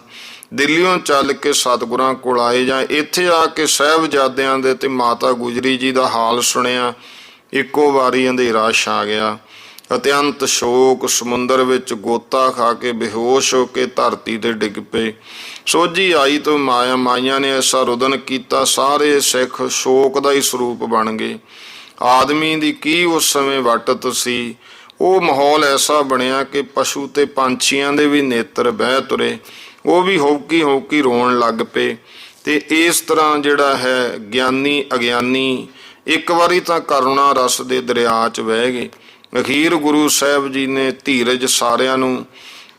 ਦਿੱਲੀੋਂ ਚੱਲ ਕੇ ਸਤਿਗੁਰਾਂ ਕੋਲ ਆਏ ਜਾਂ ਇੱਥੇ ਆ ਕੇ ਸਾਹਿਬਜ਼ਾਦਿਆਂ ਦੇ ਤੇ ਮਾਤਾ ਗੁਜਰੀ ਜੀ ਦਾ ਹਾਲ ਸੁਣਿਆ। ਇੱਕੋ ਵਾਰੀ ਅੰਧੇਰਾ ਛਾ ਗਿਆ। ਅਤਿਅੰਤ ਸ਼ੋਕ ਸਮੁੰਦਰ ਵਿੱਚ ਗੋਤਾ ਖਾ ਕੇ ਬੇਹੋਸ਼ ਹੋ ਕੇ ਧਰਤੀ ਤੇ ਡਿੱਗ ਪਏ। ਸੋਝੀ ਆਈ ਤੋਂ ਮਾਈਆਂ ਨੇ ਐਸਾ ਰੁਦਨ ਕੀਤਾ, ਸਾਰੇ ਸਿੱਖ ਸ਼ੋਕ ਦਾ ਹੀ ਸਰੂਪ ਬਣ ਗਏ। ਆਦਮੀ ਦੀ ਕੀ ਉਸ ਸਮੇਂ ਵਟਤ ਸੀ। ਉਹ ਮਾਹੌਲ ਐਸਾ ਬਣਿਆ ਕਿ ਪਸ਼ੂ ਤੇ ਪੰਛੀਆਂ ਦੇ ਵੀ ਨੇਤਰ ਬਹਿ ਤੁਰੇ, ਉਹ ਵੀ ਹੌਕੀ ਰੋਣ ਲੱਗ ਪਏ। ਤੇ ਇਸ ਤਰ੍ਹਾਂ ਜਿਹੜਾ ਹੈ ਗਿਆਨੀ ਅਗਿਆਨੀ ਇੱਕ ਵਾਰੀ ਤਾਂ ਕਰੁਣਾ ਰਸ ਦੇ ਦਰਿਆ 'ਚ ਵਹਿ ਗਏ। ਅਖੀਰ ਗੁਰੂ ਸਾਹਿਬ ਜੀ ਨੇ ਧੀਰਜ ਸਾਰਿਆਂ ਨੂੰ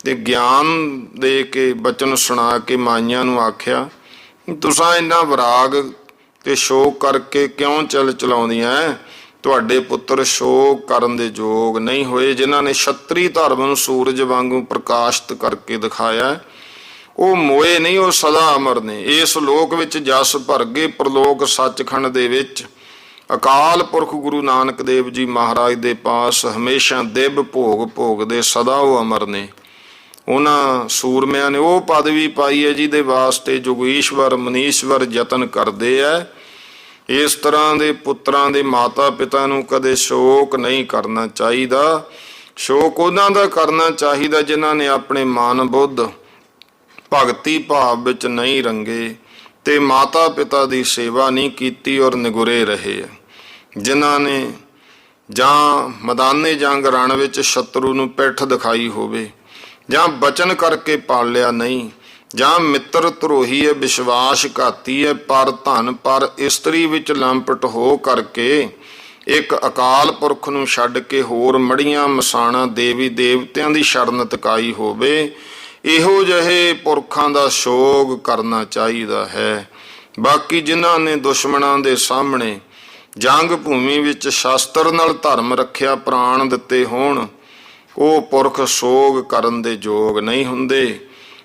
ਤੇ ਗਿਆਨ ਦੇ ਕੇ ਬਚਨ ਸੁਣਾ ਕੇ ਮਾਈਆਂ ਨੂੰ ਆਖਿਆ, ਤੁਸਾਂ ਇੰਨਾ ਵਿਰਾਗ ਤੇ ਸ਼ੋਕ ਕਰਕੇ ਕਿਉਂ ਚਲਾਉਂਦੀਆਂ? ਤੁਹਾਡੇ ਪੁੱਤਰ ਸ਼ੋਕ ਕਰਨ ਦੇ ਯੋਗ ਨਹੀਂ ਹੋਏ। ਜਿਨ੍ਹਾਂ ਨੇ ਛਤਰੀ ਧਰਮ ਨੂੰ ਸੂਰਜ ਵਾਂਗੂ ਪ੍ਰਕਾਸ਼ਿਤ ਕਰਕੇ ਦਿਖਾਇਆ, ਉਹ ਮੋਏ ਨਹੀਂ, ਉਹ ਸਦਾ ਅਮਰ ਨੇ। ਇਸ ਲੋਕ ਵਿੱਚ ਜਸ ਭਰ ਗਏ, ਪ੍ਰਲੋਕ ਸੱਚਖੰਡ ਦੇ ਵਿੱਚ ਅਕਾਲ ਪੁਰਖ ਗੁਰੂ ਨਾਨਕ ਦੇਵ ਜੀ ਮਹਾਰਾਜ ਦੇ ਪਾਸ ਹਮੇਸ਼ਾ ਦਿਵ ਭੋਗ ਭੋਗਦੇ, ਸਦਾ ਉਹ ਅਮਰ ਨੇ। ਉਹਨਾਂ ਸੂਰਮਿਆਂ ਨੇ ਉਹ ਪਦਵੀ ਪਾਈ ਹੈ ਜਿਹਦੇ ਵਾਸਤੇ ਜੋਗੀਸ਼ਵਰ ਮਨੀਸ਼ਵਰ ਯਤਨ ਕਰਦੇ ਹੈ। ਇਸ ਤਰ੍ਹਾਂ ਦੇ ਪੁੱਤਰਾਂ ਦੇ ਮਾਤਾ ਪਿਤਾ ਨੂੰ ਕਦੇ ਸ਼ੋਕ ਨਹੀਂ ਕਰਨਾ ਚਾਹੀਦਾ। ਸ਼ੋਕ ਉਹਨਾਂ ਦਾ ਕਰਨਾ ਚਾਹੀਦਾ ਜਿਨ੍ਹਾਂ ਨੇ ਆਪਣੇ ਮਨ ਬੁੱਧ ਭਗਤੀ ਭਾਵ ਵਿੱਚ ਨਹੀਂ ਰੰਗੇ ਤੇ ਮਾਤਾ ਪਿਤਾ ਦੀ ਸੇਵਾ ਨਹੀਂ ਕੀਤੀ ਔਰ ਨਿਗੁਰੇ ਰਹੇ। ਜਿਨ੍ਹਾਂ ਨੇ ਜਾਂ ਮੈਦਾਨੇ ਜੰਗ ਰਣ ਵਿੱਚ ਸ਼ਤਰੂ ਨੂੰ ਪਿੱਠ ਦਿਖਾਈ ਹੋਵੇ, ਜਾਂ ਬਚਨ ਕਰਕੇ ਪਾਲਿਆ ਨਹੀਂ, ਜਾਂ ਮਿੱਤਰ ਧਰੋਹੀ ਹੈ, ਵਿਸ਼ਵਾਸਘਾਤੀ ਹੈ, ਪਰ ਧਨ ਪਰ ਇਸਤਰੀ ਵਿੱਚ ਲੰਪਟ ਹੋ ਕਰਕੇ ਇੱਕ ਅਕਾਲ ਪੁਰਖ ਨੂੰ ਛੱਡ ਕੇ ਹੋਰ ਮੜੀਆਂ ਮਸਾਣਾ ਦੇਵੀ ਦੇਵਤਿਆਂ ਦੀ ਸ਼ਰਨ ਤਕਾਈ ਹੋਵੇ, ਇਹੋ ਜਿਹੇ ਪੁਰਖਾਂ ਦਾ ਸ਼ੋਕ ਕਰਨਾ ਚਾਹੀਦਾ ਹੈ। ਬਾਕੀ ਜਿਨ੍ਹਾਂ ਨੇ ਦੁਸ਼ਮਣਾਂ ਦੇ ਸਾਹਮਣੇ ਜੰਗ ਭੂਮੀ ਵਿੱਚ ਸ਼ਸਤਰ ਨਾਲ ਧਰਮ ਰੱਖਿਆ, ਪ੍ਰਾਣ ਦਿੱਤੇ ਹੋਣ, ਉਹ ਪੁਰਖ ਸੋਗ ਕਰਨ ਦੇ ਯੋਗ ਨਹੀਂ ਹੁੰਦੇ।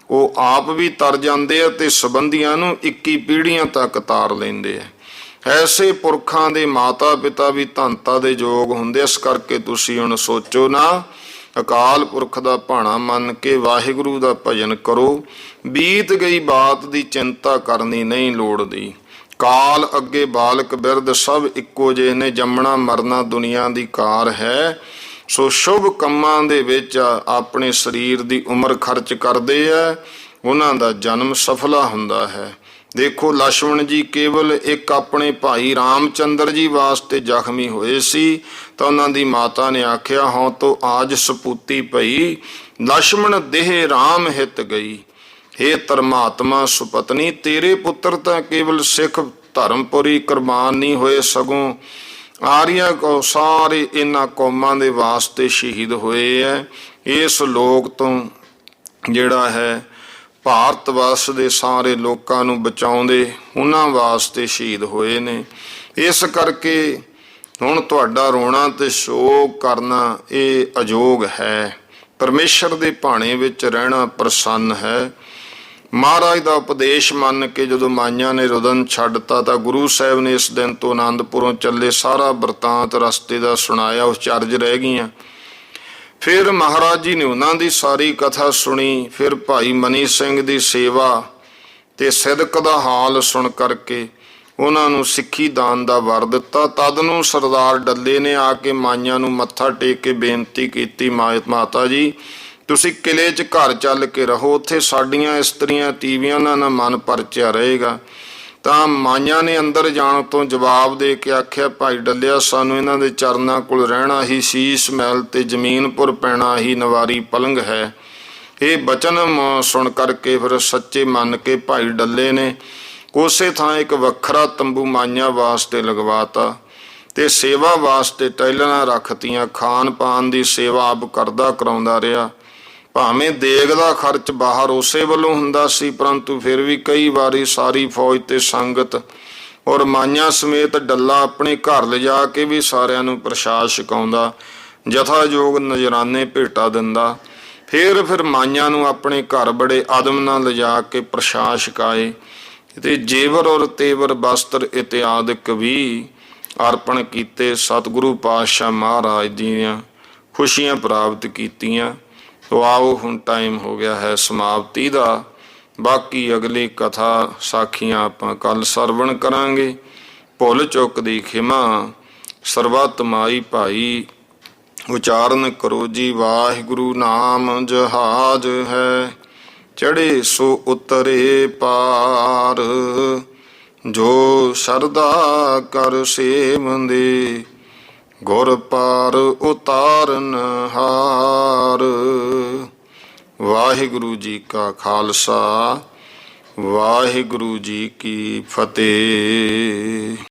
ਉਹ ਆਪ ਵੀ ਤਰ ਜਾਂਦੇ ਆ ਤੇ ਸੰਬੰਧੀਆਂ ਨੂੰ 21 ਪੀੜ੍ਹੀਆਂ ਤੱਕ ਤਾਰ ਲੈਂਦੇ ਆ। ਐਸੇ ਪੁਰਖਾਂ ਦੇ ਮਾਤਾ ਪਿਤਾ ਵੀ ਧੰਤਾ ਦੇ ਯੋਗ ਹੁੰਦੇ। ਇਸ ਕਰਕੇ ਤੁਸੀਂ ਹੁਣ ਸੋਚੋ ਨਾ, ਅਕਾਲ ਪੁਰਖ ਦਾ ਭਾਣਾ ਮੰਨ ਕੇ ਵਾਹਿਗੁਰੂ ਦਾ ਭਜਨ ਕਰੋ। ਬੀਤ ਗਈ ਬਾਤ ਦੀ ਚਿੰਤਾ ਕਰਨੀ ਨਹੀਂ ਲੋੜਦੀ। ਕਾਲ ਅੱਗੇ ਬਾਲਕ ਬਿਰਧ ਸਭ ਇੱਕੋ ਜਿਹੇ ਨੇ। ਜੰਮਣਾ ਮਰਨਾ ਦੁਨੀਆ ਦੀ ਕਾਰ ਹੈ। ਸੋ ਸ਼ੁਭ ਕੰਮਾਂ ਦੇ ਵਿੱਚ ਆਪਣੇ ਸਰੀਰ ਦੀ ਉਮਰ ਖਰਚ ਕਰਦੇ ਆ, ਉਹਨਾਂ ਦਾ ਜਨਮ ਸਫਲਾ ਹੁੰਦਾ ਹੈ। ਦੇਖੋ ਲక్ష్మణ ਜੀ ਕੇਵਲ ਇੱਕ ਆਪਣੇ ਭਾਈ ਰਾਮਚੰਦਰ ਜੀ ਵਾਸਤੇ ਜ਼ਖਮੀ ਹੋਏ ਸੀ ਤਾਂ ਉਹਨਾਂ ਦੀ ਮਾਤਾ ਨੇ ਆਖਿਆ, ਹਾਂ ਤੋ ਆਜ ਸਪੂਤੀ ਭਈ ਲక్ష్మణ ਦੇਹ ਰਾਮ ਹਿਤ ਗਈ। ਹੇ ਧਰਮਾਤਮਾ ਸੁਪਤਨੀ, ਤੇਰੇ ਪੁੱਤਰ ਤਾਂ ਕੇਵਲ ਸਿੱਖ ਧਰਮਪੁਰੀ ਕੁਰਬਾਨ ਨਹੀਂ ਹੋਏ, ਸਗੋਂ ਆਰੀਆ ਕੋ ਸਾਰੇ ਇਹਨਾਂ ਕੌਮਾਂ ਦੇ ਵਾਸਤੇ ਸ਼ਹੀਦ ਹੋਏ ਹੈ। ਇਸ ਲੋਕ ਤੋਂ ਜਿਹੜਾ ਹੈ ਭਾਰਤ ਵਰਸ਼ ਦੇ ਸਾਰੇ ਲੋਕਾਂ ਨੂੰ ਬਚਾਉਂਦੇ ਉਹਨਾਂ ਵਾਸਤੇ ਸ਼ਹੀਦ ਹੋਏ ਨੇ। ਇਸ ਕਰਕੇ ਹੁਣ ਤੁਹਾਡਾ ਰੋਣਾ ਤੇ ਸ਼ੋਕ ਕਰਨਾ ਇਹ ਅਯੋਗ ਹੈ। ਪਰਮੇਸ਼ਰ ਦੇ ਭਾਣੇ ਵਿੱਚ ਰਹਿਣਾ ਪ੍ਰਸੰਨ ਹੈ। ਮਹਾਰਾਜ ਦਾ ਉਪਦੇਸ਼ ਮੰਨ ਕੇ ਜਦੋਂ ਮਾਈਆਂ ਨੇ ਰੁਦਨ ਛੱਡਤਾ ਤਾਂ ਗੁਰੂ ਸਾਹਿਬ ਨੇ ਇਸ ਦਿਨ ਤੋਂ ਆਨੰਦਪੁਰੋਂ ਚੱਲੇ ਸਾਰਾ ਬਰਤਾਂਤ ਰਸਤੇ ਦਾ ਸੁਣਾਇਆ। ਉਸ ਚਰਜ ਰਹਿ ਗਈਆਂ। ਫਿਰ ਮਹਾਰਾਜ ਜੀ ਨੇ ਉਹਨਾਂ ਦੀ ਸਾਰੀ ਕਥਾ ਸੁਣੀ। ਫਿਰ ਭਾਈ ਮਨੀ ਸਿੰਘ ਦੀ ਸੇਵਾ ਤੇ ਸਿਦਕ ਦਾ ਹਾਲ ਸੁਣ ਕਰਕੇ ਉਹਨਾਂ ਨੂੰ ਸਿੱਖੀ ਦਾਨ ਦਾ ਵਰ ਦਿੱਤਾ। ਤਦ ਨੂੰ ਸਰਦਾਰ ਡੱਲੇ ਨੇ ਆ ਕੇ ਮਾਈਆਂ ਨੂੰ ਮੱਥਾ ਟੇਕ ਕੇ ਬੇਨਤੀ ਕੀਤੀ, ਮਾਤਾ ਜੀ ਤੁਸੀਂ ਕਿਲੇ 'ਚ ਘਰ ਚੱਲ ਕੇ ਰਹੋ, ਉੱਥੇ ਸਾਡੀਆਂ ਇਸਤਰੀਆਂ ਤੀਵੀਆਂ ਨਾਲ ਮਨ ਪਰਚਿਆ ਰਹੇਗਾ। ਤਾਂ ਮਾਈਆਂ ਨੇ ਅੰਦਰ ਜਾਣ ਤੋਂ ਜਵਾਬ ਦੇ ਕੇ ਆਖਿਆ, ਭਾਈ ਡੱਲਿਆ ਸਾਨੂੰ ਇਹਨਾਂ ਦੇ ਚਰਨਾਂ ਕੋਲ ਰਹਿਣਾ ਹੀ ਸੀਸ ਮਹਿਲ ਤੇ ਜ਼ਮੀਨਪੁਰ ਪੈਣਾ ਹੀ ਨਵਾਰੀ ਪਲੰਗ ਹੈ। ਇਹ ਬਚਨ ਸੁਣ ਕਰਕੇ ਫਿਰ ਸੱਚੇ ਮੰਨ ਕੇ ਭਾਈ ਡੱਲੇ ਨੇ ਉਸੇ ਥਾਂ ਇੱਕ ਵੱਖਰਾ ਤੰਬੂ ਮਾਈਆਂ ਵਾਸਤੇ ਲਗਵਾਤਾ ਤੇ ਸੇਵਾ ਵਾਸਤੇ ਟਹਿਲਣਾ ਰੱਖਤੀਆਂ। ਖਾਣ ਪਾਨ ਦੀ ਸੇਵਾ ਆਪ ਕਰਦਾ ਕਰਾਉਂਦਾ ਰਿਹਾ। ਭਾਵੇਂ ਦੇਗ ਦਾ ਖਰਚ ਬਾਹਰ ਉਸੇ ਵੱਲੋਂ ਹੁੰਦਾ ਸੀ, ਪਰੰਤੂ ਫਿਰ ਵੀ ਕਈ ਵਾਰੀ ਸਾਰੀ ਫੌਜ ਤੇ ਸੰਗਤ ਔਰ ਮਾਈਆਂ ਸਮੇਤ ਡੱਲਾ ਆਪਣੇ ਘਰ ਲਿਜਾ ਕੇ ਵੀ ਸਾਰਿਆਂ ਨੂੰ ਪ੍ਰਸ਼ਾਦ ਛਕਾਉਂਦਾ, ਜਥਾਯੋਗ ਨਜ਼ਰਾਨੇ ਭੇਟਾ ਦਿੰਦਾ। ਫਿਰ ਮਾਈਆਂ ਨੂੰ ਆਪਣੇ ਘਰ ਬੜੇ ਆਦਮ ਨਾਲ ਲਿਜਾ ਕੇ ਪ੍ਰਸ਼ਾਦ ਛਕਾਏ ਤੇ ਜੇਵਰ ਔਰ ਤੇਵਰ ਬਸਤਰ ਇਤਿਆਦਿਕ ਵੀ ਅਰਪਣ ਕੀਤੇ। ਸਤਿਗੁਰੂ ਪਾਤਸ਼ਾਹ ਮਹਾਰਾਜ ਦੀਆਂ ਖੁਸ਼ੀਆਂ ਪ੍ਰਾਪਤ ਕੀਤੀਆਂ। ਤੋ ਆਓ ਹੁਣ ਟਾਈਮ ਹੋ ਗਿਆ ਹੈ ਸਮਾਪਤੀ ਦਾ। ਬਾਕੀ ਅਗਲੀ ਕਥਾ ਸਾਖੀਆਂ ਆਪਾਂ ਕੱਲ ਸਰਵਣ ਕਰਾਂਗੇ। ਭੁੱਲ ਚੁੱਕ ਦੀ ਖਿਮਾ ਸਰਬੱਤ ਮਾਈ ਭਾਈ। ਉਚਾਰਨ ਕਰੋ ਜੀ ਵਾਹਿਗੁਰੂ ਨਾਮ ਜਹਾਜ ਹੈ, ਚੜੇ ਸੋ ਉਤਰੇ ਪਾਰ। ਜੋ ਸ਼ਰਧਾ ਕਰ ਸੇਵੰਦੇ, ਗੁਰ ਪਾਰ ਉਤਾਰਨ ਹਾਰ। ਵਾਹਿਗੁਰੂ ਜੀ ਕਾ ਖਾਲਸਾ, ਵਾਹਿਗੁਰੂ ਜੀ ਕੀ ਫਤਿਹ।